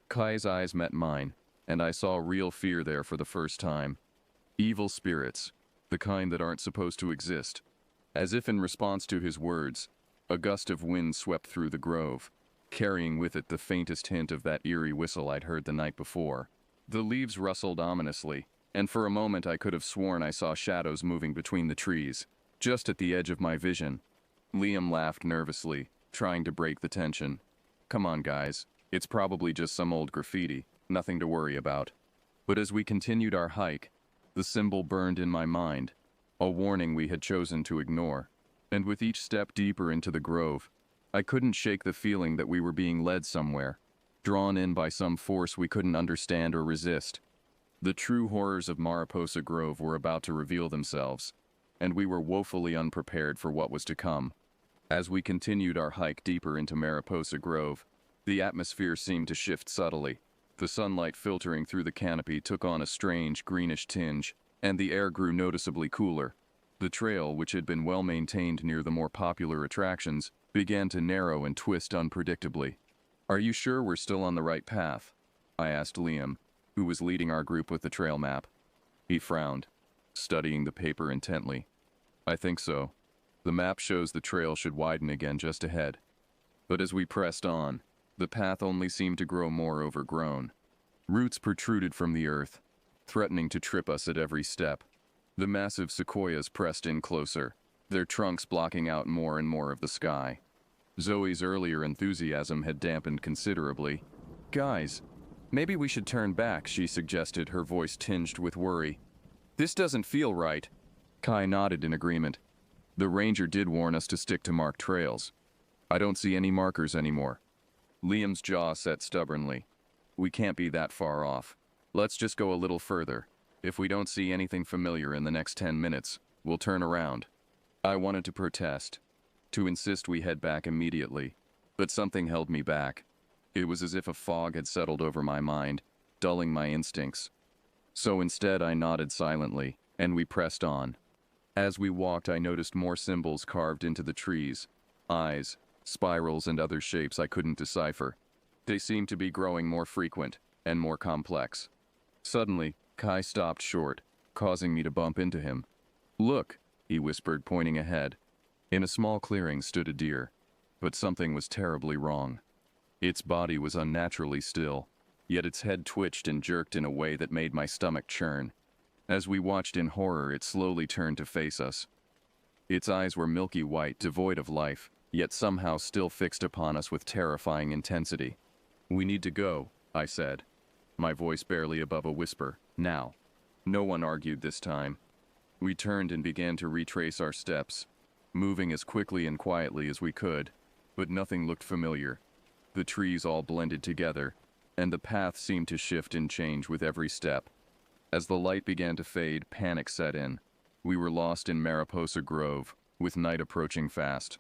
Kai's eyes met mine, and I saw real fear there for the first time. Evil spirits, the kind that aren't supposed to exist. As if in response to his words, a gust of wind swept through the grove, carrying with it the faintest hint of that eerie whistle I'd heard the night before. The leaves rustled ominously, and for a moment I could have sworn I saw shadows moving between the trees, just at the edge of my vision. Liam laughed nervously, trying to break the tension. Come on, guys. It's probably just some old graffiti, nothing to worry about. But as we continued our hike, the symbol burned in my mind, a warning we had chosen to ignore. And with each step deeper into the grove, I couldn't shake the feeling that we were being led somewhere, drawn in by some force we couldn't understand or resist. The true horrors of Mariposa Grove were about to reveal themselves, and we were woefully unprepared for what was to come. As we continued our hike deeper into Mariposa Grove, the atmosphere seemed to shift subtly. The sunlight filtering through the canopy took on a strange greenish tinge, and the air grew noticeably cooler. The trail, which had been well maintained near the more popular attractions, began to narrow and twist unpredictably. Are you sure we're still on the right path? I asked Liam, who was leading our group with the trail map. He frowned, studying the paper intently. I think so. The map shows the trail should widen again just ahead. But as we pressed on, the path only seemed to grow more overgrown. Roots protruded from the earth, threatening to trip us at every step. The massive sequoias pressed in closer, their trunks blocking out more and more of the sky. Zoe's earlier enthusiasm had dampened considerably. Guys, maybe we should turn back, she suggested, her voice tinged with worry. This doesn't feel right. Kai nodded in agreement. The ranger did warn us to stick to marked trails. I don't see any markers anymore. Liam's jaw set stubbornly. We can't be that far off. Let's just go a little further. If we don't see anything familiar in the next 10 minutes, we'll turn around. I wanted to protest, to insist we head back immediately, but something held me back. It was as if a fog had settled over my mind, dulling my instincts. So instead I nodded silently, and we pressed on. As we walked, I noticed more symbols carved into the trees, eyes, spirals, and other shapes I couldn't decipher. They seemed to be growing more frequent and more complex. Suddenly, Kai stopped short, causing me to bump into him. Look, he whispered, pointing ahead. In a small clearing stood a deer, but something was terribly wrong. Its body was unnaturally still, yet its head twitched and jerked in a way that made my stomach churn. As we watched in horror, it slowly turned to face us. Its eyes were milky white, devoid of life, yet somehow still fixed upon us with terrifying intensity. We need to go, I said, my voice barely above a whisper. Now. No one argued this time. We turned and began to retrace our steps, moving as quickly and quietly as we could, but nothing looked familiar. The trees all blended together, and the path seemed to shift and change with every step. As the light began to fade, panic set in. We were lost in Mariposa Grove, with night approaching fast.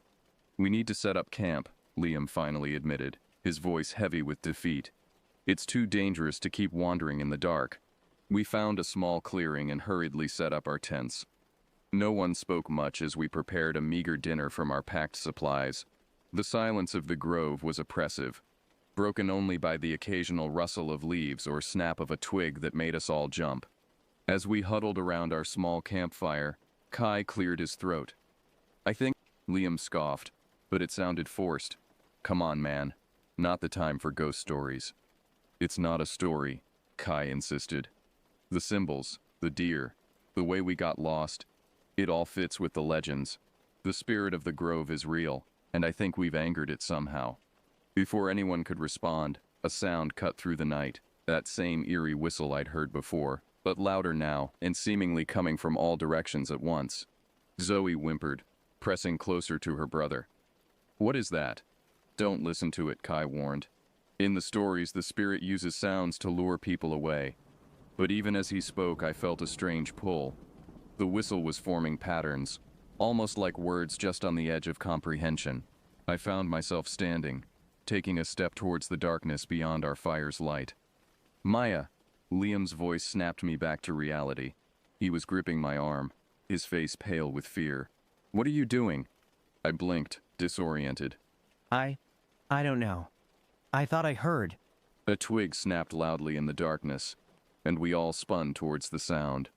"We need to set up camp," Liam finally admitted, his voice heavy with defeat. "It's too dangerous to keep wandering in the dark." We found a small clearing and hurriedly set up our tents. No one spoke much as we prepared a meager dinner from our packed supplies. The silence of the grove was oppressive, broken only by the occasional rustle of leaves or snap of a twig that made us all jump. As we huddled around our small campfire, Kai cleared his throat. "I think," Liam scoffed, but it sounded forced. "Come on, man. Not the time for ghost stories." "It's not a story," Kai insisted. "The symbols, the deer, the way we got lost, it all fits with the legends. The spirit of the grove is real, and I think we've angered it somehow." Before anyone could respond, a sound cut through the night, that same eerie whistle I'd heard before, but louder now and seemingly coming from all directions at once. Zoe whimpered, pressing closer to her brother. "What is that?" "Don't listen to it," Kai warned. "In the stories, the spirit uses sounds to lure people away." But even as he spoke, I felt a strange pull. The whistle was forming patterns, almost like words just on the edge of comprehension. I found myself standing, taking a step towards the darkness beyond our fire's light. "Maya!" Liam's voice snapped me back to reality. He was gripping my arm, his face pale with fear. "What are you doing?" I blinked, disoriented. I don't know. I thought I heard." A twig snapped loudly in the darkness, and we all spun towards the sound.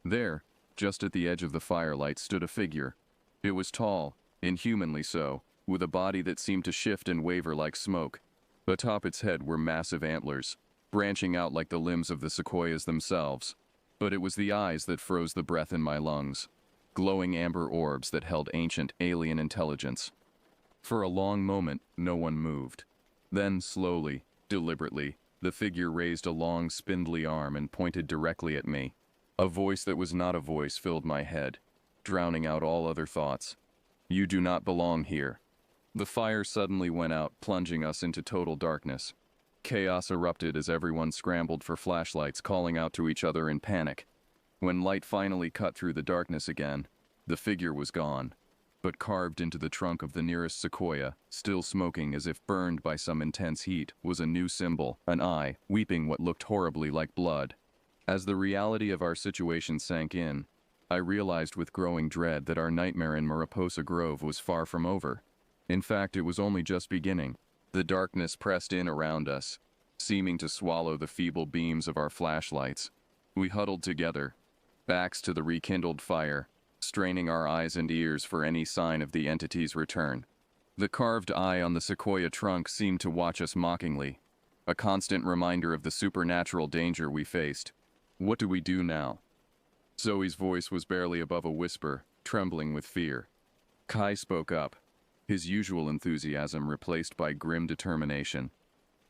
There, just at the edge of the firelight, stood a figure. It was tall, inhumanly so, with a body that seemed to shift and waver like smoke. Atop its head were massive antlers, branching out like the limbs of the sequoias themselves. But it was the eyes that froze the breath in my lungs, glowing amber orbs that held ancient alien intelligence. For a long moment, no one moved. Then, slowly, deliberately, the figure raised a long, spindly arm and pointed directly at me. A voice that was not a voice filled my head, drowning out all other thoughts. "You do not belong here." The fire suddenly went out, plunging us into total darkness. Chaos erupted as everyone scrambled for flashlights, calling out to each other in panic. When light finally cut through the darkness again, the figure was gone. But carved into the trunk of the nearest sequoia, still smoking as if burned by some intense heat, was a new symbol, an eye, weeping what looked horribly like blood. As the reality of our situation sank in, I realized with growing dread that our nightmare in Mariposa Grove was far from over. In fact, it was only just beginning. The darkness pressed in around us, seeming to swallow the feeble beams of our flashlights. We huddled together, backs to the rekindled fire, straining our eyes and ears for any sign of the entity's return. The carved eye on the sequoia trunk seemed to watch us mockingly, a constant reminder of the supernatural danger we faced. "What do we do now?" Zoe's voice was barely above a whisper, trembling with fear. Kai spoke up, his usual enthusiasm replaced by grim determination.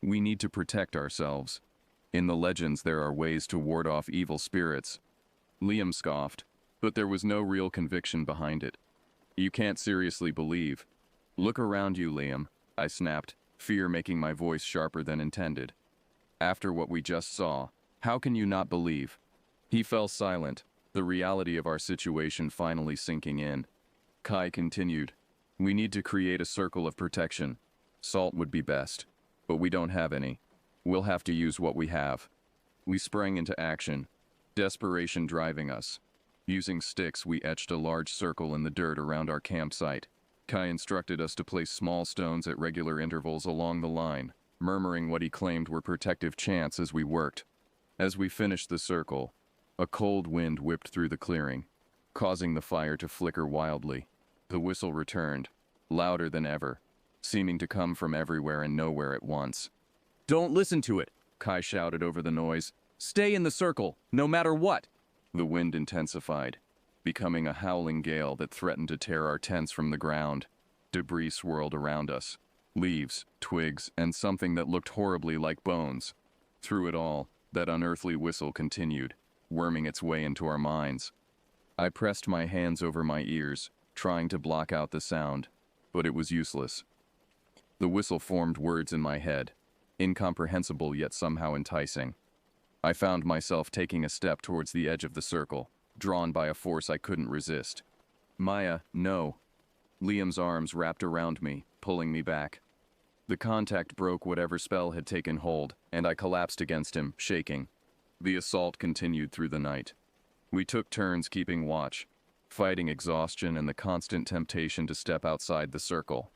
"We need to protect ourselves. In the legends there are ways to ward off evil spirits." Liam scoffed, but there was no real conviction behind it. "You can't seriously believe." "Look around you, Liam," I snapped, fear making my voice sharper than intended. "After what we just saw, how can you not believe?" He fell silent, the reality of our situation finally sinking in. Kai continued, "We need to create a circle of protection. Salt would be best, but we don't have any. We'll have to use what we have." We sprang into action, desperation driving us. Using sticks, we etched a large circle in the dirt around our campsite. Kai instructed us to place small stones at regular intervals along the line, murmuring what he claimed were protective chants as we worked. As we finished the circle, a cold wind whipped through the clearing, causing the fire to flicker wildly. The whistle returned, louder than ever, seeming to come from everywhere and nowhere at once. "Don't listen to it," Kai shouted over the noise. "Stay in the circle, no matter what." The wind intensified, becoming a howling gale that threatened to tear our tents from the ground. Debris swirled around us, leaves, twigs, and something that looked horribly like bones. Through it all, that unearthly whistle continued, worming its way into our minds. I pressed my hands over my ears, trying to block out the sound, but it was useless. The whistle formed words in my head, incomprehensible yet somehow enticing. I found myself taking a step towards the edge of the circle, drawn by a force I couldn't resist. Maya, no. Liam's arms wrapped around me, pulling me back. The contact broke whatever spell had taken hold, and I collapsed against him, shaking. The assault continued through the night. We took turns keeping watch, fighting exhaustion and the constant temptation to step outside the circle.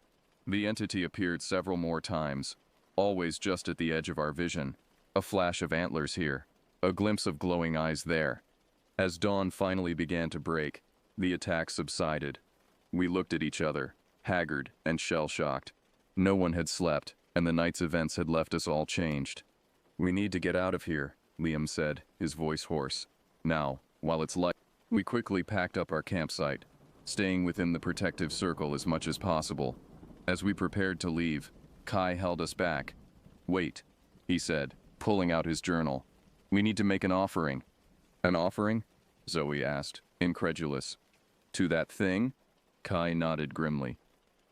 The entity appeared several more times, always just at the edge of our vision. A flash of antlers here, a glimpse of glowing eyes there. As dawn finally began to break, the attack subsided. We looked at each other, haggard and shell-shocked. No one had slept, and the night's events had left us all changed. "We need to get out of here," Liam said, his voice hoarse. "Now, while it's light." We quickly packed up our campsite, staying within the protective circle as much as possible. As we prepared to leave, Kai held us back. "Wait," he said, pulling out his journal. "We need to make an offering." "An offering?" Zoe asked, incredulous. "To that thing?" Kai nodded grimly.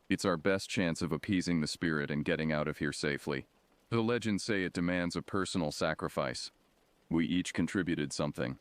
"It's our best chance of appeasing the spirit and getting out of here safely. The legends say it demands a personal sacrifice." We each contributed something.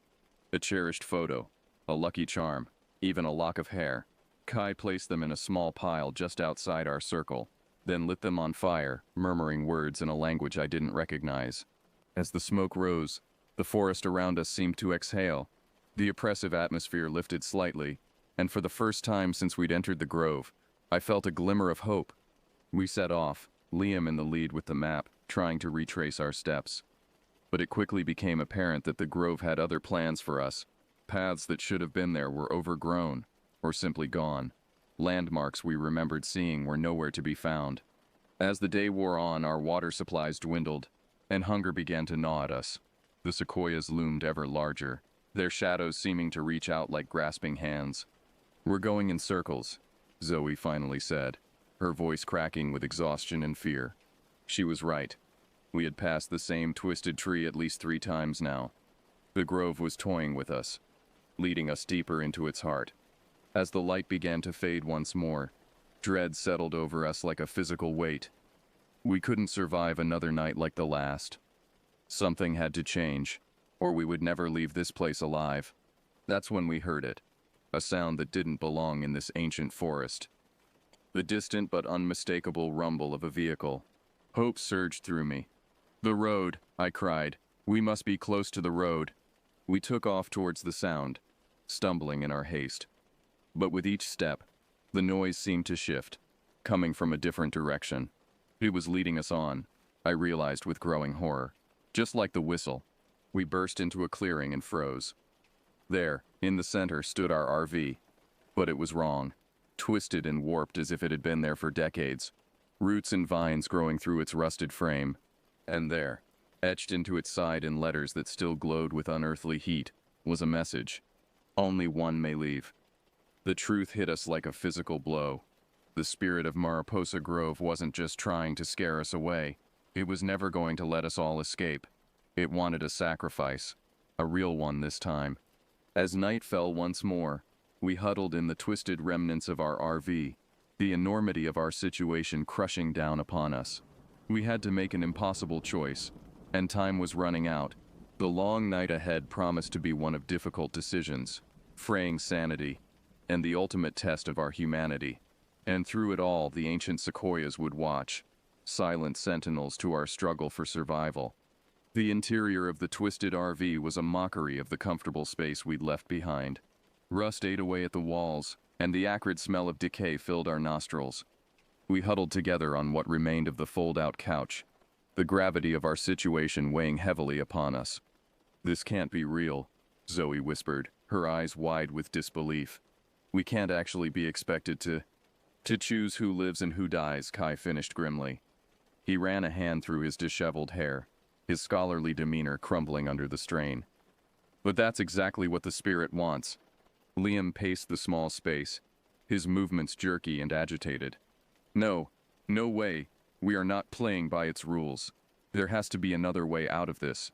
A cherished photo, a lucky charm, even a lock of hair. Kai placed them in a small pile just outside our circle, then lit them on fire, murmuring words in a language I didn't recognize. As the smoke rose, the forest around us seemed to exhale. The oppressive atmosphere lifted slightly, and for the first time since we'd entered the grove, I felt a glimmer of hope. We set off, Liam in the lead with the map, trying to retrace our steps. But it quickly became apparent that the grove had other plans for us. Paths that should have been there were overgrown, or simply gone. Landmarks we remembered seeing were nowhere to be found. As the day wore on, our water supplies dwindled, and hunger began to gnaw at us. The sequoias loomed ever larger, their shadows seeming to reach out like grasping hands. "We're going in circles," Zoe finally said, her voice cracking with exhaustion and fear. She was right. We had passed the same twisted tree at least 3 times now. The grove was toying with us, leading us deeper into its heart. As the light began to fade once more, dread settled over us like a physical weight. We couldn't survive another night like the last. Something had to change, or we would never leave this place alive. That's when we heard it, a sound that didn't belong in this ancient forest. The distant but unmistakable rumble of a vehicle. Hope surged through me. "The road," I cried. "We must be close to the road." We took off towards the sound, stumbling in our haste. But with each step, the noise seemed to shift, coming from a different direction. It was leading us on, I realized with growing horror. Just like the whistle, we burst into a clearing and froze. There, in the center, stood our RV. But it was wrong, twisted and warped as if it had been there for decades. Roots and vines growing through its rusted frame. And there, etched into its side in letters that still glowed with unearthly heat, was a message. "Only one may leave." The truth hit us like a physical blow. The spirit of Mariposa Grove wasn't just trying to scare us away. It was never going to let us all escape. It wanted a sacrifice, a real one this time. As night fell once more, we huddled in the twisted remnants of our RV, the enormity of our situation crushing down upon us. We had to make an impossible choice, and time was running out. The long night ahead promised to be one of difficult decisions, fraying sanity, and the ultimate test of our humanity. And through it all, the ancient sequoias would watch, silent sentinels to our struggle for survival. The interior of the twisted RV was a mockery of the comfortable space we'd left behind. Rust ate away at the walls, and the acrid smell of decay filled our nostrils. We huddled together on what remained of the fold-out couch, the gravity of our situation weighing heavily upon us. "This can't be real," Zoe whispered, her eyes wide with disbelief. "We can't actually be expected to choose who lives and who dies," Kai finished grimly. He ran a hand through his disheveled hair, his scholarly demeanor crumbling under the strain. "But that's exactly what the spirit wants." Liam paced the small space, his movements jerky and agitated. No way, we are not playing by its rules. There has to be another way out of this."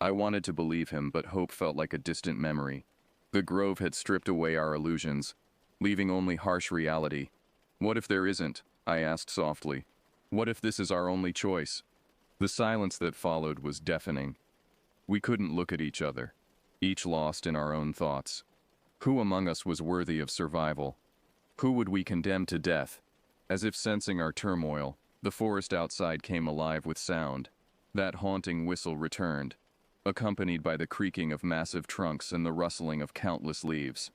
I wanted to believe him, but hope felt like a distant memory. The grove had stripped away our illusions, leaving only harsh reality. "What if there isn't?" I asked softly. "What if this is our only choice?" The silence that followed was deafening. We couldn't look at each other, each lost in our own thoughts. Who among us was worthy of survival? Who would we condemn to death? As if sensing our turmoil, the forest outside came alive with sound. That haunting whistle returned, accompanied by the creaking of massive trunks and the rustling of countless leaves.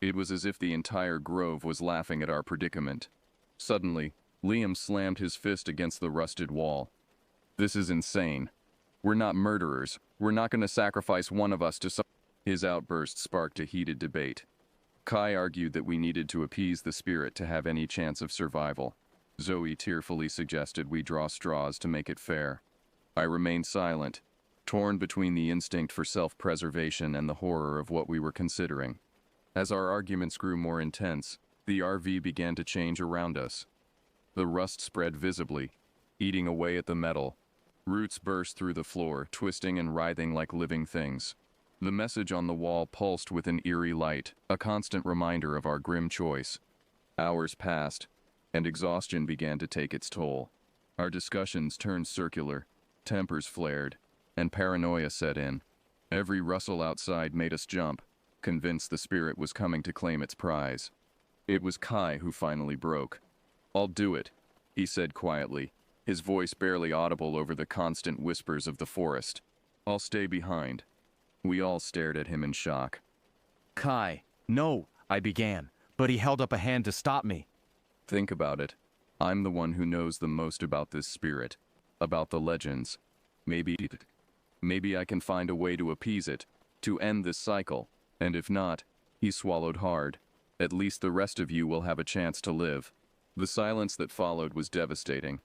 It was as if the entire grove was laughing at our predicament. Suddenly, Liam slammed his fist against the rusted wall. "This is insane. We're not murderers. We're not going to sacrifice one of us to some..." His outburst sparked a heated debate. Kai argued that we needed to appease the spirit to have any chance of survival. Zoe tearfully suggested we draw straws to make it fair. I remained silent, torn between the instinct for self-preservation and the horror of what we were considering. As our arguments grew more intense, the RV began to change around us. The rust spread visibly, eating away at the metal. Roots burst through the floor, twisting and writhing like living things. The message on the wall pulsed with an eerie light, a constant reminder of our grim choice. Hours passed, and exhaustion began to take its toll. Our discussions turned circular, tempers flared, and paranoia set in. Every rustle outside made us jump, convinced the spirit was coming to claim its prize. It was Kai who finally broke. "I'll do it," he said quietly, his voice barely audible over the constant whispers of the forest. "I'll stay behind." We all stared at him in shock. Kai, no, I began, but he held up a hand to stop me. Think about it. I'm the one who knows the most about this spirit, about the legends. Maybe I can find a way to appease it, to end this cycle, and if not, he swallowed hard. At least the rest of you will have a chance to live. The silence that followed was devastating.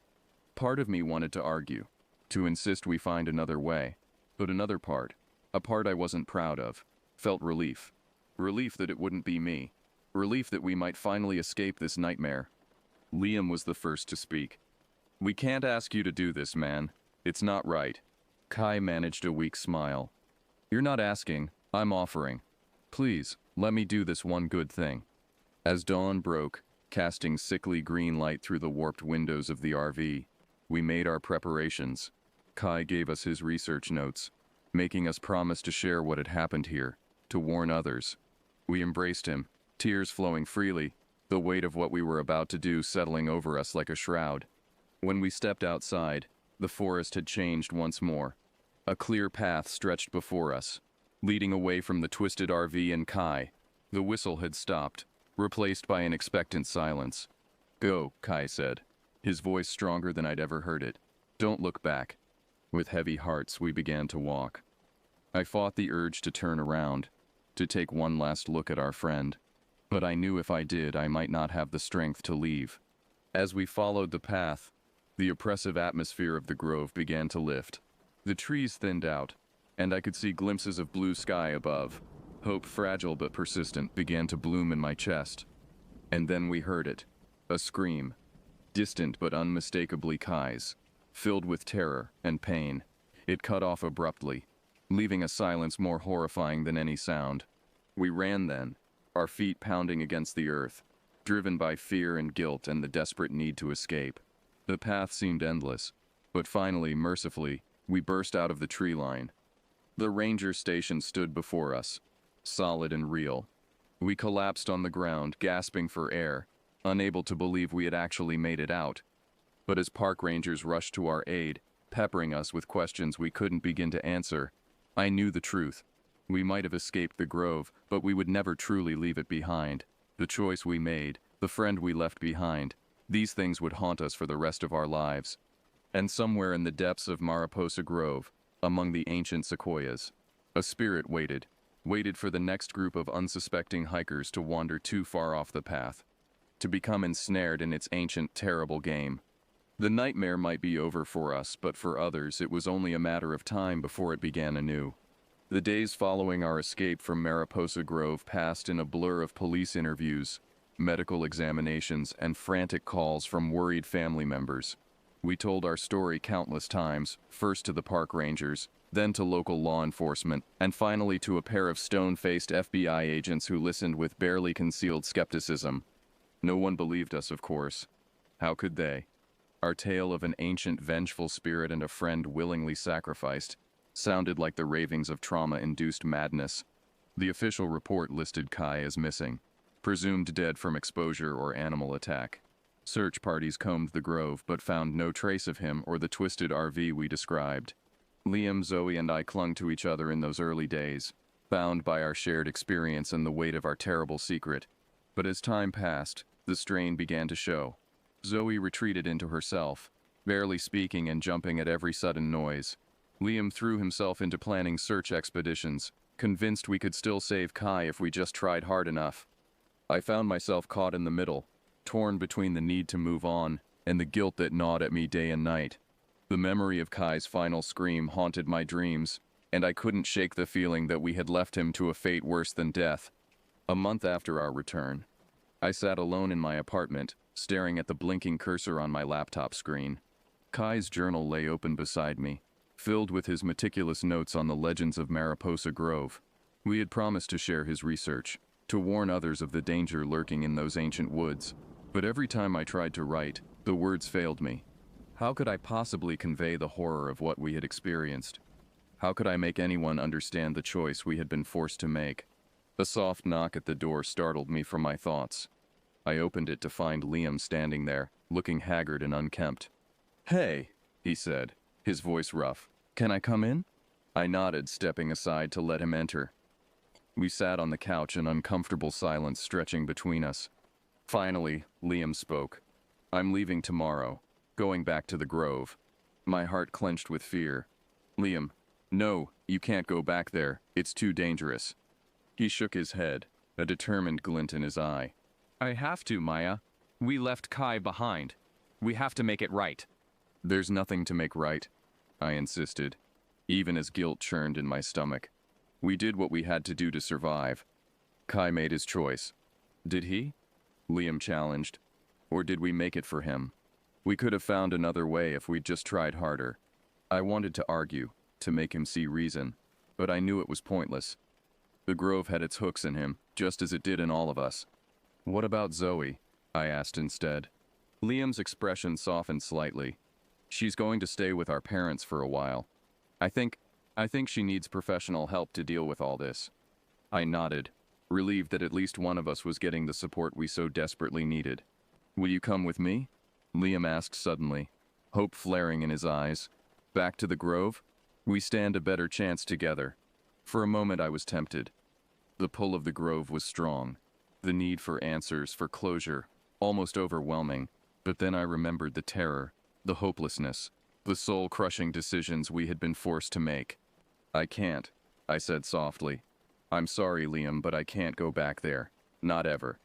Part of me wanted to argue, to insist we find another way, but another part, a part I wasn't proud of, felt relief. Relief that it wouldn't be me. Relief that we might finally escape this nightmare. Liam was the first to speak. "We can't ask you to do this, man. It's not right." Kai managed a weak smile. "You're not asking, I'm offering. Please, let me do this one good thing." As dawn broke, casting sickly green light through the warped windows of the RV, we made our preparations. Kai gave us his research notes, making us promise to share what had happened here, to warn others. We embraced him, tears flowing freely, the weight of what we were about to do settling over us like a shroud. When we stepped outside, the forest had changed once more. A clear path stretched before us, leading away from the twisted RV and Kai. The whistle had stopped, replaced by an expectant silence. "Go," Kai said, his voice stronger than I'd ever heard it. "Don't look back." With heavy hearts, we began to walk. I fought the urge to turn around, to take one last look at our friend. But I knew if I did, I might not have the strength to leave. As we followed the path, the oppressive atmosphere of the grove began to lift. The trees thinned out, and I could see glimpses of blue sky above. Hope, fragile but persistent, began to bloom in my chest. And then we heard it. A scream. Distant but unmistakably Kai's. Filled with terror and pain. It cut off abruptly, leaving a silence more horrifying than any sound. We ran then, our feet pounding against the earth, driven by fear and guilt and the desperate need to escape. The path seemed endless, but finally, mercifully, we burst out of the tree line. The ranger station stood before us, solid and real. We collapsed on the ground, gasping for air, unable to believe we had actually made it out. But as park rangers rushed to our aid, peppering us with questions we couldn't begin to answer, I knew the truth. We might have escaped the grove, but we would never truly leave it behind. The choice we made, the friend we left behind, these things would haunt us for the rest of our lives. And somewhere in the depths of Mariposa Grove, among the ancient sequoias, a spirit waited for the next group of unsuspecting hikers to wander too far off the path, to become ensnared in its ancient, terrible game. The nightmare might be over for us, but for others it was only a matter of time before it began anew. The days following our escape from Mariposa Grove passed in a blur of police interviews, medical examinations, and frantic calls from worried family members. We told our story countless times, first to the park rangers, then to local law enforcement, and finally to a pair of stone-faced FBI agents who listened with barely concealed skepticism. No one believed us, of course. How could they? Our tale of an ancient vengeful spirit and a friend willingly sacrificed sounded like the ravings of trauma-induced madness. The official report listed Kai as missing, presumed dead from exposure or animal attack. Search parties combed the grove but found no trace of him or the twisted RV we described. Liam, Zoe, and I clung to each other in those early days, bound by our shared experience and the weight of our terrible secret. But as time passed, the strain began to show. Zoe retreated into herself, barely speaking and jumping at every sudden noise. Liam threw himself into planning search expeditions, convinced we could still save Kai if we just tried hard enough. I found myself caught in the middle, torn between the need to move on and the guilt that gnawed at me day and night. The memory of Kai's final scream haunted my dreams, and I couldn't shake the feeling that we had left him to a fate worse than death. A month after our return, I sat alone in my apartment, staring at the blinking cursor on my laptop screen. Kai's journal lay open beside me, filled with his meticulous notes on the legends of Mariposa Grove. We had promised to share his research, to warn others of the danger lurking in those ancient woods. But every time I tried to write, the words failed me. How could I possibly convey the horror of what we had experienced? How could I make anyone understand the choice we had been forced to make? A soft knock at the door startled me from my thoughts. I opened it to find Liam standing there, looking haggard and unkempt. "Hey," he said, his voice rough. "Can I come in?" I nodded, stepping aside to let him enter. We sat on the couch, an uncomfortable silence stretching between us. Finally, Liam spoke. "I'm leaving tomorrow, going back to the Grove." My heart clenched with fear. "Liam, no, you can't go back there. It's too dangerous." He shook his head, a determined glint in his eye. "I have to, Maya. We left Kai behind. We have to make it right." "There's nothing to make right," I insisted, even as guilt churned in my stomach. "We did what we had to do to survive. Kai made his choice." "Did he?" Liam challenged. "Or did we make it for him? We could have found another way if we'd just tried harder." I wanted to argue, to make him see reason, but I knew it was pointless. The Grove had its hooks in him, just as it did in all of us. "What about Zoe?" I asked instead. Liam's expression softened slightly. "She's going to stay with our parents for a while. I think she needs professional help to deal with all this." I nodded, relieved that at least one of us was getting the support we so desperately needed. "Will you come with me?" Liam asked suddenly, hope flaring in his eyes. "Back to the Grove? We stand a better chance together." For a moment I was tempted. The pull of the Grove was strong, the need for answers, for closure, almost overwhelming. But then I remembered the terror, the hopelessness, the soul-crushing decisions we had been forced to make. "I can't," I said softly. "I'm sorry, Liam, but I can't go back there. Not ever."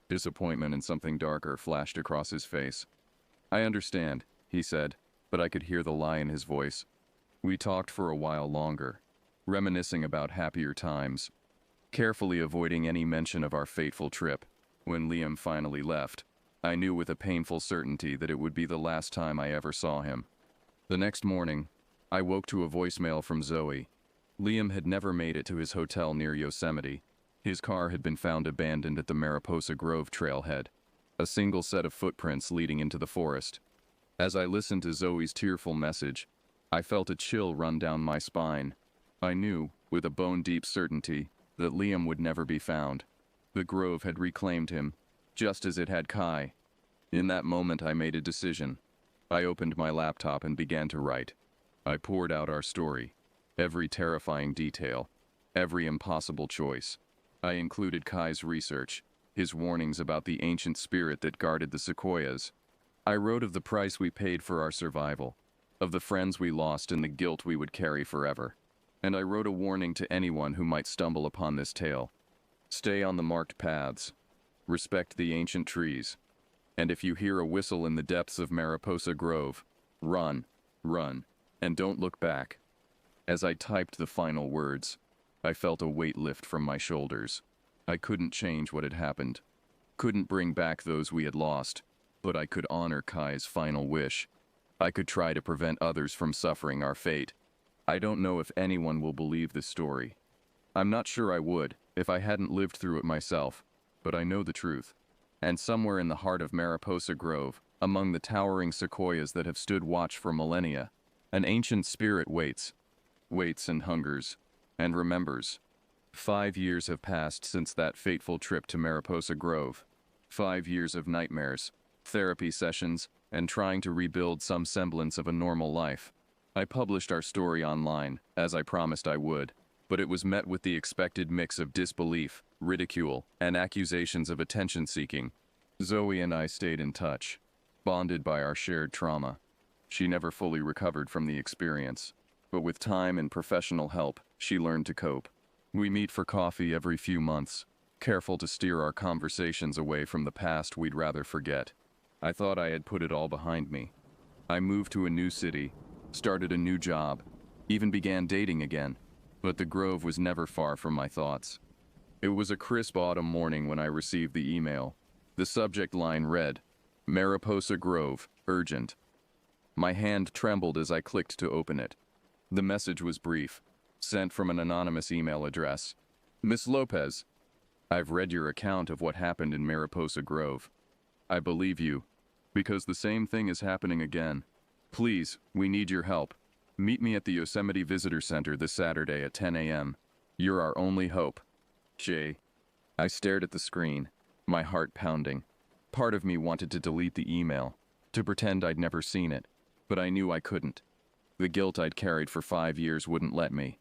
Disappointment and something darker flashed across his face. "I understand," he said, but I could hear the lie in his voice. We talked for a while longer, reminiscing about happier times, carefully avoiding any mention of our fateful trip. When Liam finally left, I knew with a painful certainty that it would be the last time I ever saw him. The next morning, I woke to a voicemail from Zoe. Liam had never made it to his hotel near Yosemite. His car had been found abandoned at the Mariposa Grove trailhead, a single set of footprints leading into the forest. As I listened to Zoe's tearful message, I felt a chill run down my spine. I knew, with a bone-deep certainty, that Liam would never be found. The Grove had reclaimed him, just as it had Kai. In that moment I made a decision. I opened my laptop and began to write. I poured out our story, every terrifying detail, every impossible choice. I included Kai's research, his warnings about the ancient spirit that guarded the sequoias. I wrote of the price we paid for our survival, of the friends we lost and the guilt we would carry forever. And I wrote a warning to anyone who might stumble upon this tale. Stay on the marked paths. Respect the ancient trees. And if you hear a whistle in the depths of Mariposa Grove, run, and don't look back. As I typed the final words, I felt a weight lift from my shoulders. I couldn't change what had happened, couldn't bring back those we had lost, but I could honor Kai's final wish. I could try to prevent others from suffering our fate. I don't know if anyone will believe this story. I'm not sure I would, if I hadn't lived through it myself, but I know the truth. And somewhere in the heart of Mariposa Grove, Among the towering sequoias that have stood watch for millennia, an ancient spirit waits and hungers, and remembers. 5 years have passed since that fateful trip to Mariposa Grove. 5 years of nightmares, therapy sessions, and trying to rebuild some semblance of a normal life. I published our story online, as I promised I would, but it was met with the expected mix of disbelief, ridicule, and accusations of attention-seeking. Zoe and I stayed in touch, bonded by our shared trauma. She never fully recovered from the experience, but with time and professional help, she learned to cope. We meet for coffee every few months, careful to steer our conversations away from the past we'd rather forget. I thought I had put it all behind me. I moved to a new city, started a new job, even began dating again, but the Grove was never far from my thoughts. It was a crisp autumn morning when I received the email. The subject line read, "Mariposa Grove, urgent." My hand trembled as I clicked to open it. The message was brief, sent from an anonymous email address. "Miss Lopez, I've read your account of what happened in Mariposa Grove. I believe you, because the same thing is happening again. Please, we need your help. Meet me at the Yosemite Visitor Center this Saturday at 10 a.m. You're our only hope. Jay." I stared at the screen, my heart pounding. Part of me wanted to delete the email, to pretend I'd never seen it, but I knew I couldn't. The guilt I'd carried for 5 years wouldn't let me.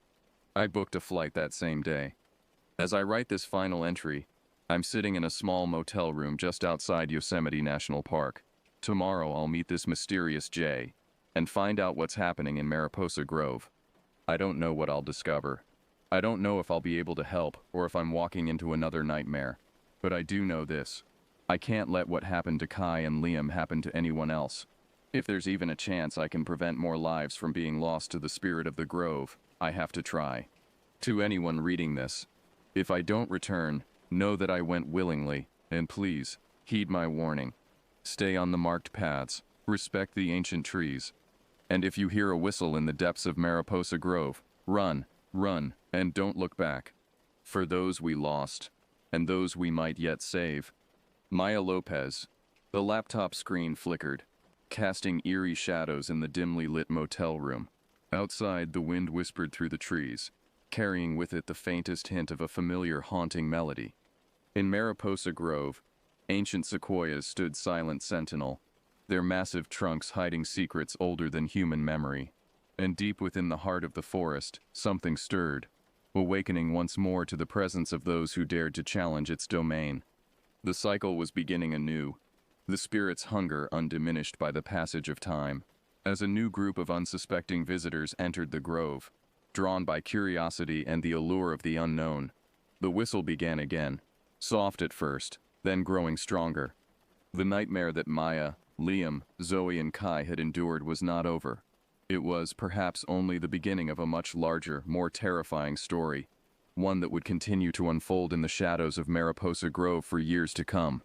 I booked a flight that same day. As I write this final entry, I'm sitting in a small motel room just outside Yosemite National Park. Tomorrow I'll meet this mysterious Jay and find out what's happening in Mariposa Grove. I don't know what I'll discover. I don't know if I'll be able to help or if I'm walking into another nightmare. But I do know this. I can't let what happened to Kai and Liam happen to anyone else. If there's even a chance I can prevent more lives from being lost to the spirit of the Grove, I have to try. To anyone reading this, if I don't return, know that I went willingly, and please, heed my warning. Stay on the marked paths, respect the ancient trees. And if you hear a whistle in the depths of Mariposa Grove, run, and don't look back. For those we lost, and those we might yet save. Maya Lopez. The laptop screen flickered, casting eerie shadows in the dimly lit motel room. Outside, the wind whispered through the trees, carrying with it the faintest hint of a familiar haunting melody. In Mariposa Grove, ancient sequoias stood silent sentinel, their massive trunks hiding secrets older than human memory. And deep within the heart of the forest, something stirred, awakening once more to the presence of those who dared to challenge its domain. The cycle was beginning anew, the spirit's hunger undiminished by the passage of time, as a new group of unsuspecting visitors entered the grove, drawn by curiosity and the allure of the unknown. The whistle began again, soft at first, then growing stronger. The nightmare that Maya, Liam, Zoe, and Kai had endured was not over. It was perhaps only the beginning of a much larger, more terrifying story, one that would continue to unfold in the shadows of Mariposa Grove for years to come.